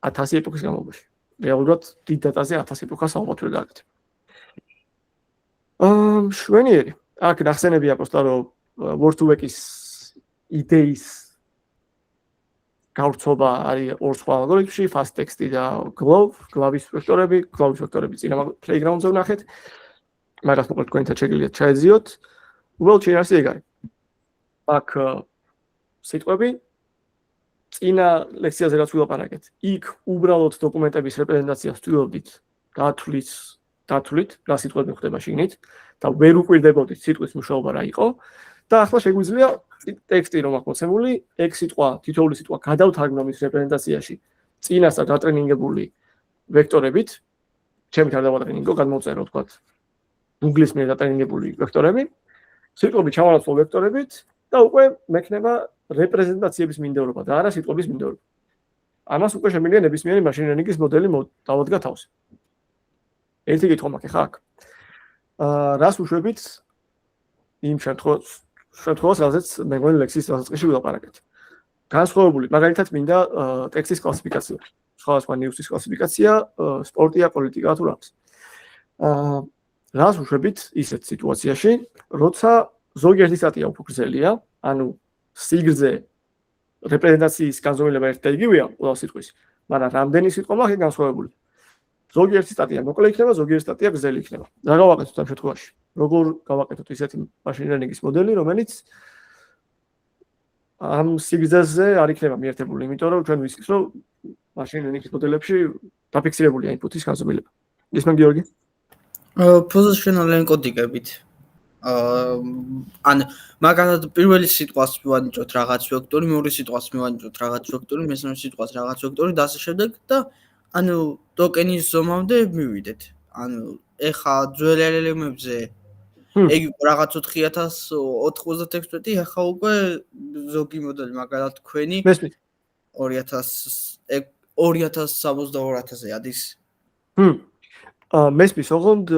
1000 ეპოქის განმავლობაში. რეალურად დიდ დატაზე 1000 ეპოქას ალბათ ვერ გააკეთებ. შვენიერი. აქ ნახსენებია პროსტა რომ Word2Vec-ის იდეის გავრცობა არის ორ სხვა ალგორითმში, fast text-ი და GLOV-ის ვექტორები წინა playground-ზე ვნახეთ. მაგას მოკლედ თქვენთან შეგიძლიათ ჩაეძიოთ. უბრალოდ შინაარსი ეგ არის. აქ სიტყვები წინა ლექციაზე რაც ვილაპარაკეთ, იქ უბრალოდ დოკუმენტების რეპრეზენტაციას ვთვლით დათვლით, რა სიტყვები ხდება შიგნით და ვერ უკვირდებოდით სიტყვის მუშაობა რა იყო და ახლა შეგვიძლია ტექსტი რომ აქვს მოცემული, ეგ სიტყვა, თითოეული სიტყვა გადავთარგმნო მის რეპრეზენტაციაში წინასწარ დატრენინგებული ვექტორებით, ჩემით არ დავატრენინგო, გადმოვწერო თქვა Google-ის მიერ დატრენინგებული ვექტორები, სიტყვები ჩავანაცვლო ვექტორებით და უკვე მექნება რეპრეზენტაციების მინდევრობა და არა სიტყვების მინდევრობა. ამას უკვე შემიძლია ნებისმიერი machine learning-ის მოდელი დავადგა თავს. ერთი კითხვა მაქვს ხა აქ. რას უშვებით იმ შემთხვევას, რაზეც მეგონი ლექსის დასაწყისში ვილაპარაკეთ. განსხვავებული, მაგალითად მინდა ტექსტის კლასიფიკაცია. სხვადასხვა ნიუსის კლასიფიკაცია, სპორტია, პოლიტიკა თუ რაღაც. რას უშვებით ისეთ სიტუაციაში, როცა ზოგიერთი სტატია უფრო გრძელია, ანუ სიგრძე რეპრეზენტაციის განზომილება ერთ და იგივეა ყველა სიტყვის, მაგრამ რამდენი სიტყვა მაქვს განსხვავებული. ზოგიერთი სტატია მოკლე იქნება, ზოგიერთი სტატია გრძელი იქნება. რა გავაკეთოთ ამ შემთხვევაში? როგორ გავაკეთოთ ისეთი machine learning-ის მოდელი, რომელიც ამ სიგრძეზე არ იქნება მიერთებული, იმიტომ რომ ჩვენ ვიცით, რომ machine learning-ის მოდელებში დაფიქსირებულია input-ის განზომილება. ისმენ გიორგი? Positional encoding-ებით. ან მაგალითად პირველი სიტყვას მივანიჭოთ რაღაც ვექტორი, მეორე სიტყვას მივანიჭოთ რაღაც ვექტორი, მესამე სიტყვას რაღაც ვექტორი და ასე შემდეგ და ანუ ტოკენის ზომამდე მივიდეთ. ანუ ეხა ძველ LLM-ებზე ეგ რაღაც 4096, ეხა უკვე ზოგი მოდელი მაგალითად თქვენი 2062-ზე ადის. მესმის, ოღონდ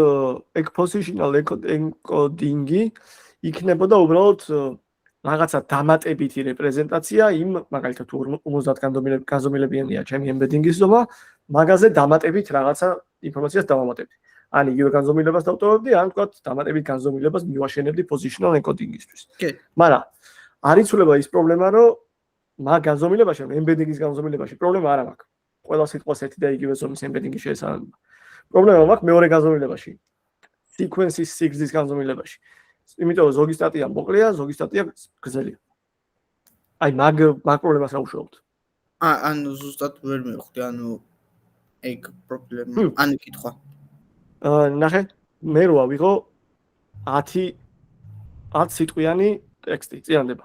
ეგ positional encoding-ი იქნებოდა უბრალოდ რაღაცა დამატებითი რეპრეზენტაცია იმ მაგალითად 50 განზომილებიანია ჩემი embedding-ის ზომა, მაგაზე დამატებით რაღაცა ინფორმაციას დავამატებდი. ან იგივე განზომილებას დავტოვებდი, ან თქვა დამატებით განზომილებას მივაშენებდი positional encoding-ისთვის. მაგრამ არ იცვლება ის პრობლემა, რომ მაგ განზომილებაში, embedding-ის განზომილებაში პრობლემა არ მაქვს. ყველა სიტყვას ერთი და იგივე ზომის embedding-ი შეესაბამება. პრობლემა მაქვს მეორე განზომილებაში. sequence-ის სიგრძის განზომილებაში. იმიტომ რომ ზოგი სტატია მოკლეა, ზოგი სტატია გრძელია. აი მაგ პრობლემას რა უშუალოდ? ანუ ზუსტად ვერ მივხვდი, ანუ ეგ პრობლემა, ანუ კითხვა. ნახე, მე რო ავიღო 10 სიტყვიანი ტექსტი, წინანდება.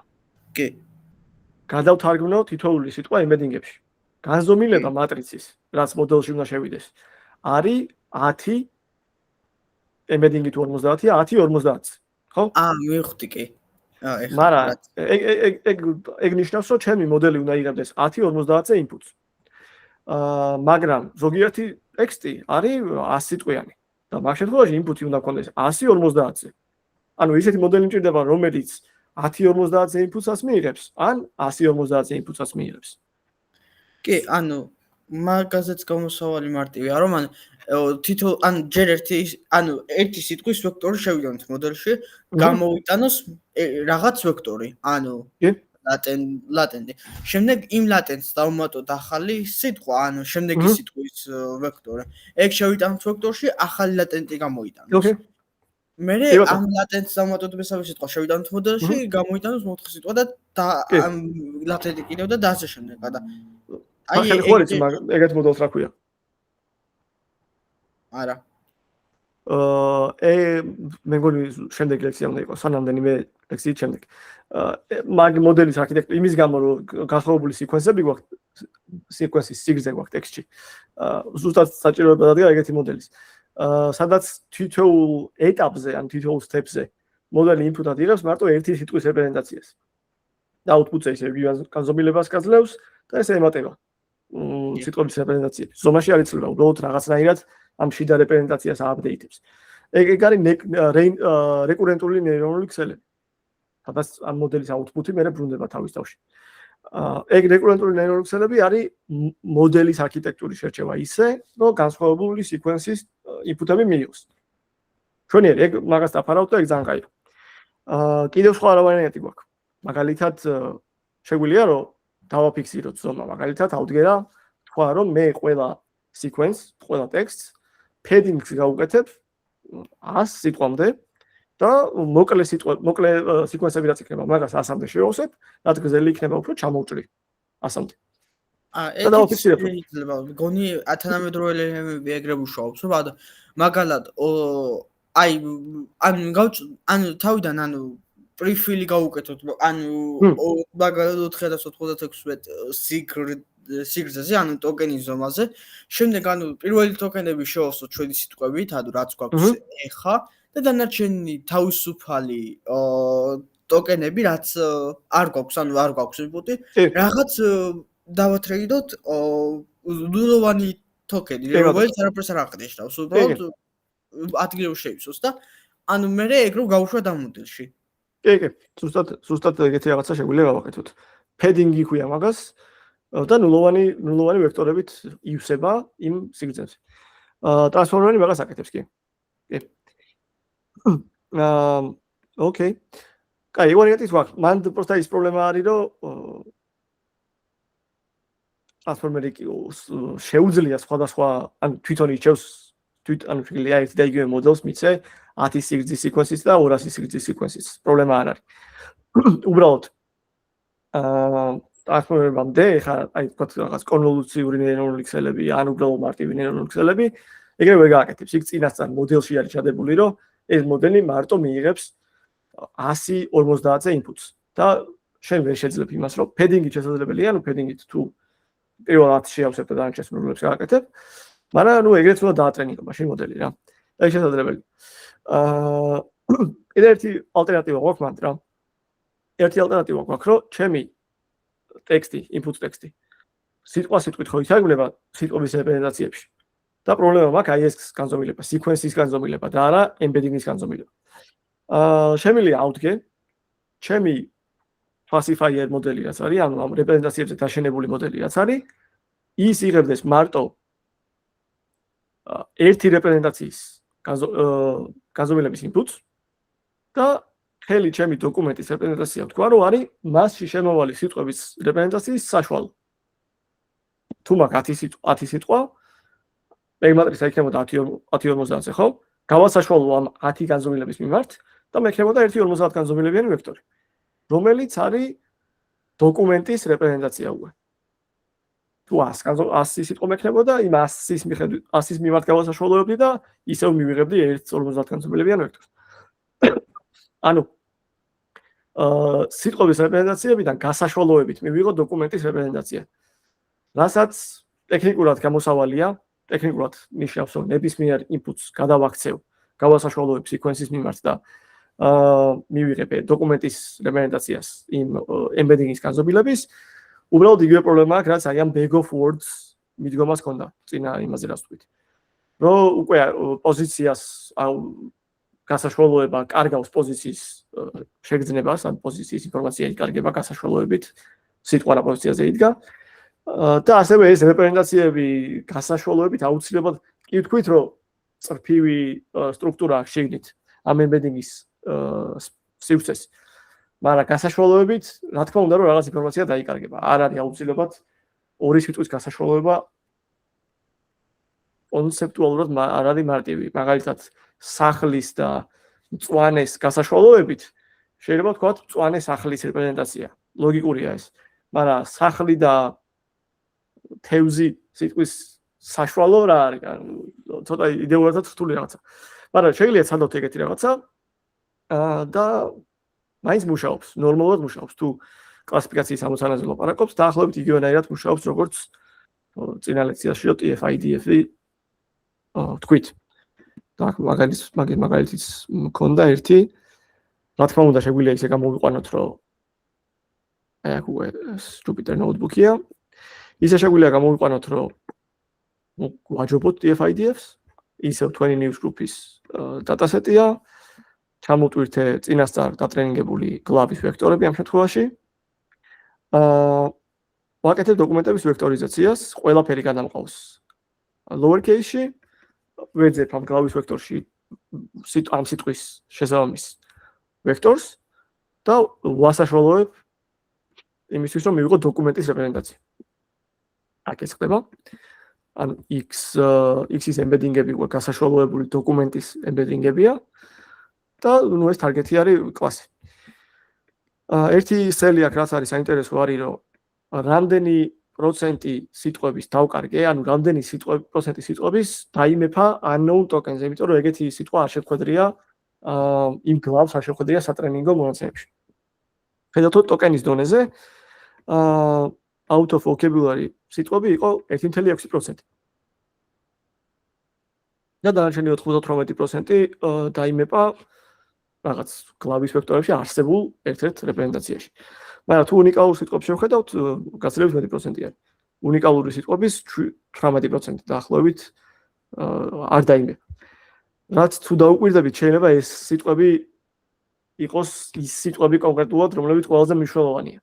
კი. გადავთარგმნო თითოეული სიტყვა embedding-ებში. განზომილება მატრიცის, რაც მოდელში უნდა შევიდეს, არის 10 embedding-ი თუ 50-ია, 10-50. ხო? მივხვდი კი. მაგრამ ეგ ნიშნავს, რომ ჩემი მოდელი უნდა იღებდეს 10-50-ზე inputs. მაგრამ ზოგიერთი ტექსტი არის 100 სიტყვიანი და მაგ შემთხვევაში input-ი უნდა გქონდეს 100-50-ზე. ანუ ისეთი მოდელი მჭირდება, რომელიც 10-50-ზე inputs-ას მიიღებს, ან 100-50-ზე inputs-ას მიიღებს. კი, ანუ მაგაზეც გამოსავალი მარტივია, რომ თითო ჯერ ერთი სიტყვის ვექტორი შევიდანთ მოდელში, გამოვიტანოს რაღაც ვექტორი, ლატენტი. შემდეგ იმ ლატენტს დავუმატოთ ახალი სიტყვა, შემდეგი სიტყვის ვექტორი. ეგ შევიტანოთ ვექტორში, ახალი ლატენტი გამოიტანოს. მერე ამ ლატენტს დავუმატოთ მესამე სიტყვა, შევიტანოთ მოდელში, გამოიტანოს მეოთხე სიტყვა და ამ ლატენტი კიდევ და ასე შემდეგ. ახალი ხო არის ეგეთ მოდელს რა ქვია? არა. მე მგონი შემდეგი ლექსია უნდა იყოს, სანამდენიმე ლექსიით შემდეგ. მაგ მოდელის არქიტექტურა იმის გამო რომ განსხვავებული სიკვენსები გვაქვს, სიკვენსის სიგრძე გვაქვს ტექსტში. ზუსტად საჭიროება დადგა ეგეთი მოდელის. სადაც თითოეულ ეტაპზე, ან თითოეულ სტეპზე მოდელი ინპუტად იღებს მარტო ერთი სიტყვის რეპრეზენტაციას. და აუთპუტზე ისე განზომილებას გაძლევს და ესე ემატება სიტყვის რეპრეზენტაციები. ზომაში არ იცვლება, უბრალოდ რაღაცნაირად ამ შიდა რეპრეზენტაციას ააპდეიტებს. ეგ არის რეკურენტული ნეირონული ქსელები. სადაც ამ მოდელის აუთპუტი მერე ბრუნდება თავის თავში. ეგ რეკურენტული ნეირონული ქსელები არის მოდელის არქიტექტურის შერჩევა ისე, რომ განსხვავებული სიკვენსის ინპუტები მიიღოს. ჩვენიერი ეგ მაგას დაფარავთ და ეგ ძალიან კაია. კიდევ სხვა ვარიანტი გვაქვს. მაგალითად შეგვიძლია რომ დავაფიქსიროთ ზომა, მაგალითად ავდგერა თქვა რომ მე ყველა სიკვენს, ყველა ტექსტს padding-ს გავუკეთებ 100 სიტყვამდე და მოკლე სიკვენსები რაც იქნება, მაგას 100-მდე შევავსებ, რაც გზელი იქნება უფრო ჩამოვჭრი 100-მდე. და დავაფიქსირებ. გონი თანამედროვე ელემენტები ეგრე მუშაობს, რომ მაგალითად თავიდან პრიფილი გავუკეთოთ, მაგალითად 496 სიგრძეზე, ტოკენის ზომაზე. შემდეგ პირველი ტოკენები შევავსოთ ჩვენი სიტყვებით, რაც გვაქვს ეხა და დანარჩენი თავისუფალი ტოკენები, რაც არ გვაქვს, არ გვაქვს ინპუტი, რაღაც დავათრეიდოთ ნულოვანი ტოკენი, რომელიც არაფერს არ აღნიშნავს, უბრალოდ ადგილებს შეიცავს და მერე ეგრე გავუშვათ ამ მოდელში. კი, ზუსტად ეგეთი რაღაცა შეგვიძლია გავაკეთოთ. padding-ი ქვია მაგას და ნულოვანი ვექტორებით ივსება იმ სიგრძეზე. ტრანსფორმერი მაგას აკეთებს კი. ოკეი. კაი, ვარიანტიც ვაქვს. მან პროსტა ის პრობლემა არის, რომ ტრანსფორმერი შეუძლია სხვადასხვა, თვითონ ირჩევს შეგვიძლია ერთ და იგივე მოდელს მიცე 10 სიგრძის სიკვენსის და 200 სიგრძის სიკვენსის. პრობლემა არ არის. უბრალოდ ტრანსფორმერამდე ხა თქვათ რაღაც კონვოლუციური ნეირონული ქსელები ან უბრალოდ მარტივი ნეირონული ქსელები ეგრევე გააკეთებს. იქ წინასწარ მოდელში არის ჩადებული, რომ ეს მოდელი მარტო მიიღებს 150-ზე ინპუტს და შენ ვერ შეძლებ იმას, რომ padding-ით შესაძლებელია, padding-ით თუ პირველად შეავსებ და დანარჩენ პრობლემებს გააკეთებ, მაგრამ ეგრეც უნდა დაატრენინგო მაშინ მოდელი რა. და ეს შესაძლებელია. ერთი ალტერნატივა გვაქვს მანდ რა. ერთი ალტერნატივა გვაქვს, რომ ჩემი ტექსტი, input ტექსტი სიტყვით ხო ისაგვლება სიტყვის რეპრეზენტაციებში. და პრობლემა მაქვს აი ეს განზომილება, სიკვენსის განზომილება და არა embedding-ის განზომილება. შემიძლია ავდგე ჩემი classifier მოდელი რაც არის, ანუ ამ რეპრეზენტაციებზე დაშენებული მოდელი რაც არის, ის იღებდეს მარტო ერთი რეპრეზენტაციის განზომილების inputs და ხელი ჩემი დოკუმენტის რეპრეზენტაცია თქვა, რომ არის მასში შემოვალი სიტყვების რეპრეზენტაციის საშუალო. თუ მაქვს 10 სიტყვა, ეგ მატრიცა იქნებოდა 10-50-ზე, ხო? გავასაშუალო ამ 10 განზომილების მიმართ და მე იქნებოდა 1-50 განზომილებიანი ვექტორი, რომელიც არის დოკუმენტის რეპრეზენტაცია უკვე. თუ 100 სიტყვა მექნებოდა, იმ 100-ის მიმართ გავასაშუალოებდი და ისევ მივიღებდი 1-50 განზომილებიან ვექტორს. ანუ სიტყვის რეპრეზენტაციებიდან გასაშუალოებით მივიღო დოკუმენტის რეპრეზენტაცია. რასაც ტექნიკურად გამოსავალია, ტექნიკურად ნიშნავს, რომ ნებისმიერ inputs გადავაქცევ გავასაშუალოებ სიკვენსის მიმართ და მივიღებ დოკუმენტის რეპრეზენტაციას იმ embedding-ის განზომილების, უბრალოდ იგივე პრობლემა აქვს, რაც აი ამ bag of words მიდგომას ჰქონდა წინა იმაზე რაც ვთქვით. რომ უკვე პოზიციას გასაშუალოება კარგავს პოზიციის შეგრძნებას, ან პოზიციის ინფორმაცია იკარგება გასაშუალოებით სიტყვა რა პოზიციაზე იდგა და ასევე ეს რეპრეზენტაციები გასაშვალოებით აუცილებლად კი ვთქვით, რომ წრფივი სტრუქტურა აქვს შიგნით ამ ემბედინგის სივრცეს. მაგრამ გასაშვალოებით, რა თქმა უნდა, რომ რაღაც ინფორმაცია დაიკარგება. არ არის აუცილებლად ორი სიტყვის გასაშვალოება კონცეპტუალურად არ არის მარტივი. მაგალითად, სახლის და მწვანეს გასაშვალოებით შეიძლება ვთქვათ, მწვანე სახლის რეპრეზენტაცია. ლოგიკურია ეს. მაგრამ სახლი და თევზი სიტყვის საშუალო რა არის? ცოტა იდეოლოგიურად რთული რაღაცა. მაგრამ შეიძლება ცადოთ ეგეთი რაღაცა და მაინც მუშაობს, ნორმალურად მუშაობს. თუ კლასიფიკაციის ამოცანაზე ლაპარაკობს, დაახლოებით იგივენაირად მუშაობს, როგორც წინა ლექციაში TF-IDF-ი თქვით. და მაგალითიც მქონდა ერთი, რა თქმა უნდა, შეგვიძლია ისე გამოვიყვანოთ, რომ აი აქ უკვე Jupyter notebook-ია. ისე შეგვიძლია გამოვიყვანოთ, რომ ვაჯობოთ TF-IDF-ს, ისევ 20 news group-ის dataset-ია. ჩამოვტვირთე წინასწარ დატრენინგებული გლავის ვექტორები ამ შემთხვევაში. ვაკეთებ დოკუმენტების ვექტორიზაციას, ყველაფერი გადამყავს lower case-ში, ვეძებ ამ გლავის ვექტორში ამ სიტყვის შესაბამის ვექტორს და ვასაშუალოებ იმისთვის, რომ მივიღო დოკუმენტის რეპრეზენტაცია. აქ ეს ხდება. ანუ X-ის ემბედინგები უკვე გასაშუალოებული დოკუმენტის ემბედინგებია. და ნუ ეს ტარგეტი არის კლასი. ერთი სელი აქ რაც არის საინტერესო არის რომ რამდენი პროცენტი სიტყვების დავკარგე, ანუ რამდენი პროცენტი სიტყვების დაიმეფა unknown tokens-ზე, იმიტომ რომ ეგეთი სიტყვა არ შეხვედრია იმ გლავს არ შეხვედრია სატრენინგო მონაცემებში. ხედავთ ტოკენის დონეზე out of vocabulary სიტყვები იყო 1.6%. და დანარჩენი 98% დაიმეპა რაღაც გლავის ვექტორებში არსებულ ერთ-ერთ რეპრეზენტაციაში. მაგრამ თუ უნიკალურ სიტყვებს შევხედავთ, გაცილებით მეტი პროცენტი არის. უნიკალური სიტყვების 18% დაახლოებით არ დაიმეფა. რაც თუ დაუკვირდებით, შეიძლება ეს სიტყვები იყოს ის სიტყვები კონკრეტულად, რომლებიც ყველაზე მნიშვნელოვანია.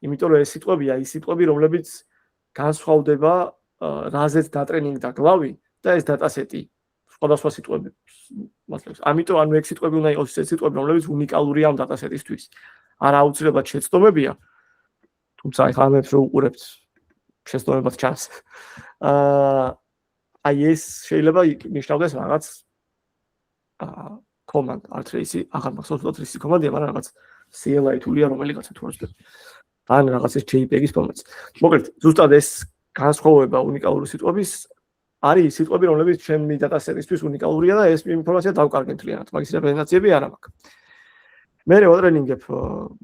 იმიტომ რომ ეს სიტყვებია ის სიტყვები, რომლებიც განსხვავდება რაზეც დატრენინგდა გლავი და ეს დატასეტი სხვადასხვა სიტყვები მასწავლებს. ამიტომ ანუ ეგ სიტყვები უნდა იყოს ეს სიტყვები, რომლებიც უნიკალურია ამ დატასეტისთვის. არა აუცილებლად შეცდომებია. თუმცა ახლა ამებს რო უყურებთ შეცდომებად ჩანს. აი ეს შეიძლება ნიშნავდეს რაღაც command r-trace-ი, აღარ მახსოვს r-trace command-ია, მაგრამ რაღაც CLI tool-ია, რომელიღაცა თუ არ ვცდები. ან რაღაც ეს JPEG-ის ფორმატი. მოკლედ, ზუსტად ეს განსხვავება უნიკალური სიტყვების არის სიტყვები, რომლებიც ჩემი დატასეტისთვის უნიკალურია და ეს ინფორმაცია დავკარგე მთლიანად, მაგის რეპრეზენტაციები არ მაქვს. მე ვატრენინგებ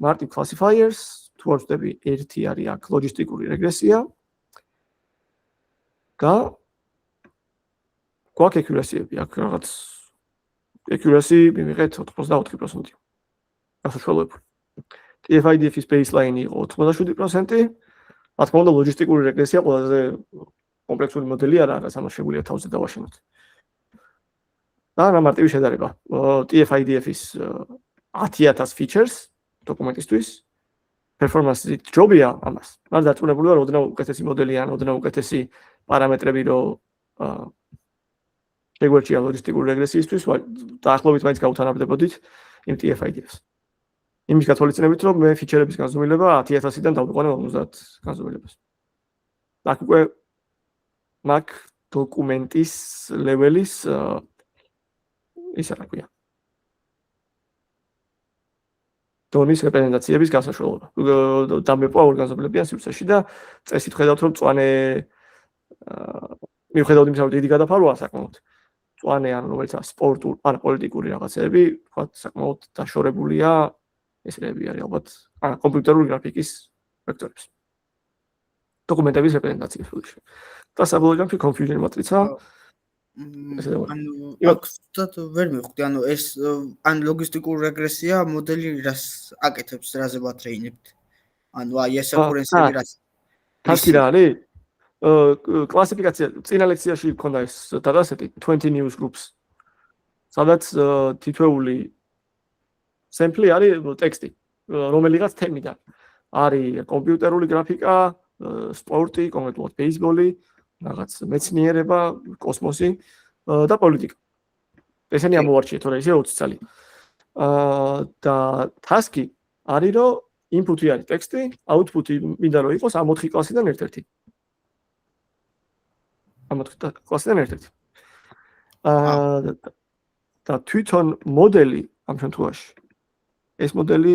martive classifiers, თუ არ ვცდები, ერთი არის აქ ლოჯისტიკური რეგრესია და გვაქვს accuracy-ები, აქ რაღაც accuracy მივიღეთ 84%. გასაშუალებული. TF-IDF-ის baseline იყო 87%. რა თქმა უნდა, ლოჯისტიკური რეგრესია ყველაზე კომპლექსური მოდელი არა, რაც ამას შეგვიძლია თავზე დავაშენოთ. და რა მარტივი შედარება. TF-IDF-ის 10000 features დოკუმენტისთვის performance-ი ჯობია ამას. მაგრამ დარწმუნებულია, რომ ოდნავ უკეთესი მოდელია, ოდნავ უკეთესი პარამეტრები, რომ შეგვერჩია ლოჯისტიკური რეგრესიისთვის, დაახლოებით მაინც გავუთანაბრდებოდით იმ TF-IDF-ს. იმის გათვალისწინებით, რომ მე ფიჩერების განზომილება 10000-დან დავიყვანე 50 განზომილებას. აქ უკვე მაგ დოკუმენტის ლეველის ისა რა ქვია. დონის რეპრეზენტაციების გასაშუალება. დამეპვა ორ განზომილებიან სივრცეში და წესით ხედავთ, რომ მწვანე მიუხედავად იმისა, რომ დიდი გადაფარვაა საკმაოდ. მწვანე ან რომელიც სპორტულ, ან პოლიტიკური რაღაცები, თქვათ, საკმაოდ დაშორებულია ესრები არის ალბათ კომპიუტერული გრაფიკის ვექტორებს. დოკუმენტების რეპრეზენტაციებს ფულში. და საბოლოოდ ჯამში confusion matrica. ანუ აქ ვერ მივხვდი, ანუ ეს ან ლოგისტიკური რეგრესია მოდელი რას აკეთებს, რაზე ვატრეინებთ. ანუ აი ეს რეფერენსები რას. თასკი რა არის? კლასიფიკაცია წინა ლექციაში მქონდა ეს დატასეტი 20 news groups. სადაც თითოეული სემპლი არის ტექსტი, რომელიღაც თემიდან. არის კომპიუტერული გრაფიკა, სპორტი, კონკრეტულად ბეისბოლი, რაღაც მეცნიერება, კოსმოსი და პოლიტიკა. ესენი ამოვარჩიეთ, თორე ისე 20 წელი. და task-ი არის რომ input-ი არის ტექსტი, output-ი მინდა რომ იყოს ამ 4 კლასიდან ერთ-ერთი. ამ 4 კლასიდან ერთ-ერთი. და თვითონ მოდელი ამ შემთხვევაში ეს მოდელი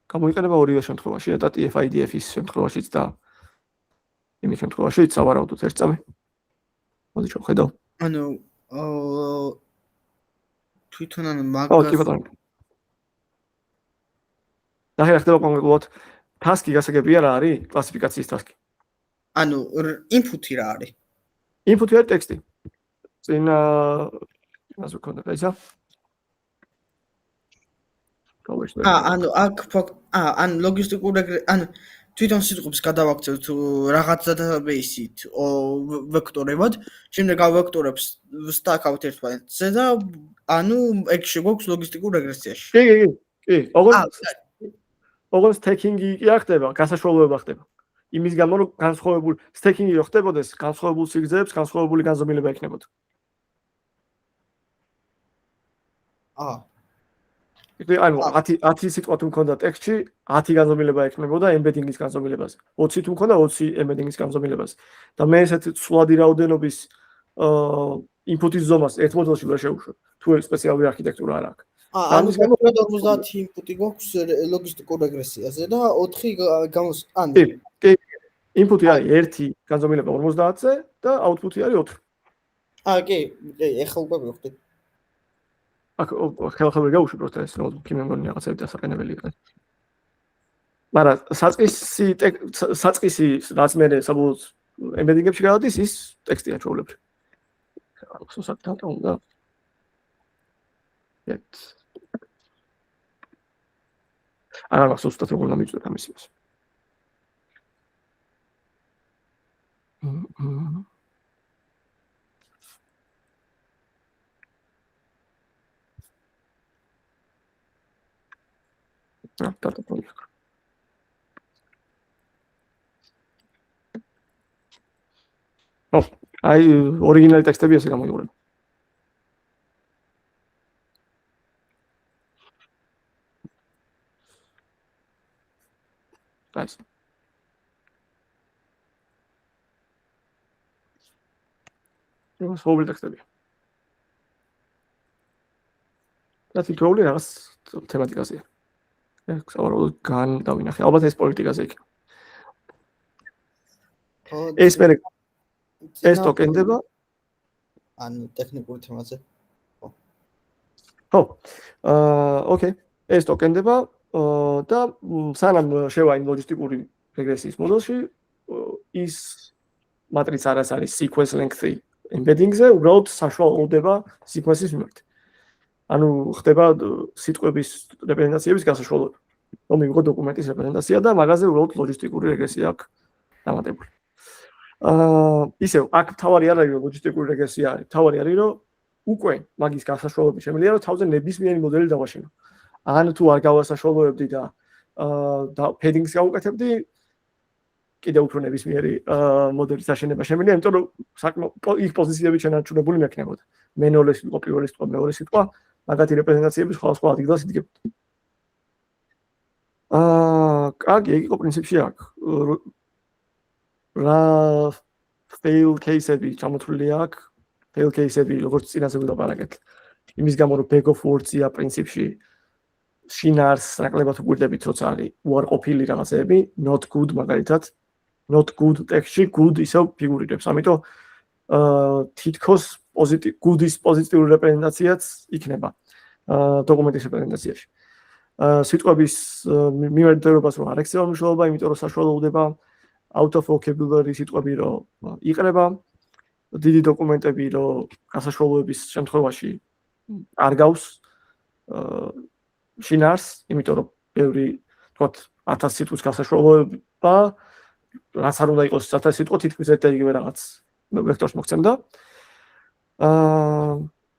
გამოიყენება ორივე შემთხვევაში, და TF-IDF-ის შემთხვევაშიც და იმის შემთხვევაშიც სავარაუდოდ ერთ წამი. მოდი შევხედავ. ანუ თვითონ ანუ კი ბატონო. და რა ხდება კონკრეტულად task-ი გასაგებია რა არის? კლასიფიკაციის task-ი. ანუ input-ი რა არის? Input-ი არის ტექსტი. წინ ასე ვქონდა, ისა? ანუ აქ ანუ ლოგისტიკური ანუ თვითონ სიტყვებს გადავაქცევთ რაღაც database-ით ვექტორებად, შემდეგ გავექტორებს ვსტაკავთ ერთმანეთზე და ანუ ეგ შეგვაქვს ლოგისტიკურ რეგრესიაში. კი. ოღონდ stacking-ი კი არ ხდება, გასაშუალება ხდება. იმის გამო რომ განსხვავებული stacking-ი რო ხდებოდეს, განსხვავებულ სიგრძეებს განსხვავებული განზომილება ექნებოდა. ანუ 10 სიტყვა თუ მქონდა ტექსტში, 10 განზომილება ექნებოდა embedding-ის განზომილებაზე. 20 თუ მქონდა 20 embedding-ის განზომილებაზე. და მე ესეთი სვლადი რაოდენობის input-ის ზომას ერთ მოდელში ვერ შევუშვებ, თუ სპეციალური არქიტექტურა არ აქვს. ანუ 50 input-ი გვაქვს ლოგისტიკურ რეგრესიაზე და 4 გამოს ანუ კი input-ი არის 1 განზომილება 50-ზე და output-ი არის 4. კი, ეხლა უკვე ვიხდი. აქ ხელახლა გავუშვი პროსტა ეს ნოტბუქი მე მგონი რაღაცები დასაყენებელი იყო. მაგრამ საწყისი რაც მე საბოლოოდ embedding-ებში გადადის ის ტექსტია ჩვეულებრივ. ახლა საკუთარ უნდა არა მახსოვსად როგორ დამიწყეთ ამის იმას. Tartă proiect. Ai original textები ესე გამოიყურება. Nice. ეს ყოველი ტექსტები. და თითოეული რაღაც თემატიკაზეა. სავარაუდოდ გან დავინახე. ალბათ ეს პოლიტიკაზე იქნება. ეს ტოკენდება ანუ ტექნიკური თემაზე. ოკეი. ეს ტოკენდება და სანამ შევა იმ ლოგისტიკური რეგრესიის მოდელში ის მატრიცა რაც არის sequence length-ი embedding-ზე უბრალოდ საშუალდება sequence-ის მიმართ. ანუ ხდება სიტყვების რეპრეზენტაციების გასაშუალება. რომ მივიღო დოკუმენტის რეპრეზენტაცია და მაგაზე უბრალოდ ლოგისტიკური რეგრესია აქვს დამატებული. ისევ აქ თავარი არ არის რომ ლოგისტიკური რეგრესია არის. თავარი არის რომ უკვე მაგის გასაშუალება შემიძლია რომ თავზე ნებისმიერი მოდელი დავაშენო. ან თუ არ გავასაშუალოებდი და padding-ს გავუკეთებდი კიდევ უფრო ნებისმიერი მოდელის აშენება შემიძლია, იმიტომ რომ საკმაოდ იქ პოზიციები შენარჩუნებული მექნებოდა. მენოლე სიტყვა, პირველი სიტყვა, მეორე სიტყვა, მაგათი რეპრეზენტაციები სხვა ადგილას იდგებოდა. კარგი, ეგ იყო პრინციპში აქ. რა fail case-ები ჩამოთვლილი აქ, fail case-ები როგორც წინაზე ვილაპარაკეთ. იმის გამო რომ bag of words-ია პრინციპში შინაარსს ნაკლებად უგვირდებით, როცა არის უარყოფილი რაღაცეები, not good მაგალითად, not good ტექსტში good ისევ ფიგურირებს. ამიტომ თითქოს good-ის პოზიტიური რეპრეზენტაციაც იქნება დოკუმენტის რეპრეზენტაციაში. სიტყვების მიმართულებას რომ არ ექცევა მნიშვნელობა, იმიტომ რომ საშუალოდება out of vocabulary სიტყვები რომ იყრება, დიდი დოკუმენტები რომ გასაშუალოების შემთხვევაში არ გავს შინაარსს, იმიტომ რომ ბევრი თქვათ 1000 სიტყვის გასაშუალოება, რაც არ უნდა იყოს 1000 სიტყვა თითქმის ერთ-ერთი რაღაც ვექტორს მოგცემდა.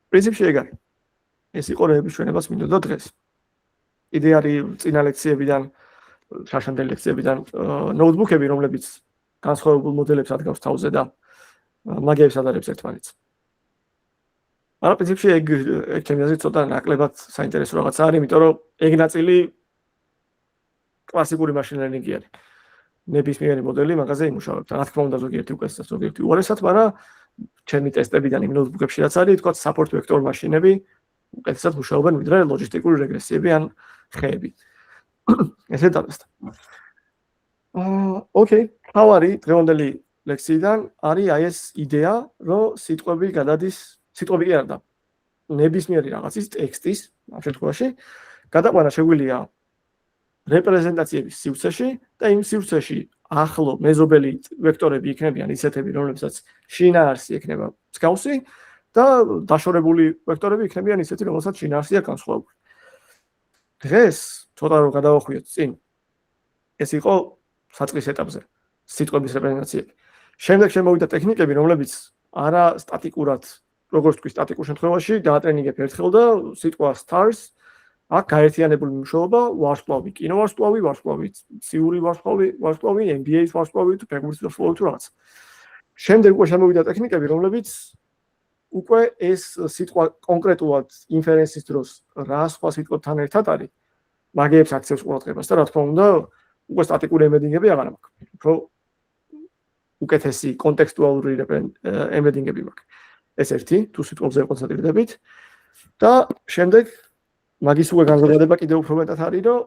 პრინციპში ეგ არის. ეს იყო რეების ჩვენებას მინდოდა დღეს. იდეა არის წინა ლექციებიდან შაშანდელი ლექციებიდან ნოუთბუქები, რომლებიც განსხვავებულ მოდელებს ადგენს თავზე და მაგიებს ადარებს ერთმანეთს. მაგრამ პრინციპში ეგ ჩემი აზრით ცოტა ნაკლებად საინტერესო რაღაც არის, იმიტომ რომ ეგ ნაწილი კლასიკური machine learning-ი არის. ნებისმიერი მოდელი მაგაზე იმუშავებს. რა თქმა უნდა, ზოგიერთი უკეთესად, ზოგიერთი უარესად, მაგრამ ჩემი ტესტებიდან იმ ნოუთბუქებში რაც არის, თქვა support vector machine-ები უკეთესად მუშაობენ, ვიდრე ლოჯისტიკური რეგრესიები ან ხეები. ესე დავესწრა. ოკეი, თავარი დღევანდელი ლექციიდან არის აი ეს იდეა, რომ სიტყვები გადადის, სიტყვები კი არა, ნებისმიერი რაღაცის ტექსტის, ამ შემთხვევაში, გადაყვანა შეგვიძლია რეპრეზენტაციების სივრცეში და იმ სივრცეში ახლო მეზობელი ვექტორები იქნებიან ისეთები, რომლებსაც შინაარსი ექნება მსგავსი და დაშორებული ვექტორები იქნებიან ისეთი, რომელსაც შინაარსია განსხვავებული. დღეს ცოტა რომ გადავახვიოთ წინ, ეს იყო საწყის ეტაპზე სიტყვების რეპრეზენტაციები. შემდეგ შემოვიდა ტექნიკები, რომლებიც არა სტატიკურად, როგორც თქვი სტატიკურ შემთხვევაში, დაატრენინგებ ერთხელ და სიტყვა stars აქ გაერთიანებული მნიშვნელობა ვარსკვლავი, კინოვარსკვლავი, ვარსკვლავი, ციური ვარსკვლავი, NBA-ის ვარსკვლავი თუ ფეგმურის ვარსკვლავი თუ რაღაც. შემდეგ უკვე შემოვიდა ტექნიკები, რომლებიც უკვე ეს სიტყვა კონკრეტულად ინფერენსის დროს რა სხვა სიტყვებთან ერთად არის, მაგიებს აქცევს ყურადღებას და რა თქმა უნდა, უკვე სტატიკური ემბედინგები აღარ მაქვს. უფრო უკეთესი კონტექსტუალური ემბედინგები მაქვს. ეს ერთი, თუ სიტყვებზე კონცენტრირდებით და შემდეგ მაგის უკვე განზოგადება კიდევ უფრო მეტად არის, რომ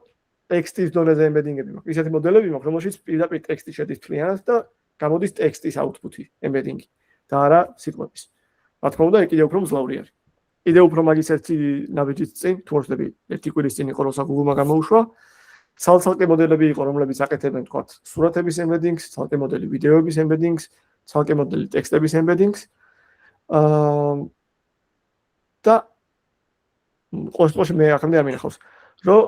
ტექსტის დონეზე ემბედინგები მაქვს. ისეთი მოდელები მაქვს, რომელშიც პირდაპირ ტექსტი შედის მთლიანად და გამოდის ტექსტის აუთპუტი ემბედინგი და არა სიტყვების. რა თქმა უნდა, კიდევ უფრო მძლავრი არის. კიდევ უფრო მაგის ერთი ნაბიჯით წინ, თუ ვარსდები, ერთი კვირის წინ იყო, როცა Google-მა გამოუშვა. ცალ-ცალკე მოდელები იყო, რომლებიც აკეთებენ, თქვათ, სურათების ემბედინგს, ცალკე მოდელი ვიდეოების ემბედინგს, ცალკე მოდელი ტექსტების ემბედინგს. და ყოველთვის მე ახლა არ მინახავს, რომ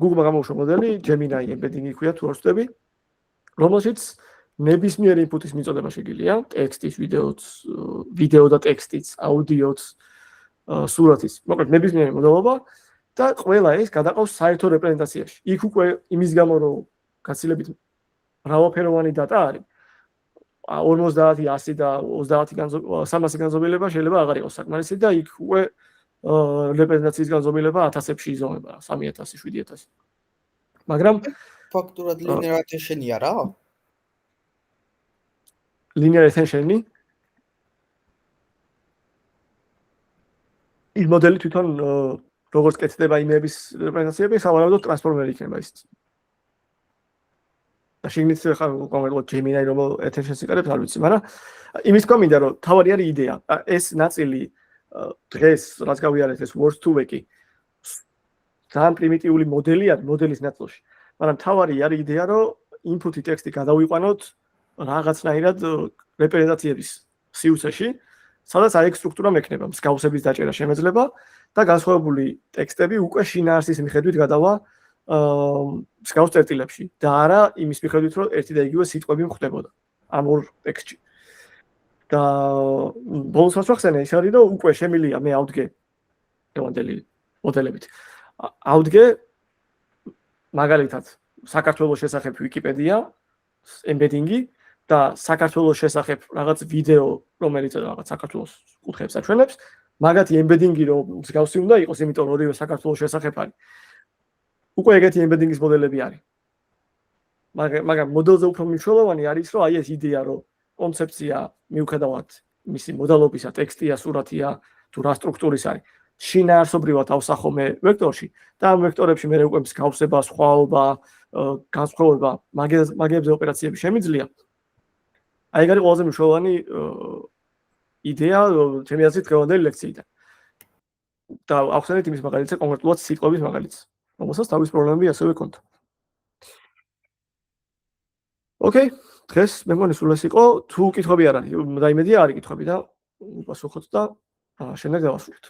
Google-მა გამოუშვა მოდელი Gemini embedding-ი ქვია თუ არ ვცდები, რომელშიც ნებისმიერი input-ის მიწოდება შეგიძლია, ტექსტის, ვიდეო და ტექსტის, აუდიოც, სურათის, მოკლედ ნებისმიერი მოდელობა და ყველა ეს გადაყავს საერთო რეპრეზენტაციაში. იქ უკვე იმის გამო, რომ გაცილებით მრავალფეროვანი data არის, 50, 100 და 300 განზომილება შეიძლება აღარ იყოს საკმარისი და იქ უკვე რეპრეზენტაციის განზომილება 1000-ებში იზომება, 3000, 7000. მაგრამ ფაქტურად linear attention-ია რა? linear attention-ი ის მოდელი თვითონ როგორც კეთდება იმების რეპრეზენტაციები, სავარაუდოდ ტრანსფორმერი იქნება ის. და შეგნით ხა კონკრეტულად Gemini რომ attention-ს იკარებს, არ ვიცი, მაგრამ იმის კომენტა რომ თავარი არის იდეა. ეს ნაწილი დღეს რაც გავიარეთ ეს Word2Vec-ი ძალიან პრიმიტიული მოდელი არის მოდელის ნაწილში. მაგრამ თავარი არის იდეა რომ input-ი ტექსტი გადავიყვანოთ რაღაცნაირად რეპრეზენტაციების სივრცეში, სადაც აი სტრუქტურა მექნება, მსგავსების დაჭერა შემეძლება და განსხვავებული ტექსტები უკვე შინაარსის მიხედვით გადავა მსგავს წერტილებში და არა იმის მიხედვით რომ ერთი და იგივე სიტყვები მხვდებოდა ამ ორ ტექსტში. და ბოლოს ვახსენე ის არის რომ უკვე შემილია მე ავდგე დღევანდელი მოდელებით. ავდგე მაგალითად საქართველოს შესახებ ვიკიპედია ემბედინგი და საქართველოს შესახებ რაღაც ვიდეო რომელიც რაღაც საქართველოს კუთხეებს აჩვენებს, მაგათი ემბედინგი რომ მსგავსი უნდა იყოს, იმიტომ რომ ორივე საქართველოს შესახებ არის. უკვე ეგეთი ემბედინგის მოდელები არის. მაგრამ მოდელზე უფრო მნიშვნელოვანი არის რომ აი ეს იდეა რომ კონცეფცია მიუხედავად მისი მოდელობისა, ტექსტია, სურათია, თუ რა სტრუქტურის არის, შინაარსობრივად ავსახომე ვექტორში და ამ ვექტორებში მე უკვე მსგავსება, სხვაობა, განსხვავება, მაგებზე ოპერაციები შემიძლია. აი ეგ არის ყველაზე მნიშვნელოვანი იდეა ჩემი აზრით დღევანდელი ლექციიდან. და ახსენეთ იმის მაგალითზე კონკრეტულად სიტყვების მაგალითს, რომელსაც თავის პრობლემები ასევე ჰქონდა. ოკეი, დღეს მე მგონი სულ ეს იყო, თუ კითხვები არ არის, და იმედია არის კითხვები და უპასუხოთ და შემდეგ დავასრულოთ.